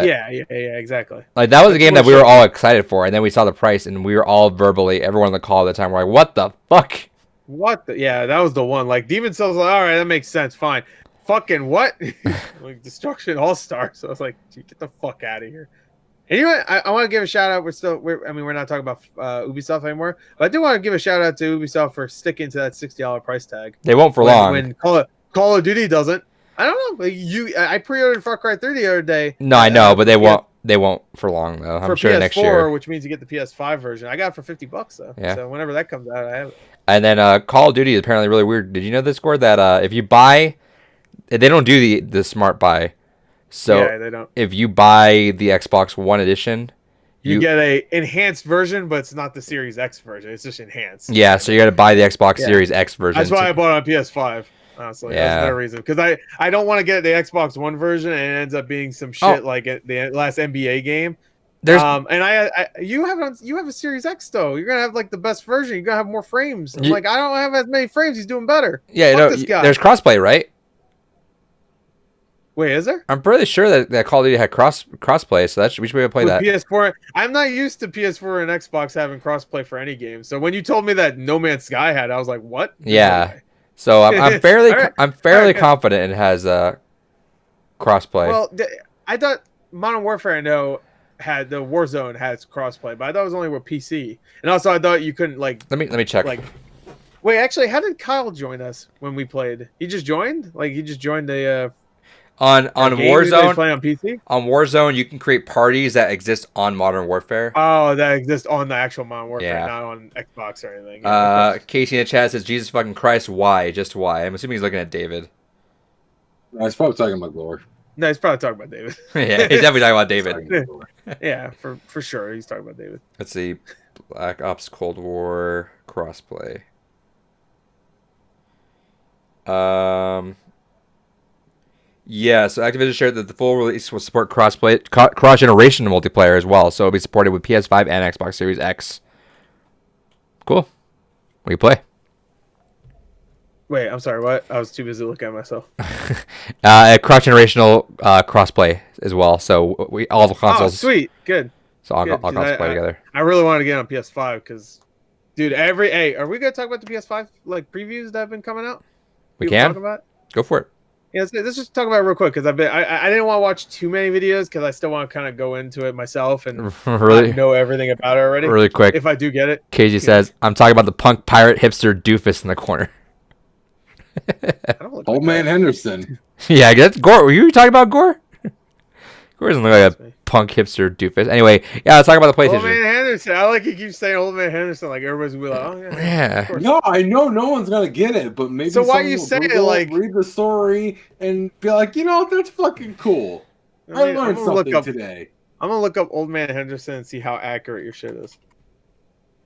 yeah, exactly. Like, that was a game that we were all excited for. And then we saw the price, and we were all verbally, everyone on the call at the time, were like, what the fuck? Yeah, that was the one. Like, Demon Souls, like, all right, that makes sense. Fine. Fucking what? Like Destruction All Stars. So I was like, get the fuck out of here. Anyway, I want to give a shout out. We're not talking about Ubisoft anymore, but I do want to give a shout out to Ubisoft for sticking to that $60 price tag. They won't for long. When Call of Duty doesn't. I don't know. I pre-ordered Far Cry 3 the other day. No, I know, but they won't. They won't for long though. I'm sure PS4, next year. Which means you get the PS5 version. I got it for $50 though. Yeah. So whenever that comes out, I have it. And then Call of Duty is apparently really weird. Did you know this, Gord, that if you buy, they don't do the smart buy. So Yeah, they don't. if you buy the Xbox One edition, You get a enhanced version, but it's not the Series X version. It's just enhanced. Yeah, so you got to buy the Xbox Yeah. Series X version. That's why I bought it on PS5. Honestly, Yeah. that's no reason. Because I don't want to get the Xbox One version and it ends up being some shit like the last NBA game. There's and you have a Series X though. You're gonna have like the best version. You're gonna have more frames. I'm like, I don't have as many frames. He's doing better. Yeah, Fuck this guy. There's crossplay, right? Wait, is there? I'm pretty sure that Call of Duty had crossplay, so we should be able to play that. PS4. I'm not used to PS4 and Xbox having crossplay for any game. So when you told me that No Man's Sky had, I was like, what? Yeah. So I'm fairly confident it has crossplay. Well, I thought Modern Warfare, I know, had the Warzone has crossplay, but I thought it was only with PC. And also, I thought you couldn't like. Let me check. Like, wait, actually, how did Kyle join us when we played? He just joined. Like, he just joined the. On Warzone, play on PC. On Warzone, you can create parties that exist on Modern Warfare. Oh, that exists on the actual Modern Warfare, not on Xbox or anything. Casey in the chat says, "Jesus fucking Christ, why? Just why?" I'm assuming he's looking at David. I was probably talking about Gore. No, he's probably talking about David. Yeah, he's definitely talking about David. Yeah, for sure, he's talking about David. Let's see, Black Ops Cold War crossplay. Yeah, so Activision shared that the full release will support cross-generation multiplayer as well, so it'll be supported with PS5 and Xbox Series X. Cool. We play. Wait, I'm sorry, what? I was too busy looking at myself. Cross-generational crossplay as well, so all the consoles. Oh, sweet. Good. So all consoles play together. I really want to get on PS5 because, dude, are we going to talk about the PS5 like previews that have been coming out? We can. Talk about? Go for it. Yeah, let's just talk about it real quick because I didn't want to watch too many videos because I still want to kind of go into it myself and really know everything about it already. Really quick, if I do get it. KG says, "I'm talking about the punk pirate hipster doofus in the corner." Old Man Henderson. Yeah, I guess Gore. Were you talking about Gore? Gore doesn't look like a punk hipster doofus. Anyway, yeah, let's talk about the PlayStation. Old Man Henderson. I like he keeps saying Old Man Henderson. Like everybody's gonna be like, oh yeah. No, I know no one's gonna get it, but maybe. So why you say it like read the story and be like, that's fucking cool. I learned something today. I'm gonna look up Old Man Henderson and see how accurate your shit is.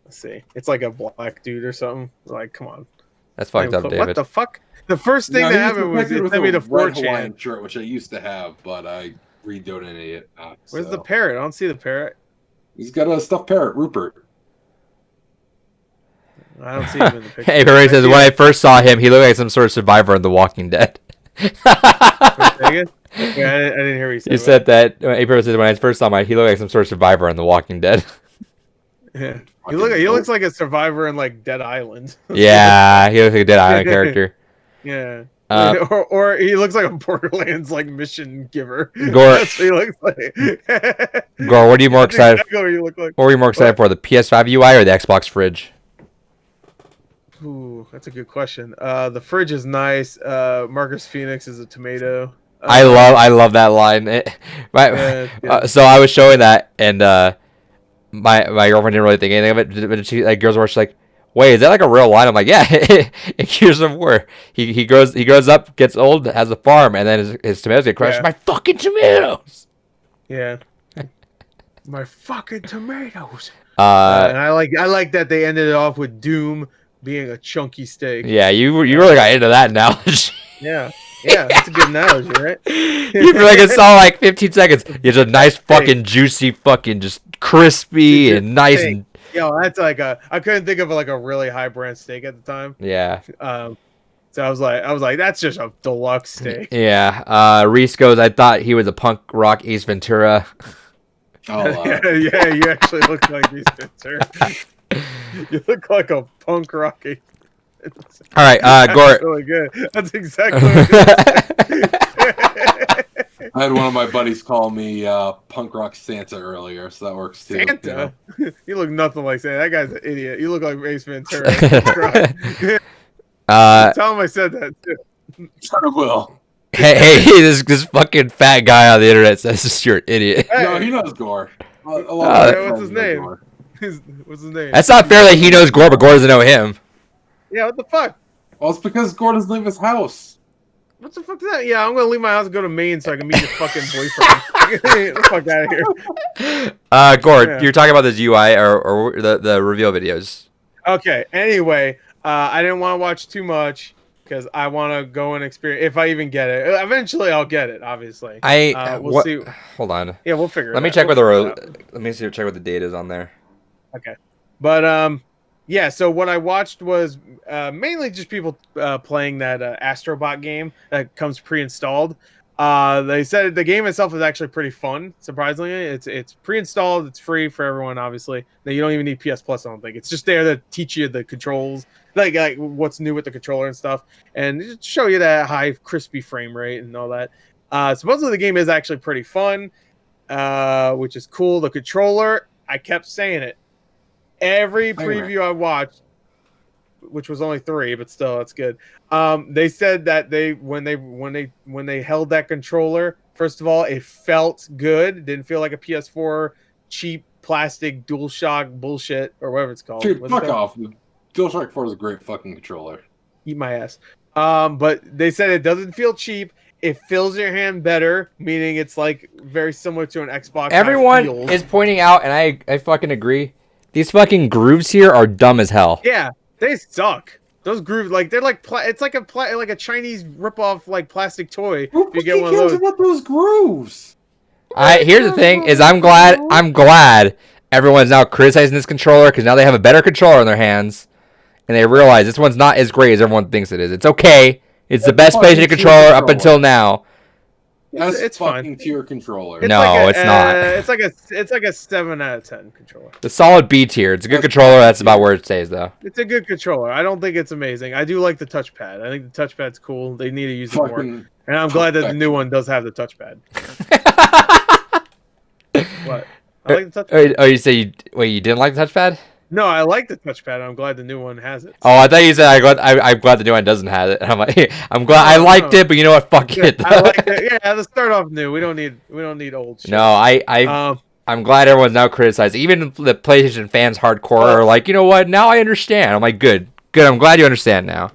Let's see. It's like a black dude or something. Like, come on. That's fucked up, David. What the fuck? The first thing that happened was they sent me the 4chan shirt, which I used to have, but I redonated it. Where's the parrot? I don't see the parrot. He's got a stuffed parrot, Rupert. I don't see him in the picture. Hey, Barry says, when I first saw him, he looked like some sort of survivor in The Walking Dead. Yeah, I didn't hear what you said. You said that. April says, when I first saw him, he looked like some sort of survivor in The Walking Dead. Yeah. He looks like a survivor in like Dead Island. Yeah, he looks like a Dead Island character. Yeah. Or he looks like a Borderlands like mission giver. Gore. That's what he looks like. Gore, what are you more excited? Exactly what you look like. What are you more excited for, the PS5 UI or the Xbox fridge? Ooh, that's a good question. The fridge is nice. Marcus Phoenix is a tomato. I love that line. So I was showing that, and my girlfriend didn't really think anything of it. But she girls were like, "Wait, is that like a real line?" I'm like, "Yeah." And here's some more. He grows up, gets old, has a farm, and then his tomatoes get crushed. Yeah. My fucking tomatoes. Yeah. My fucking tomatoes. And I like that they ended it off with Doom being a chunky steak. Yeah, you really got into that analogy. Yeah, that's a good analogy, right? You fucking saw like 15 seconds. It's a nice fucking juicy fucking just crispy and nice. And... Yo, that's like I couldn't think of like a really high brand steak at the time. Yeah. So I was like, that's just a deluxe steak. Yeah. Reese goes, I thought he was a punk rock Ace Ventura. Yeah, you actually look like Ace Ventura. You look like a punk rock Ace Ventura. All right, Gore. That's really good. That's exactly what I had one of my buddies call me punk rock Santa earlier, so that works too. Santa? You look nothing like Santa. That guy's an idiot. You look like Ace Ventura. Tell him I said that too. I will. Hey, this fucking fat guy on the internet says you're an idiot. Hey. No, he knows Gore. What's his name? What's his name? That's not fair that he knows Gore, but Gore doesn't know him. Yeah, what the fuck? Well, it's because Gore doesn't leave his house. What the fuck is that? Yeah, I'm gonna leave my house and go to Maine so I can meet your fucking boyfriend. Get the fuck out of here. Gord, Yeah. you're talking about this UI or the reveal videos. Okay. Anyway, I didn't want to watch too much because I want to go and experience. If I even get it, eventually I'll get it. Obviously, we'll see. Hold on. Yeah, we'll figure it out. Let me check let me check what the date is on there. Okay, but yeah. So what I watched was mainly just people playing that Astrobot game that comes pre-installed. They said the game itself is actually pretty fun. Surprisingly, it's pre-installed. It's free for everyone. Obviously, you don't even need PS Plus. I don't think it's just there to teach you the controls, like what's new with the controller and stuff, and just show you that high crispy frame rate and all that. Supposedly the game is actually pretty fun, which is cool. The controller, I kept saying it. Every preview I watched, which was only 3, but still, that's good. They said that when they held that controller, first of all, it felt good. It didn't feel like a PS4 cheap plastic DualShock bullshit or whatever it's called. Dude, fuck off. DualShock 4 is a great fucking controller. Eat my ass. But they said it doesn't feel cheap. It fills your hand better, meaning it's like very similar to an Xbox. Everyone is pointing out, and I fucking agree. These fucking grooves here are dumb as hell. Yeah, they suck. Those grooves, like they're like it's like a Chinese ripoff like plastic toy. Who you get one cares of those. about those grooves? Here's the thing: is I'm glad everyone's now criticizing this controller because now they have a better controller in their hands, and they realize this one's not as great as everyone thinks it is. It's okay. It's the best PlayStation controller up until now. It's fucking tier controller. It's not. It's like a 7 out of 10 controller. The solid B tier. It's a good controller. That's about where it stays, though. It's a good controller. I don't think it's amazing. I do like the touchpad. I think the touchpad's cool. They need to use it more. And I'm glad that the new one does have the touchpad. What? I like the touchpad. Oh, you say you didn't like the touchpad? No, I like the touchpad. I'm glad the new one has it. Oh, I thought you said I'm glad the new one doesn't have it. I'm like, I'm glad I liked it, but you know what? Fuck it. I liked it. Yeah, let's start off new. We don't need old shit. No, I'm glad everyone's now criticized. Even the PlayStation fans hardcore are like, you know what? Now I understand. I'm like, good. I'm glad you understand now.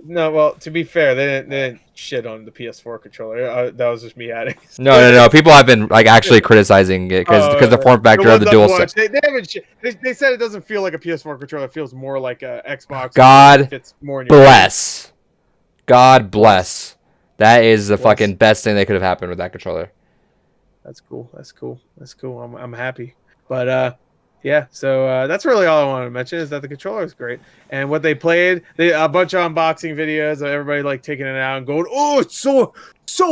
No, well, to be fair, they didn't shit on the PS4 controller. That was just me adding. No. People have been like actually criticizing it because the form factor of the DualSense. They said it doesn't feel like a PS4 controller. It feels more like a Xbox. God fits more in your bless. Hand. God bless. That is the fucking best thing that could have happened with that controller. That's cool. I'm happy. But yeah, so that's really all I wanted to mention is that the controller is great. And what they played, a bunch of unboxing videos of everybody like taking it out and going, "Oh, it's so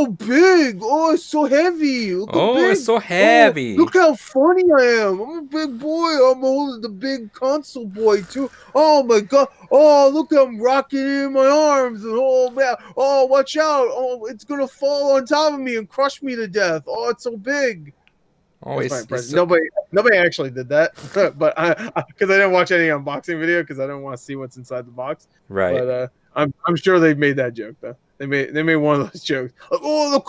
big. Oh, it's so heavy. It's so heavy. Look how funny I am. I'm a big boy. I'm holding the big console boy too. Oh my god. Oh, look, I'm rocking it in my arms. And oh man. Oh, watch out. Oh, it's gonna fall on top of me and crush me to death. Oh, it's so big." Nobody actually did that, but because I didn't watch any unboxing video because I didn't want to see what's inside the box. Right. But I'm sure they made that joke though. They made one of those jokes. Like, oh look,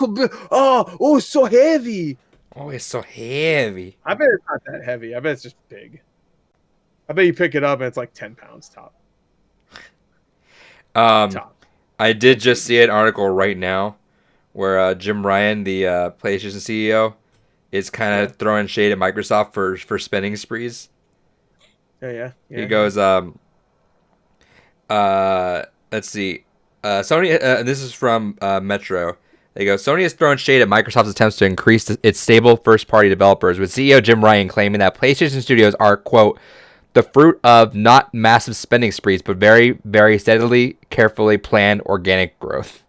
oh it's so heavy. Oh, it's so heavy. I bet it's not that heavy. I bet it's just big. I bet you pick it up and it's like 10 pounds top. I did just see an article right now where Jim Ryan, the PlayStation CEO, is kind of throwing shade at Microsoft for spending sprees. Yeah. He goes, let's see. Sony, this is from Metro. They go, Sony has thrown shade at Microsoft's attempts to increase its stable first-party developers, with CEO Jim Ryan claiming that PlayStation Studios are, quote, the fruit of not massive spending sprees, but very, very steadily, carefully planned organic growth.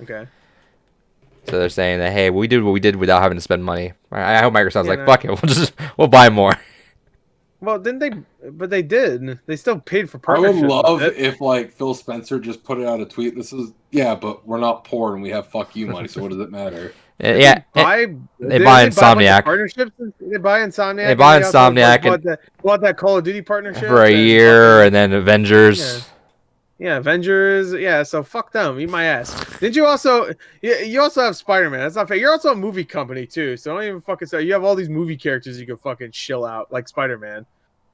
Okay. So they're saying that, hey, we did what we did without having to spend money. I hope Microsoft's fuck it, we'll buy more. Well, didn't they? But they did. They still paid for partnerships. I would love if like Phil Spencer just put out a tweet. But we're not poor and we have fuck you money. So what does it matter? Yeah, they buy Insomniac. They buy Insomniac. They buy Insomniac and bought that Call of Duty partnership for a year, and then Avengers. Yeah, Avengers. Yeah, so fuck them. Eat my ass. Did you also? You also have Spider-Man. That's not fair. You're also a movie company too. So don't even fucking say you have all these movie characters you can fucking chill out like Spider-Man.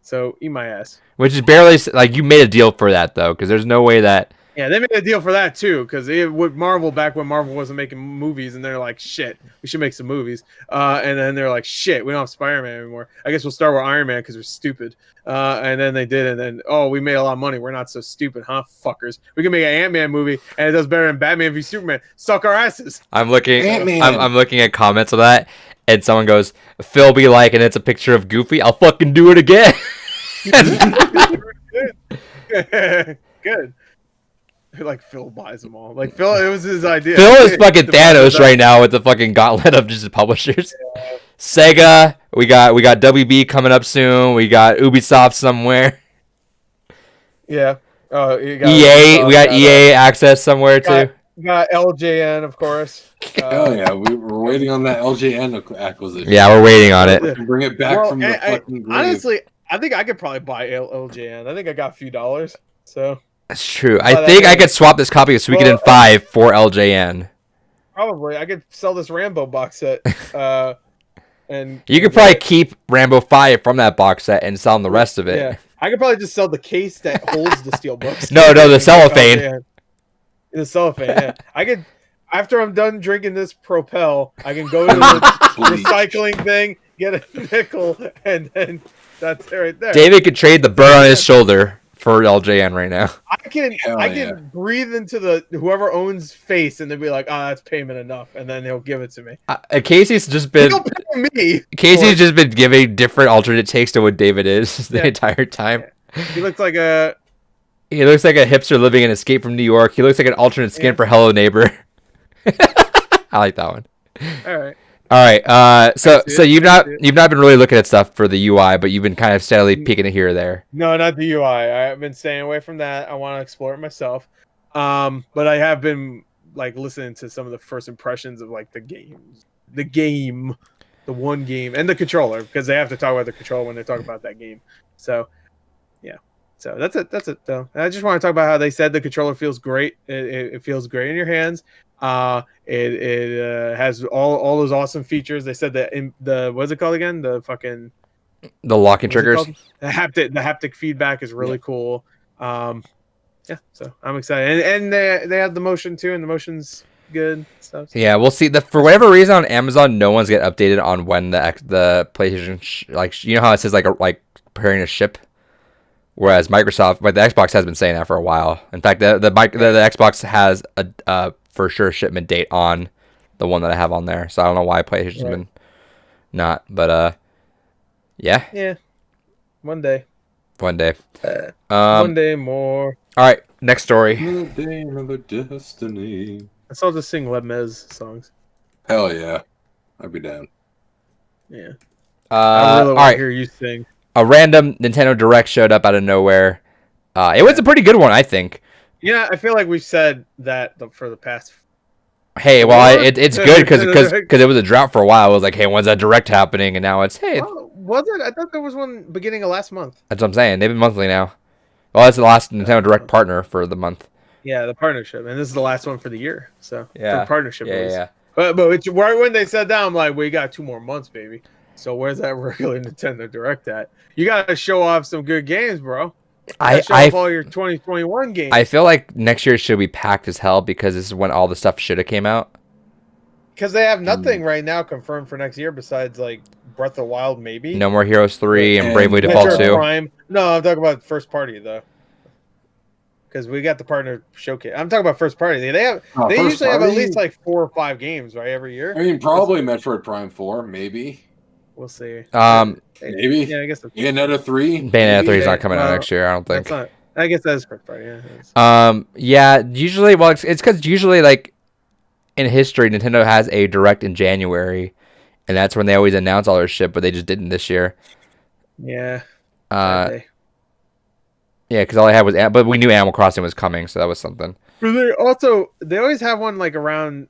So eat my ass. Which is barely like you made a deal for that though, because there's no way that. Yeah, they made a deal for that too, because with Marvel back when Marvel wasn't making movies, and they're like, "Shit, we should make some movies." And then they're like, "Shit, we don't have Spider-Man anymore. I guess we'll start with Iron Man because we're stupid." And then they did, and then we made a lot of money. We're not so stupid, huh, fuckers? We can make an Ant-Man movie, and it does better than Batman v Superman. Suck our asses. I'm looking. Ant-Man. I'm looking at comments of that, and someone goes, "Phil be like," and it's a picture of Goofy. I'll fucking do it again. Good. Like Phil buys them all. Like Phil, it was his idea. Phil is fucking Thanos right now with the fucking gauntlet of just publishers. Yeah. Sega, we got WB coming up soon. We got Ubisoft somewhere. Yeah. Oh, you got EA. We got EA access somewhere too. Got LJN, of course. Hell yeah, we're waiting on that LJN acquisition. Yeah, we're waiting on it. Bring it back from the fucking grave. Honestly, I think I could probably buy LJN. I think I got a few dollars. So. That's true. I think I could swap this copy of Suikoden 5 for LJN. Probably. I could sell this Rambo box set. And you could probably keep Rambo 5 from that box set and sell the rest of it. Yeah. I could probably just sell the case that holds the steel books. No, the cellophane. The cellophane, yeah. I could, after I'm done drinking this Propel, I can go to the recycling thing, get a nickel, and then that's it right there. David could trade the burr on his shoulder for LJN right now. I can breathe into the whoever owns face, and they'll be like, "Oh, that's payment enough," and then he'll give it to me. Casey's just been just been giving different alternate takes to what David is the entire time. Yeah. He looks like a hipster living in Escape from New York. He looks like an alternate skin for Hello Neighbor. I like that one. All right. So you've not been really looking at stuff for the UI, but you've been kind of steadily peeking it here or there. No, not the UI. I've been staying away from that. I want to explore it myself. But I have been like listening to some of the first impressions of like the one game, and the controller, because they have to talk about the controller when they talk about that game. So, yeah. So that's it. That's it, though. And I just want to talk about how they said the controller feels great. It feels great in your hands. It has all those awesome features. They said that in the what's it called again? The locking triggers. The haptic feedback is really cool. Yeah, so I'm excited, and they have the motion too, and the motion's good stuff. Yeah, we'll see. For whatever reason on Amazon, no one's get updated on when the PlayStation like you know how it says like preparing to ship. Whereas Microsoft, but the Xbox has been saying that for a while. In fact, the Xbox has a for sure shipment date on the one that I have on there. So I don't know why PlayStation's been not, but yeah. Yeah. One day. One day. One day more. All right, next story. Another day, another destiny. Let's all just sing Les Mis songs. Hell yeah, I'd be down. Yeah. I really want to hear you sing. A random Nintendo Direct showed up out of nowhere. It was a pretty good one, I think. Yeah, I feel like we've said that for the past. Hey, well, it's good because it was a drought for a while. It was like, hey, when's that Direct happening? And now it's, hey. Oh, was it? I thought there was one beginning of last month. That's what I'm saying. They've been monthly now. Well, that's the last Nintendo Direct partner for the month. Yeah, the partnership, and this is the last one for the year. So yeah, for partnership. Yeah. But it's, right when they said that, I'm like, we got 2 more months, baby. So where's that regular Nintendo Direct at? You gotta show off some good games, bro. Show off all your 2021 games. I feel like next year should be packed as hell because this is when all the stuff should have came out. Because they have nothing right now confirmed for next year besides like Breath of the Wild, maybe. No More Heroes 3 and Bravely Default 2. Prime. No, I'm talking about first party though. Because we got the partner showcase. I'm talking about first party. They usually have at least like 4 or 5 games, right, every year. I mean, probably Metroid Prime 4, maybe. We'll see. Maybe. Yeah, I guess. Bayonetta 3. Bayonetta 3 is not coming out next year, I don't think. I guess that's first party. Yeah. Yeah. Usually, well, it's because usually, like in history, Nintendo has a Direct in January, and that's when they always announce all their shit. But they just didn't this year. Yeah. Yeah, because all I had was, but we knew Animal Crossing was coming, so that was something. But they always have one like around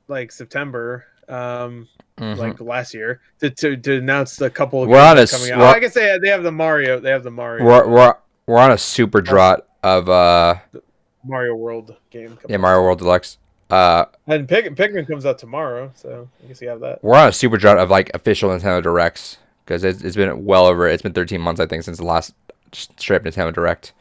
like September. Like last year to announce a couple of games coming out. I guess they have the Mario. They have the Mario. We're on a super drought of Mario World game. Mario World Deluxe. And Pikmin comes out tomorrow, so I guess you have that. We're on a super drought of like official Nintendo Directs because it's been well over. It's been 13 months I think since the last straight Nintendo Direct.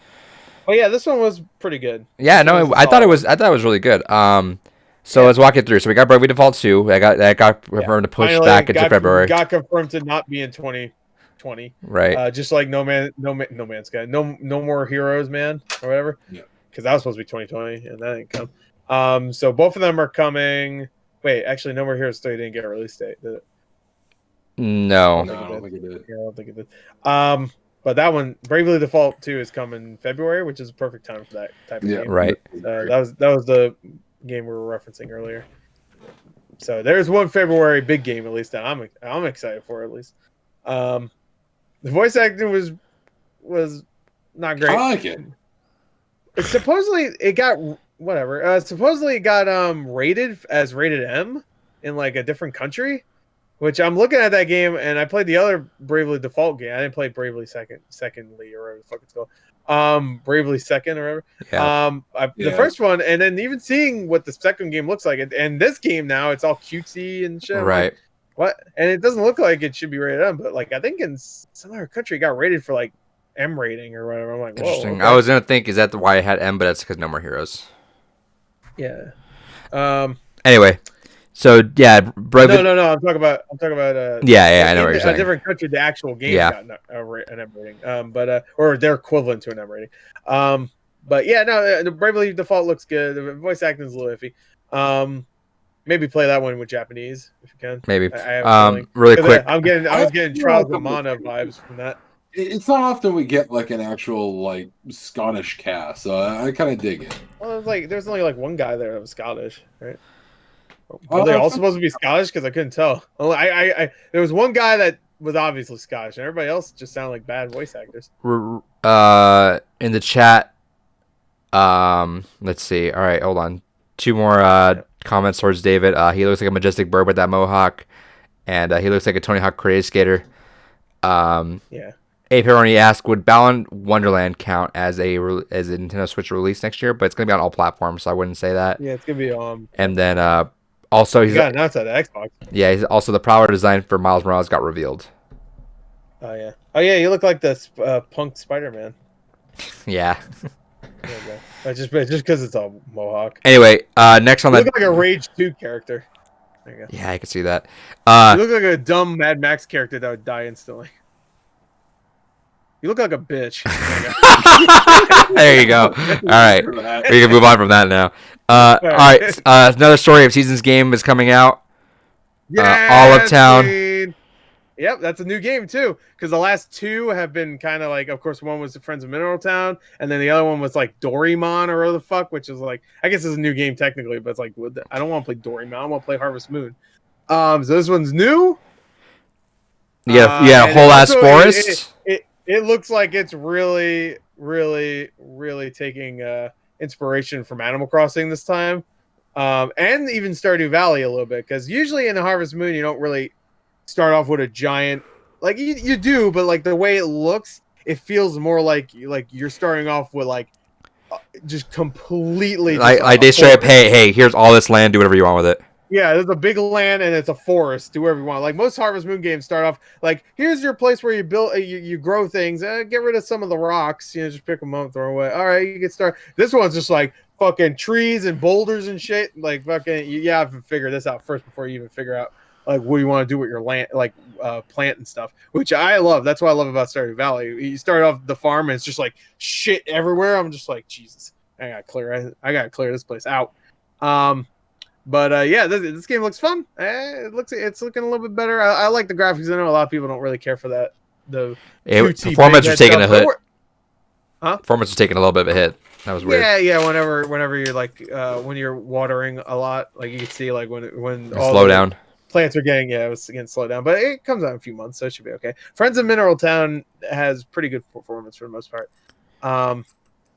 Oh yeah, this one was pretty good. Yeah, This one no, was a I thought it solid was really good. So Yeah. let's walk it through. So we got Bravely Default 2. That got Yeah. confirmed to push Finally, back into February. got confirmed to not be in 2020. Right. Just like No Man's Sky. No More Heroes, man, or whatever. Yeah. Because that was supposed to be 2020, and that didn't come. So both of them are coming. Wait, actually, No More Heroes 3 didn't get a release date, did it? No. I don't think it did. Yeah, I don't think it did. But that one, Bravely Default 2, is coming February, which is a perfect time for that type of game. Right. That was the game we were referencing earlier. So there's one February big game, at least that I'm excited for, at least. The voice acting was not great. I like it. Supposedly it got whatever. Supposedly it got rated as rated M in like a different country. Which I'm looking at that game, and I played the other Bravely Default game. I didn't play Bravely Secondly, or whatever the fuck it's called. Bravely Second, or whatever. Yeah. The first one, and then even seeing what the second game looks like, and this game now, it's all cutesy and shit. Right. Like, what? And it doesn't look like it should be rated M, but like I think in some other country it got rated for like M rating or whatever. I'm like, whoa. Interesting. Okay. I was gonna think, is that why it had M, but that's because No More Heroes. Yeah. Anyway. So yeah, Bravely. No. I'm talking about. Yeah. I know what you're saying. A different country, the actual game got an M rating. Or they're equivalent to an M rating. But yeah, no, the Bravely Default looks good. The voice acting is a little iffy. Maybe play that one with Japanese if you can. Maybe. I have a feeling. Really quick. I was getting Trials of Mana vibes from that. It's not often we get like an actual like Scottish cast, so I kind of dig it. Well, there's only like one guy there that was Scottish, right? Are they all supposed to be Scottish? Because I couldn't tell. I there was one guy that was obviously Scottish, and everybody else just sounded like bad voice actors. In the chat, let's see. All right, hold on. Two more comments towards David. He looks like a majestic bird with that mohawk, and he looks like a Tony Hawk Karate Skater. Yeah. A Peroni asked, would Balan Wonderland count as a Nintendo Switch release next year? But it's gonna be on all platforms, so I wouldn't say that. Yeah, it's gonna be And then also he's got announced at Xbox. Yeah, he's also the prowler design for Miles Morales got revealed. Oh yeah, you look like the Punk Spider-Man. Yeah. Just because it's a mohawk. Anyway, next on you that. Look like a Rage 2 character. There you go. Yeah, I can see that. You look like a dumb Mad Max character that would die instantly. You look like a bitch. There you go. All right, we can move on from that now. All right, another Story of Seasons game is coming out. Olive Town. Dude. Yep, that's a new game too. Because the last two have been kind of like, of course, one was the Friends of Mineral Town, and then the other one was like Doraemon or whatever the fuck, which is like, I guess it's a new game technically, but it's like, I don't want to play Doraemon. I want to play Harvest Moon. So this one's new. Yeah, a whole ass forest. It looks like it's really, really, really taking inspiration from Animal Crossing this time, and even Stardew Valley a little bit. Because usually in the Harvest Moon, you don't really start off with a giant, like you do, but like the way it looks, it feels more like you're starting off with like just completely like they straight up, hey, here's all this land, do whatever you want with it. Yeah, there's a big land and it's a forest. Do whatever you want. Like most Harvest Moon games start off like, here's your place where you build, you grow things. Get rid of some of the rocks. Just pick them up, throw away. All right, you can start. This one's just like fucking trees and boulders and shit. Like fucking, you have to figure this out first before you even figure out like what you want to do with your land, like plant and stuff. Which I love. That's what I love about Stardew Valley. You start off the farm and it's just like shit everywhere. I'm just like, Jesus, I gotta clear this place out. But yeah, this game looks fun. It's looking a little bit better. I like the graphics. I know a lot of people don't really care for that. Performance was taking a hit. Huh? Performance was taking a little bit of a hit. That was weird. Yeah. Whenever you're like when you're watering a lot, like you can see like when all slow down. Plants are getting it was getting slowed down, but it comes out in a few months, so it should be okay. Friends of Mineral Town has pretty good performance for the most part.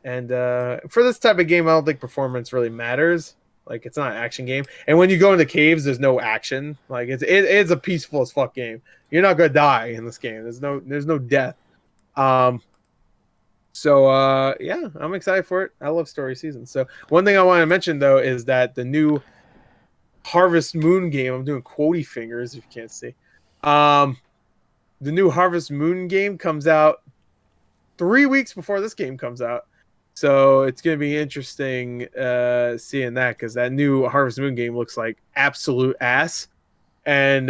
And for this type of game, I don't think performance really matters. Like it's not an action game, and when you go into caves, there's no action. Like it's a peaceful as fuck game. You're not gonna die in this game. There's no death. So yeah, I'm excited for it. I love Story Seasons. So one thing I want to mention though is that the new Harvest Moon game. I'm doing quotey fingers if you can't see. The new Harvest Moon game comes out 3 weeks before this game comes out. So it's gonna be interesting seeing that because that new Harvest Moon game looks like absolute ass, and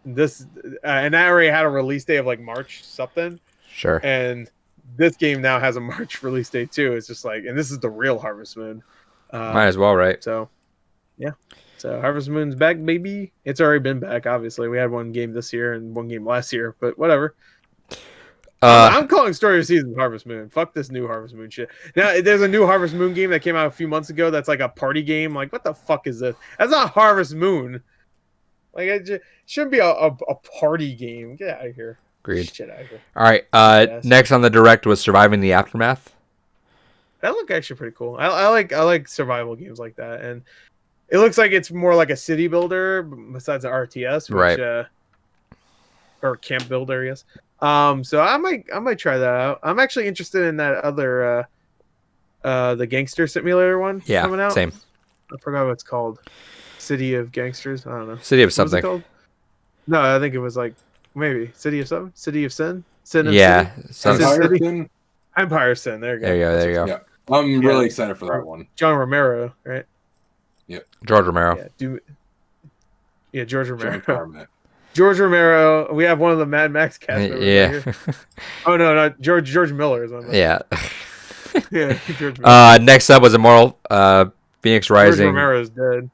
this and that already had a release date of like March something, Sure. and this game now has a March release date too. It's just like, and this is the real Harvest Moon. Might as well, right? So, yeah. So Harvest Moon's back, baby. It's already been back. Obviously, we had one game this year and one game last year, but whatever. I'm calling Story of Seasons Harvest Moon. Fuck this new Harvest Moon shit. Now, there's a new Harvest Moon game that came out a few months ago. That's like a party game. Like, what the fuck is this? That's not Harvest Moon. Like, it shouldn't be a party game. Get out of here. Agreed. Shit out of here. All right. Next on the direct was Surviving the Aftermath. That looked actually pretty cool. I like survival games like that, and it looks like it's more like a city builder besides an RTS, which, right? Or camp builder, yes. So I might try that out. I'm actually interested in that other the gangster simulator one coming out. Same. I forgot what it's called. City of Gangsters. I don't know. City of What something. was it called? No, I think it was like maybe City of something. City of Sin. Sin of Yeah. City? Empire Sin? Empire Sin. There you go. There you go. Yeah. I'm really excited for that one. John Romero, right? George Romero. George Romero. George Romero. We have one of the Mad Max cast members. Yeah. Right here. Oh no, not George Miller is one. Yeah. Yeah. George Miller. Next up was Immortal Phoenix Rising. George Romero is dead.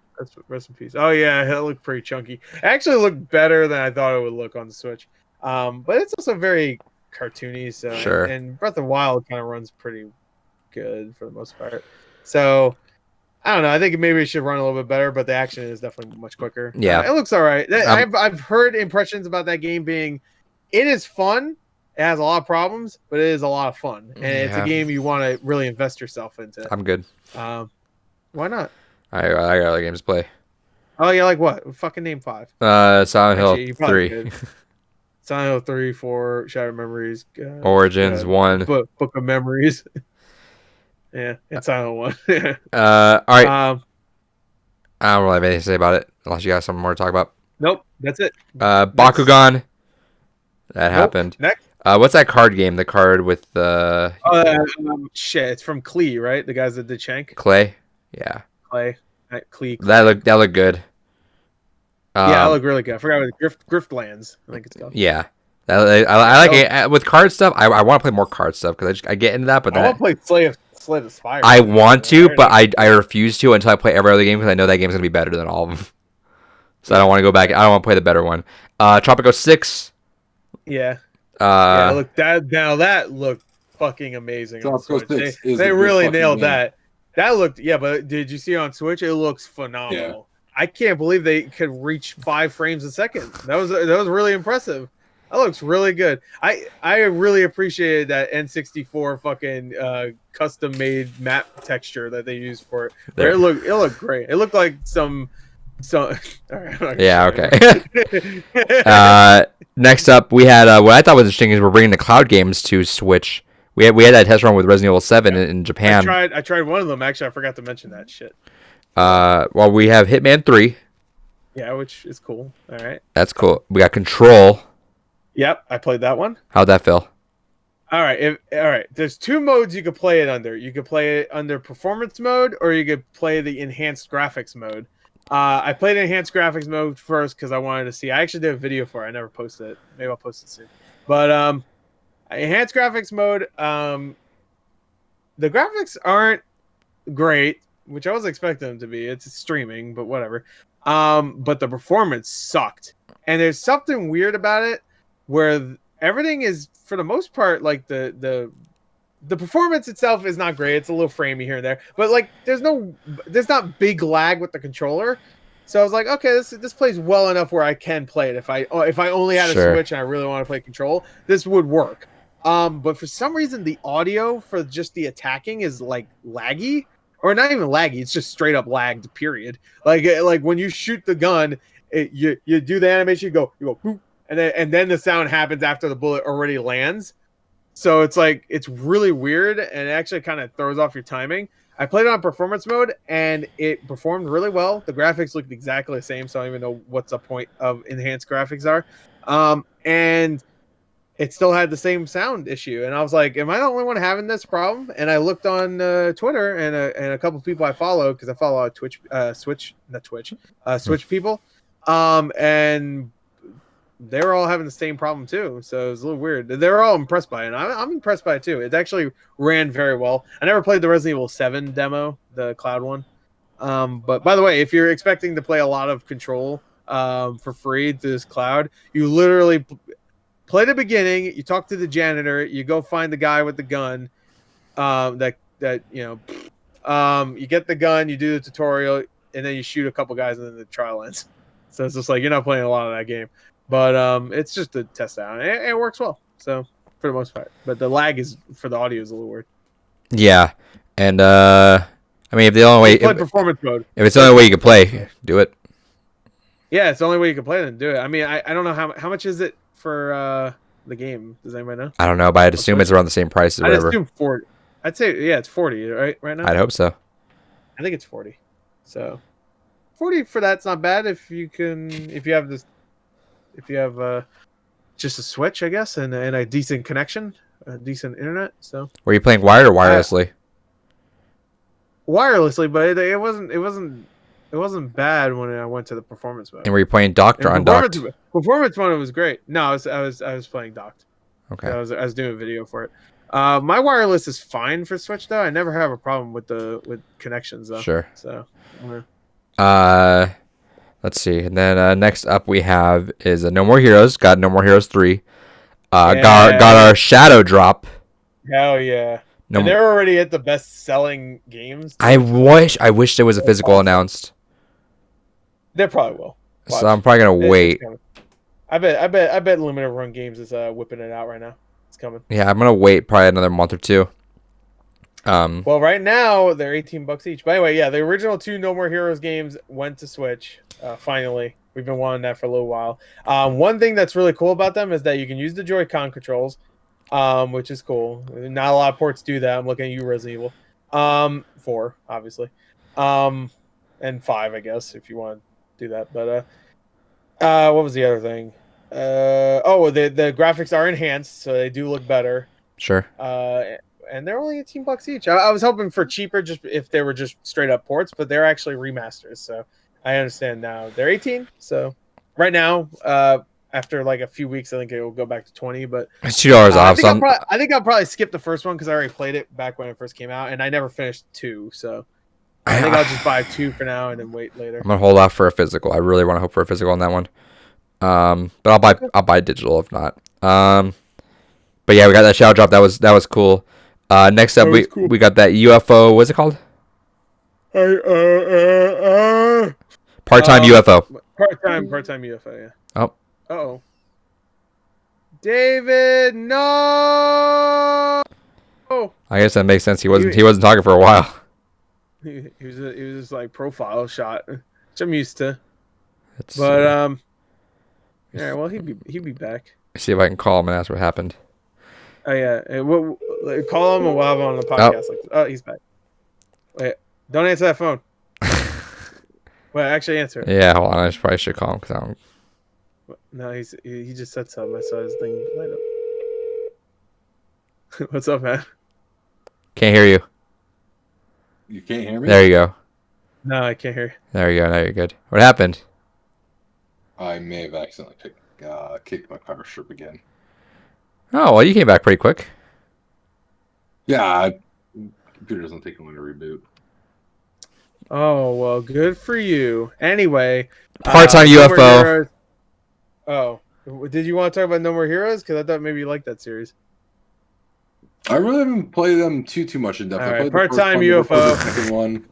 Rest in peace. Oh yeah, it looked pretty chunky. It actually looked better than I thought it would look on the Switch. But it's also very cartoony. So Sure. And Breath of the Wild kind of runs pretty good for the most part. So I don't know. I think maybe it should run a little bit better, but the action is definitely much quicker. Yeah. It looks all right. I've heard impressions about that game being, it is fun. It has a lot of problems, but it is a lot of fun, and it's a game you want to really invest yourself into. I'm good. Why not? I got other games to play. Oh, yeah, like what? Fucking name 5. Silent Hill Actually, 3. Silent Hill 3, 4, Shattered Memories. Origins 1. Book of Memories. Yeah, and Silent 1. All right. I don't really have anything to say about it, unless you got something more to talk about. Nope, that's it. Bakugan. That happened. Next. What's that card game? The card with the shit. It's from Klee, right? The guys that did Shank. Clay. Yeah. Clay. Klee. That looked good. Yeah, that looked really good. I forgot what Griftlands, I think it's called. Yeah. I like it with card stuff. I want to play more card stuff because I get into that, but I want to play Slay the Spire. I want to, but I refuse to until I play every other game because I know that game's gonna be better than all of them. So I don't want to go back. I don't want to play the better one. Tropico 6. Yeah. Look, that looked fucking amazing. On Switch. They really nailed game. that. That looked, but did you see it on Switch? It looks phenomenal. Yeah. I can't believe they could reach 5 frames a second. That was really impressive. That looks really good. I really appreciated that N64 fucking custom made map texture that they used for it. It looked great. It looked like some. All right, yeah. Okay. Next up, we had what I thought was interesting is we're bringing the cloud games to Switch. We had that test run with Resident Evil 7 in Japan. I tried one of them. Actually, I forgot to mention that shit. Well, we have Hitman 3. Yeah, which is cool. All right. That's cool. We got Control. Yep, I played that one. How'd that feel? All right. There's 2 modes you could play it under. You could play it under performance mode, or you could play the enhanced graphics mode. I played enhanced graphics mode first because I wanted to see. I actually did a video for it. I never posted it. Maybe I'll post it soon. But enhanced graphics mode, the graphics aren't great, which I was expecting them to be. It's streaming, but whatever. But the performance sucked. And there's something weird about it where everything is, for the most part, like the performance itself is not great. It's a little framey here and there, but like there's not big lag with the controller. So I was like, okay, this plays well enough where I can play it. If I only had a Switch and I really want to play Control, this would work. But for some reason the audio for just the attacking is like laggy, or not even laggy. It's just straight up lagged. Period. Like when you shoot the gun, you do the animation, you go boop, and then the sound happens after the bullet already lands. So it's like, it's really weird, and it actually kind of throws off your timing. I played it on performance mode, and it performed really well. The graphics looked exactly the same, so I don't even know what the point of enhanced graphics are. And it still had the same sound issue, and I was like, "Am I the only one having this problem?" And I looked on Twitter and a couple people I follow because I follow Switch people, and they were all having the same problem too. So it was a little weird. They were all impressed by it, and I'm impressed by it too. It actually ran very well. I never played the Resident Evil 7 demo, the cloud one. But by the way, if you're expecting to play a lot of Control for free through this cloud, you literally play the beginning. You talk to the janitor. You go find the guy with the gun. You get the gun. You do the tutorial, and then you shoot a couple guys, and then the trial ends. So it's just like you're not playing a lot of that game, but it's just a test out. It works well. So for the most part, but the lag is for the audio is a little weird. Yeah, and I mean, if the only way, play performance mode. If it's the only way you can play, do it. Yeah, it's the only way you can play, then do it. I mean, I don't know how much is it for the game. Does anybody know? I don't know, but I'd assume it's around the same price as whatever. I'd assume 40. I'd say it's 40 right now. I'd hope so. I think it's 40. So 40 for that's not bad if you have just a Switch, I guess, and a decent connection, a decent internet. So were you playing wired or wirelessly? Wirelessly, but it wasn't bad when I went to the performance mode. And were you playing docked or undocked? Performance mode was great. No, I was playing docked. Okay. So I was doing a video for it. My wireless is fine for Switch though. I never have a problem with connections though. Sure. So. Let's see. And then next up we have is No More Heroes. Got No More Heroes 3. Got our Shadow drop. Hell yeah. And they're already at the best selling games. I wish there was a physical announced. They probably will. Watch. So I'm probably gonna wait. I bet Limited Run Games is whipping it out right now. It's coming. Yeah, I'm gonna wait probably another month or two. Well, right now they're $18 each. But anyway, yeah, the original 2 No More Heroes games went to Switch. Finally, we've been wanting that for a little while. One thing that's really cool about them is that you can use the Joy-Con controls, which is cool. Not a lot of ports do that. I'm looking at you, Resident Evil. 4, obviously, and 5, I guess, if you want to do that. But what was the other thing? The graphics are enhanced, so they do look better. Sure. And they're only $18 each. I was hoping for cheaper, just if they were just straight up ports, but they're actually remasters. So I understand now. They're 18. So right now, after like a few weeks, I think it will go back to 20. But it's $2 off. I think I'll probably skip the first one because I already played it back when it first came out, and I never finished 2. So I think I'll just buy 2 for now and then wait later. I'm gonna hold off for a physical. I really want to hope for a physical on that one. But I'll buy digital if not. But yeah, we got that Shadow drop. That was cool. Next up, we got that UFO. What's it called? Part-time UFO. Part-time UFO. Yeah. Oh. Uh-oh. David, no. I guess that makes sense. He wasn't talking for a while. He was just like profile shot, which I'm used to. Let's but yeah. Well, he'd be back. See if I can call him and ask what happened. Oh yeah, call him and we'll have him on the podcast. Oh, he's back. Wait, don't answer that phone. Wait, actually answer it. Yeah, hold on. I probably should call him because I don't. No, he just said something. I saw his thing light up. What's up, man? Can't hear you. You can't hear me? There you go. No, I can't hear you. There you go. Now you're good. What happened? I may have accidentally kicked my power strip again. Oh, well, you came back pretty quick. Yeah, computer doesn't take long to reboot. Oh, well, good for you. Anyway. Part-time UFO. Oh. Did you want to talk about No More Heroes? Because I thought maybe you liked that series. I really haven't played them too much in depth. All right, Part-time UFO. The second one.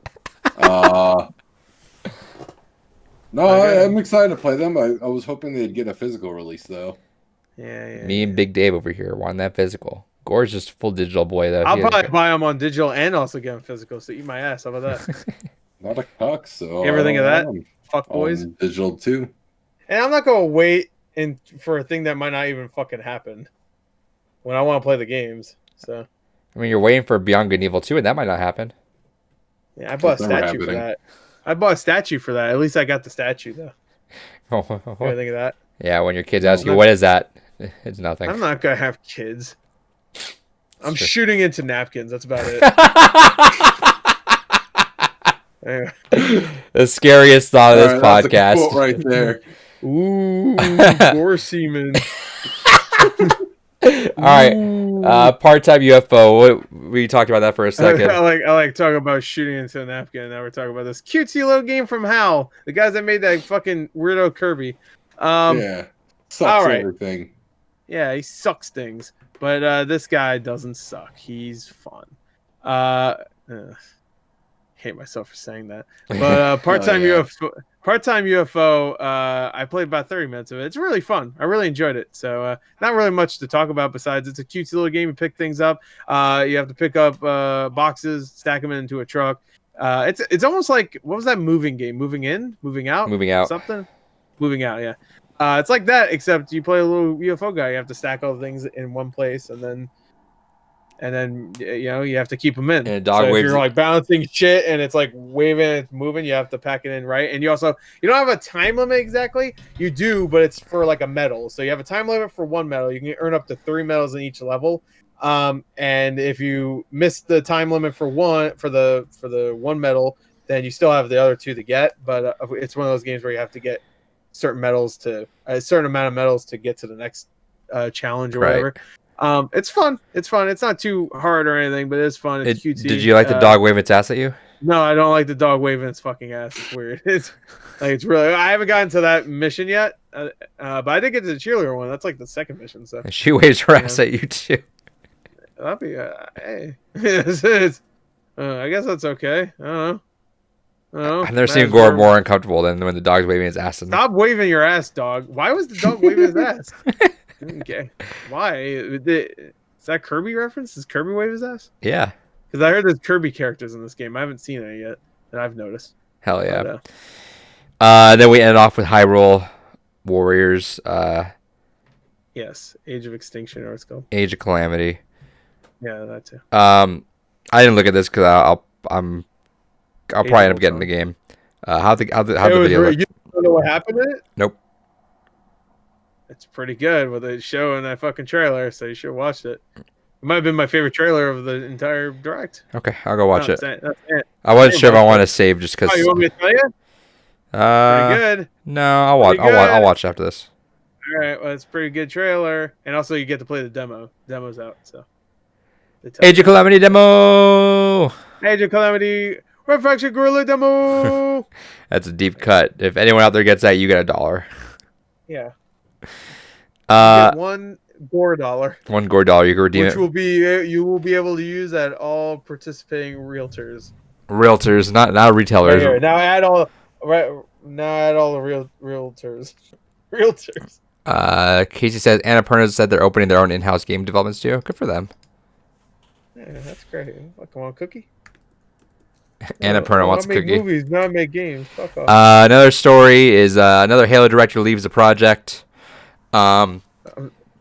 No, I'm excited to play them. I was hoping they'd get a physical release, though. Yeah. Me and Big Dave over here wanting that physical. Gore's just full digital boy, though. I'll probably buy them on digital and also get them physical, so eat my ass. How about that? Not a cuck, so... You ever think of that? Fuck boys. Digital, too. And I'm not going to wait for a thing that might not even fucking happen when I want to play the games, so... I mean, you're waiting for Beyond Good and Evil 2, and that might not happen. Yeah, I bought a statue for that. At least I got the statue, though. You ever think of that? Yeah, when your kids ask you, what is that? It's nothing. I'm not gonna have kids. I'm true. shooting into napkins. That's about it. Anyway. The scariest thought of this That's a podcast. quote right there. Ooh, gore semen. All right, part-time UFO. We talked about that for a second. I like talking about shooting into a napkin. Now we're talking about this cutesy little game from HAL, the guys that made that fucking weirdo Kirby. Yeah, sucks all right. everything. Yeah, he sucks things, but this guy doesn't suck. He's fun. Hate myself for saying that. But part-time UFO. I played about 30 minutes of it. It's really fun. I really enjoyed it. So not really much to talk about besides it's a cute little game. You pick things up. You have to pick up boxes, stack them into a truck. It's almost like, what was that moving game? Moving in, moving out, something. Moving out. Yeah. It's like that, except you play a little UFO guy. You have to stack all the things in one place, and then you have to keep them in. And a dog so if waves you're like balancing shit and it's like waving and it's moving, you have to pack it in right. And you don't have a time limit exactly. You do, but it's for like a medal. So you have a time limit for one medal. You can earn up to 3 medals in each level. And if you miss the time limit for the one medal, then you still have the other 2 to get. But it's one of those games where you have to get certain medals to a certain amount of medals to get to the next challenge or whatever. It's fun. It's not too hard or anything, but it's fun. It's cutesy. Did you like the dog wave its ass at you? No, I don't like the dog waving its fucking ass. It's weird. It's really. I haven't gotten to that mission yet, but I did get to the cheerleader one. That's like the second mission. So And she waves her ass at you too. That'd be hey. I guess that's okay. I don't know. I've never seen Gore more uncomfortable than when the dog's waving his ass. Stop waving your ass, dog. Why was the dog waving his ass? Okay. Why? Is that Kirby reference? Does Kirby wave his ass? Yeah. Because I heard there's Kirby characters in this game. I haven't seen any yet that I've noticed. Hell yeah. Then we ended off with Hyrule Warriors. Yes. Age of Extinction, or it's called. Age of Calamity. Yeah, that too. I didn't look at this because I'll probably end up getting the game. How the video look? You don't know what happened in it? Nope. It's pretty good with it showing that fucking trailer, so you should have watched it. It might have been my favorite trailer of the entire direct. Okay, I'll go watch it. That's it. I wasn't sure if I want to save just because. Oh, you want me to tell you? Pretty good. No, I'll watch. I'll watch after this. All right, well, it's a pretty good trailer, and also you get to play the demo. Demo's out, so. Age of Calamity demo. Age of Calamity Reflection Gorilla demo. That's a deep cut. If anyone out there gets that, you get $1. Yeah. You get $1 gore dollar. $1 gore dollar. You can redeem which it. You will be able to use at all participating realtors. Realtors, not retailers. Right, now add all the realtors. Realtors. Casey says Annapurna said they're opening their own in-house game development studio. Good for them. Yeah, that's great. Come on, cookie. Annapurna wants a cookie. Movies, not make games. Fuck off. Another story is another Halo director leaves the project. Sorry,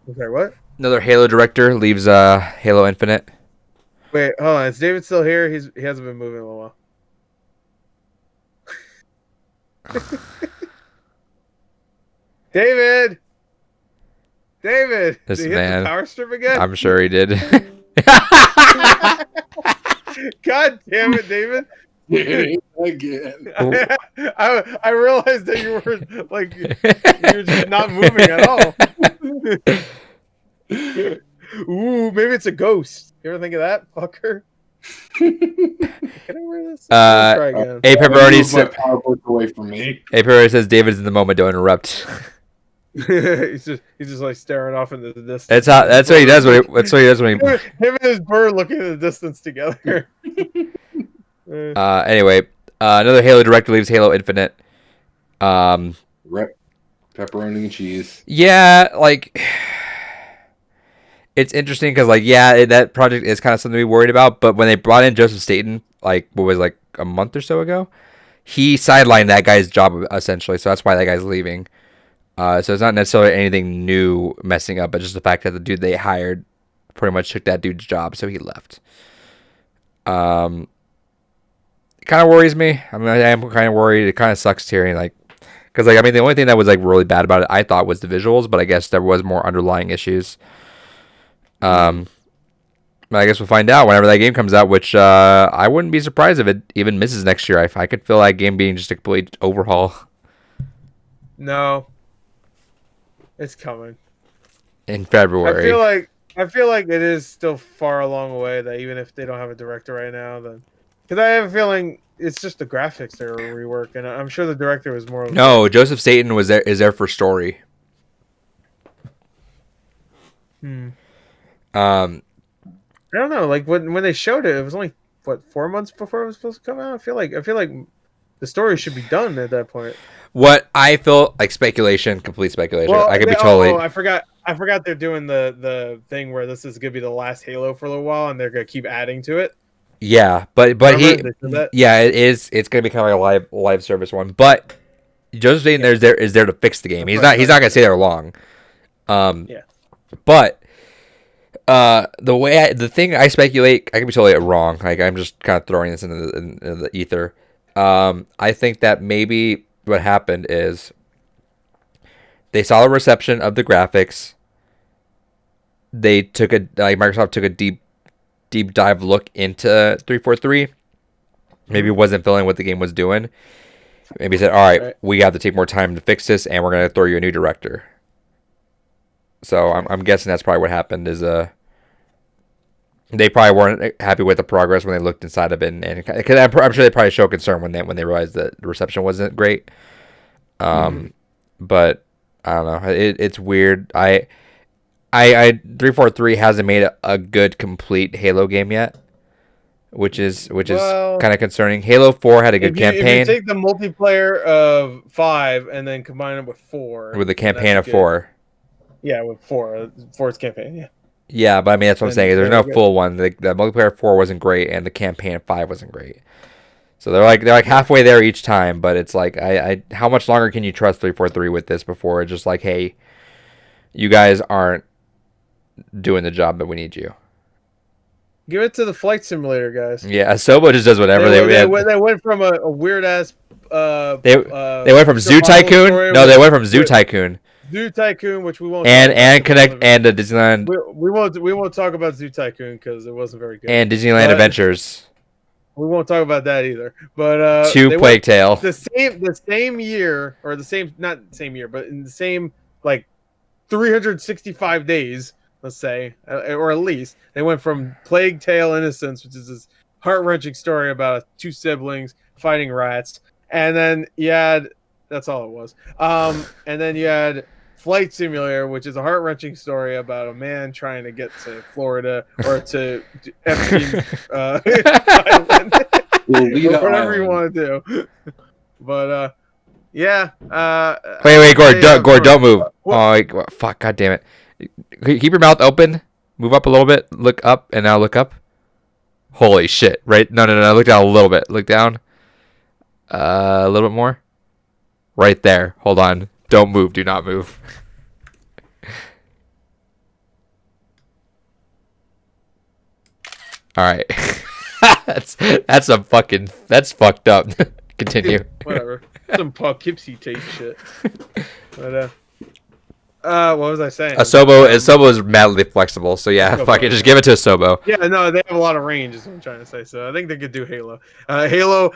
what? Another Halo director leaves Halo Infinite. Wait, hold on. Is David still here? He hasn't been moving in a little while. David. This did he man. hit the power strip again? I'm sure he did. God damn it, David. Again. I realized that you were just not moving at all. Ooh, maybe it's a ghost. You ever think of that, fucker? Can I wear this? Try again. A Pepperoni said, away from me. A Pepperoni says David's in the moment. Don't interrupt. he's just like staring off into the distance. That's what he does when he. Him and his bird looking at the distance together. Anyway, another Halo director leaves Halo Infinite. Pepperoni and cheese. Yeah, like it's interesting because that project is kind of something to be worried about. But when they brought in Joseph Staten, a month or so ago, he sidelined that guy's job essentially. So that's why that guy's leaving. So it's not necessarily anything new messing up, but just the fact that the dude they hired pretty much took that dude's job, so he left. It kind of worries me. I mean, I am kind of worried. It kind of sucks hearing because Because like I mean, the only thing that was like really bad about it, I thought, was the visuals, but I guess there was more underlying issues. But I guess we'll find out whenever that game comes out, which I wouldn't be surprised if it even misses next year. If I could feel that game being just a complete overhaul. No, it's coming In February. I feel like it is still far along away. That even if they don't have a director right now, then because I have a feeling it's just the graphics they're reworking. I'm sure the director was more. No, Joseph Staten is there for story. I don't know. Like when they showed it, it was only what 4 months before it was supposed to come out. I feel like the story should be done at that point. What I feel like speculation, complete speculation. Well, I could be totally. I forgot they're doing the thing where this is gonna be the last Halo for a little while, and they're gonna keep adding to it. Yeah, but Remember yeah, it is. It's gonna be kind of like a live service one. But Joseph Staten is there to fix the game. He's not gonna stay there long. Yeah. But the thing I speculate, I could be totally wrong. Like I'm just kind of throwing this into the ether. I think that maybe what happened is they saw the reception of the graphics. They took Microsoft took a deep dive look into 343. Maybe it wasn't feeling what the game was doing. Maybe said, all right, we have to take more time to fix this, and we're going to throw you a new director. So I'm guessing that's probably what happened. Is they probably weren't happy with the progress when they looked inside of it, and because I'm sure they probably showed concern when they realized that the reception wasn't great. But I don't know. It's weird. I 343 hasn't made a good complete Halo game yet, which is kind of concerning. Halo 4 had a good campaign. If you take the multiplayer of 5 and then combine it with 4, with the campaign of 4. Yeah, with 4's campaign. Yeah. Yeah, but I mean that's what I'm saying. There's no full one. The multiplayer 4 wasn't great, and the campaign of 5 wasn't great. So they're like halfway there each time, but it's like I how much longer can you trust 343 with this before it's just like, hey, you guys aren't doing the job that we need you. Give it to the flight simulator guys. Yeah, Asobo just does whatever they went from a weird ass. They went from Zoo Tycoon. No, they went from Zoo Tycoon. Zoo Tycoon, which we won't. And connect and Disneyland. We won't talk about Zoo Tycoon because it wasn't very good. And Disneyland Adventures. We won't talk about that either. But Plague Tale. The same year, or not same year, but in the same like 365 days, let's say, or at least they went from Plague Tale Innocence, which is this heart-wrenching story about 2 siblings fighting rats, and then you had that's all it was. And then you had Flight Simulator, which is a heart-wrenching story about a man trying to get to Florida or to Epstein's island, whatever you want to do. But yeah. Wait, Gord, don't move. Oh, fuck! God damn it! Keep your mouth open. Move up a little bit. Look up, and now look up. Holy shit! Right? No. Look down a little bit. Look down. A little bit more. Right there. Hold on. Don't move. Do not move. All right. that's fucked up. Continue. Whatever. Some Poughkeepsie tape shit. But what was I saying? Asobo is madly flexible, so yeah, fuck it, just give it to Asobo. Yeah, no, they have a lot of range, is what I'm trying to say. So I think they could do Halo. Halo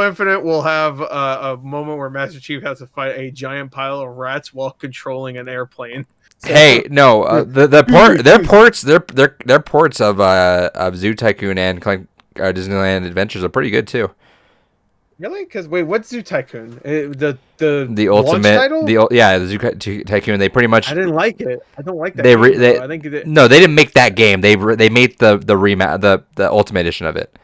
Infinite will have a moment where Master Chief has to fight a giant pile of rats while controlling an airplane. So, hey, no, their ports of Zoo Tycoon and Disneyland Adventures are pretty good too. Really? Because wait, what's Zoo Tycoon? The ultimate title? the Zoo Tycoon. They pretty much. I didn't like it. I don't like that. I think no, they didn't make that game. They made the ultimate edition of it,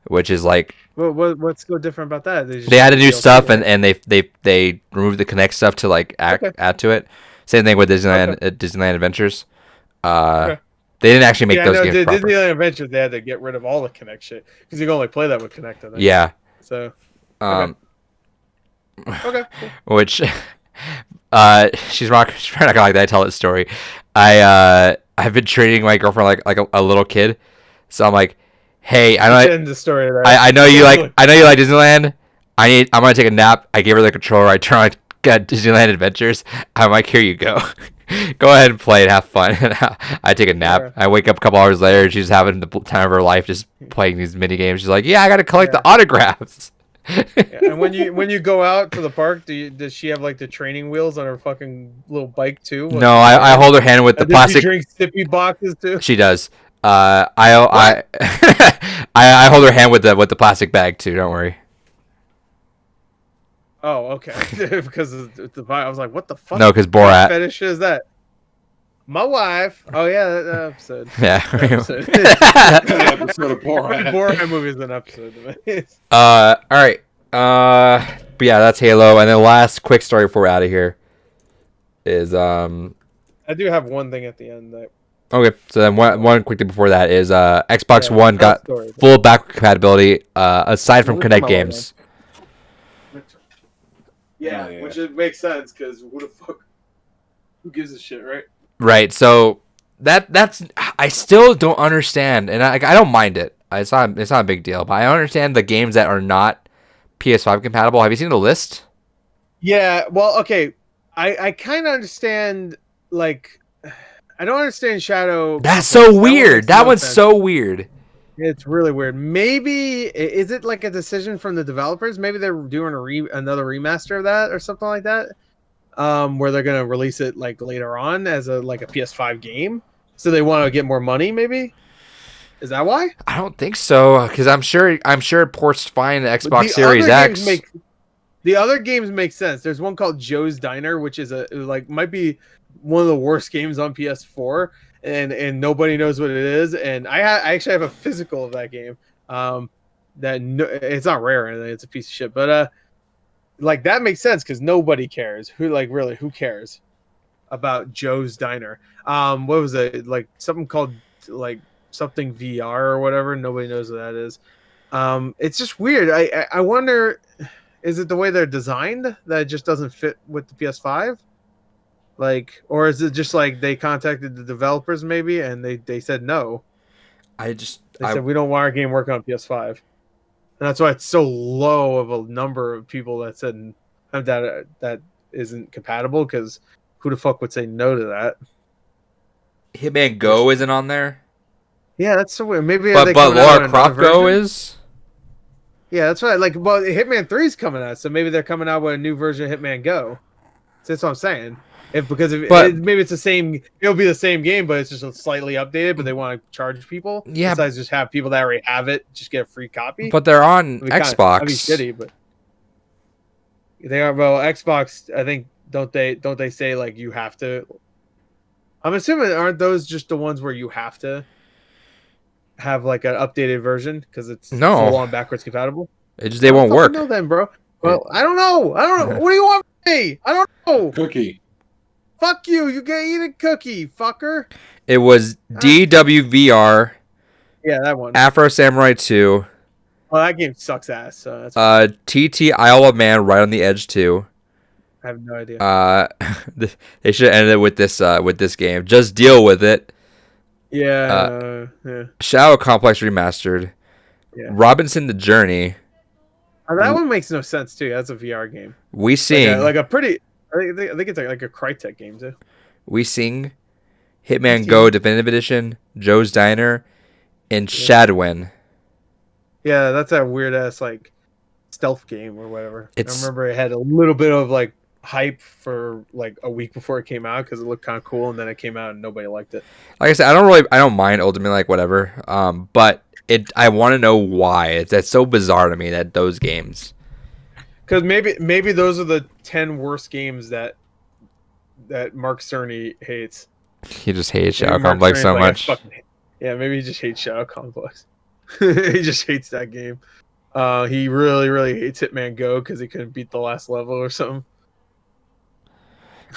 which is like. What's so different about that? They added new stuff and they removed the Connect stuff to like add to it. Same thing with Disneyland Adventures. They didn't actually make those games proper. Disneyland Adventures, they had to get rid of all the Connect shit because you can only play that with Connect. I think. Yeah. So. Okay. Cool. Which, she's not gonna like that. I tell this story. I've been treating my girlfriend like a little kid, so I'm like, hey, I know you like Disneyland. I'm gonna take a nap. I gave her the controller. I Disneyland Adventures. I'm like, here you go. Go ahead and play and have fun. And I take a nap. Yeah. I wake up a couple hours later and she's having the time of her life just playing these mini games. She's like, yeah, I got to collect the autographs. Yeah. And when you go out to the park, does she have like the training wheels on her fucking little bike too? No, I hold her hand with the Does plastic. she drink sippy boxes too? She does. I hold her hand with the plastic bag too. Don't worry. Oh, okay. Because I was like, what the fuck? No, because What Borat. fetish is that? My wife. Oh yeah, that episode. Yeah. That episode. That episode of Borat. Borat movie is an episode. All right. But yeah, that's Halo. And then last quick story before we're out of here is I do have one thing at the end that. Okay, so then one quick thing before that is Xbox One got story. full backward compatibility aside from Look Connect at my games. Yeah, Yeah. which it makes sense because who the fuck? Who gives a shit, right? Right. So that's I still don't understand, and I don't mind it. It's not a big deal, but I don't understand the games that are not PS5 compatible. Have you seen the list? Yeah. Well, okay. I kind of understand. Like, I don't understand Shadow. That's Complex. so weird. That That one one's makes so weird. It's really weird. Maybe is it like a decision from the developers? Maybe they're doing another remaster of that or something like that. Where they're gonna release it like later on as a PS5 game, so they want to get more money. Maybe is that why? I don't think so, because I'm sure it ports fine to But Xbox the Series other X. the other games make sense. There's one called Joe's Diner, which is might be one of the worst games on PS4, and nobody knows what it is. And I actually have a physical of that game. It's not rare or anything. It's a piece of shit, but like that makes sense because nobody cares. Who cares about Joe's Diner? What was it, like something called like something VR or whatever? Nobody knows what that is. It's just weird. I wonder, is it the way they're designed that it just doesn't fit with the PS5? Like, or is it just like they contacted the developers maybe and they said no? They said we don't want our game working on PS5. And that's why it's so low of a number of people that said that isn't compatible, because who the fuck would say no to that? Hitman Go isn't on there. Yeah, that's so weird. Maybe But Lara Croft Go is. Yeah, that's right. Like, well, Hitman 3 is coming out, so maybe they're coming out with a new version of Hitman Go. So that's what I'm saying. Maybe it's the same. It'll be the same game, but it's just slightly updated. But they want to charge people. Yeah. Besides, just have people that already have it just get a free copy. But they're on Xbox. That'd be shitty, but they are. Well, Xbox. I think don't they say like you have to? I'm assuming aren't those just the ones where you have to have like an updated version because it's full on backwards compatible? They won't work. No, then, bro. Well, I don't know. What do you want from me? I don't know. Cookie. Fuck you. You can eat a cookie, fucker. It was DWVR. Yeah, that one. Afro Samurai 2. Oh, that game sucks ass. So that's TT Isle of Man Right on the Edge 2. I have no idea. They should have ended it with this game. Just Deal With It. Yeah. Shadow Complex Remastered. Yeah. Robinson the Journey. That one makes no sense too. That's a VR game. We Sing. Like a pretty. I think it's like a Crytek game too. We Sing. Hitman Go Definitive Edition. Joe's Diner. And Shadowin. Yeah, that's a weird ass like stealth game or whatever. I It's- remember it had a little bit of like hype for like a week before it came out because it looked kind of cool, and then it came out and nobody liked it. Like I said, I don't mind ultimately, like whatever. But I want to know why. That's so bizarre to me that those games. Because maybe those are the 10 worst games that Mark Cerny hates. He just hates Maybe Shadow Mark Complex Cerny's so like, much. Yeah, maybe he just hates Shadow Complex. He just hates that game. He really, really hates Hitman Go because he couldn't beat the last level or something.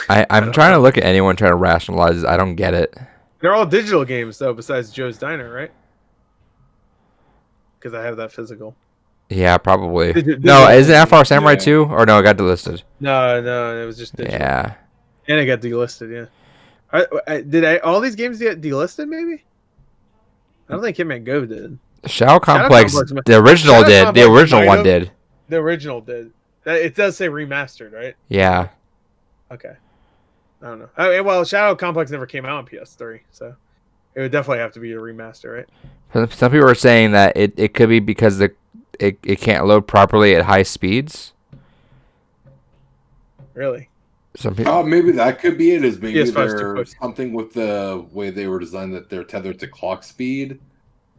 I'm trying to look at anyone trying to rationalize this. I don't get it. They're all digital games though, besides Joe's Diner, right? Because I have that physical. Yeah, probably. Did No, it- isn't Afro Samurai Yeah. 2? Or no, it got delisted. No, it was just digital. Yeah. And it got delisted. Yeah. Did all these games get delisted? Maybe. I don't think Hitman Go did. Shadow Complex, Complex- the original Shadow did. The Complex original might one have. did. The original did. It does say remastered, right? Yeah. Okay. I don't know. Well, Shadow Complex never came out on PS3, so it would definitely have to be a remaster, right? Some people are saying that it could be because it can't load properly at high speeds. Really? Some people. Maybe that could be it. Is maybe PS5's too there's quick. something with the way they were designed that they're tethered to clock speed,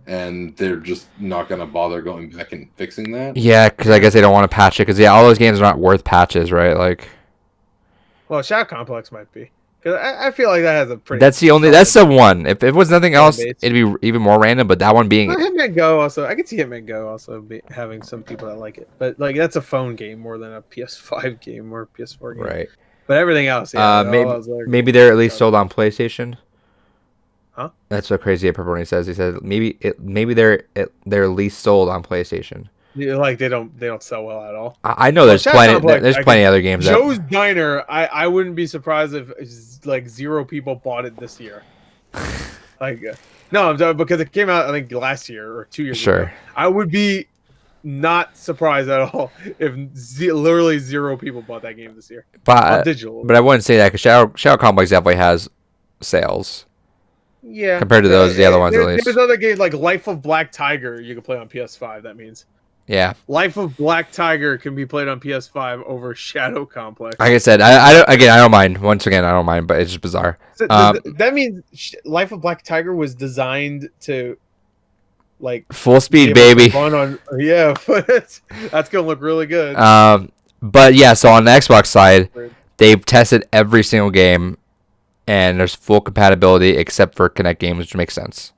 and they're just not going to bother going back and fixing that. Yeah, because I guess they don't want to patch it. Because all those games are not worth patches, right? Like. Well, Shadow Complex might be. Because I feel like that has a pretty. That's the one. If it was nothing else, base. it'd be even more random. But that one being. Hitman Go also. I could see Hitman Go also having some people that like it. But like that's a phone game more than a PS5 game or a PS4 game. Right. But everything else, yeah. Maybe they're at least sold on PlayStation. Huh? That's what Crazy Pepperoni says. He says maybe they're at least sold on PlayStation. Like they don't sell well at all. I know there's plenty. There's plenty of other games. Joe's Diner. I wouldn't be surprised if like 0 people bought it this year. Like no, because it came out I think last year or 2 years ago. I would be not surprised at all if literally 0 people bought that game this year. But digital. But I wouldn't say that because Shadow Complex definitely has sales. Yeah. Compared to the other ones, at least. There's other games like Life of Black Tiger you can play on PS5. That means. Yeah. Life of Black Tiger can be played on PS5 over Shadow Complex. Like I said, I don't mind. Once again, I don't mind, but it's just bizarre. So that means Life of Black Tiger was designed to, like, full speed, baby. Yeah, that's gonna look really good. But yeah, so on the Xbox side, they've tested every single game, and there's full compatibility except for Kinect games, which makes sense.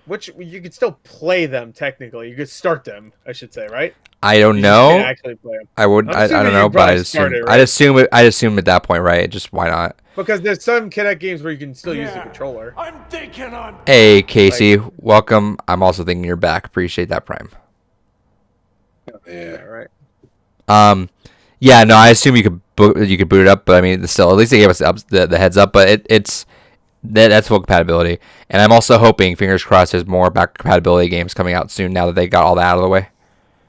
Which you could still play them technically. You could start them, I should say, right? I don't know. You can actually play them. I don't know, but I'd assume at that point, right? Just why not? Because there's some Kinect games where you can still use the controller. I'm thinking on. Hey Casey, welcome. I'm also thinking you're back. Appreciate that, Prime. Yeah, right. Yeah, no, I assume you could boot it up, but I mean, still, at least they gave us the heads up. But that's full compatibility, and I'm also hoping, fingers crossed, there's more back compatibility games coming out soon. Now that they got all that out of the way.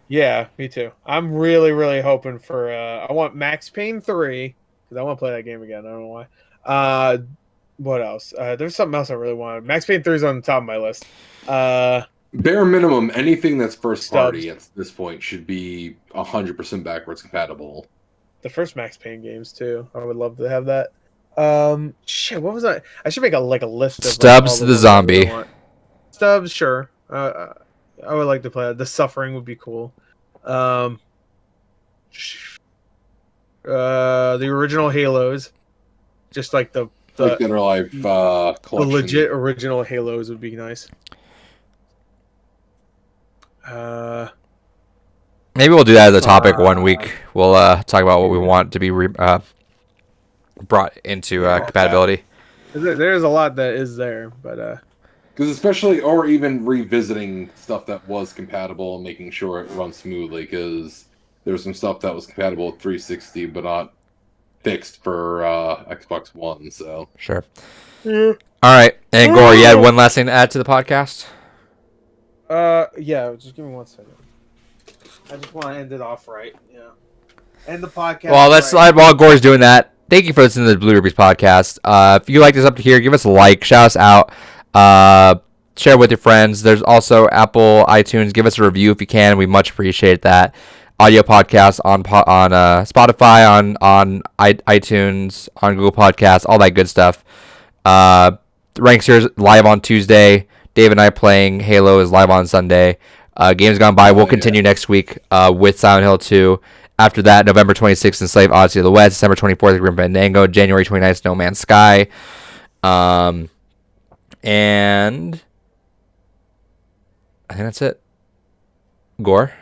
Yeah, me too. I'm really, really hoping for. I want Max Payne 3 because I want to play that game again. I don't know why. What else? There's something else I really wanted. Max Payne 3 is on the top of my list. Bare minimum, anything that's first party Stubs. at this point should be 100% backwards compatible. The first Max Payne games too. I would love to have that. Shit, what was I? I should make a list of Stubbs the zombie. Stubbs, sure. I would like to play that. The Suffering would be cool. The original Halos, just like the like that are like the collection. legit original Halos would be nice. Maybe we'll do that as a topic one week. We'll talk about what we want to be brought into compatibility. There's a lot that is there, but because especially or even revisiting stuff that was compatible and making sure it runs smoothly. Because there's some stuff that was compatible with 360 but not fixed for Xbox One. So sure. All right, and Gore, you had one last thing to add to the podcast? Yeah. Just give me 1 second. I just want to end it off right. Yeah. End the podcast. Well, let's slide while Gore's doing that. Thank you for listening to the Blue Rubies podcast. If you like this up to here, give us a like, shout us out, share with your friends. There's also Apple iTunes. Give us a review if you can. We much appreciate that. Audio podcasts on Spotify, on iTunes, on Google Podcasts, all that good stuff. Ranksters live on Tuesday. Dave and I playing Halo is live on Sunday. Games Gone By will continue next week with Silent Hill 2. After that, November 26th, Enslaved, Odyssey of the West. December 24th, Grim Fandango. January 29th, No Man's Sky. And I think that's it. Gore?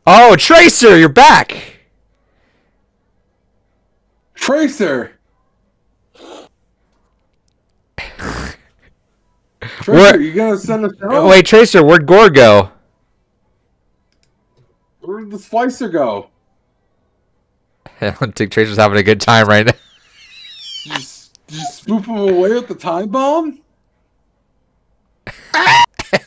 Oh, Tracer, you're back! Tracer! Tracer, you gotta send us home. Wait, Tracer, where'd Gore go? Where'd the Splicer go? I don't think Tracer's having a good time right now. Just spoop him away with the time bomb?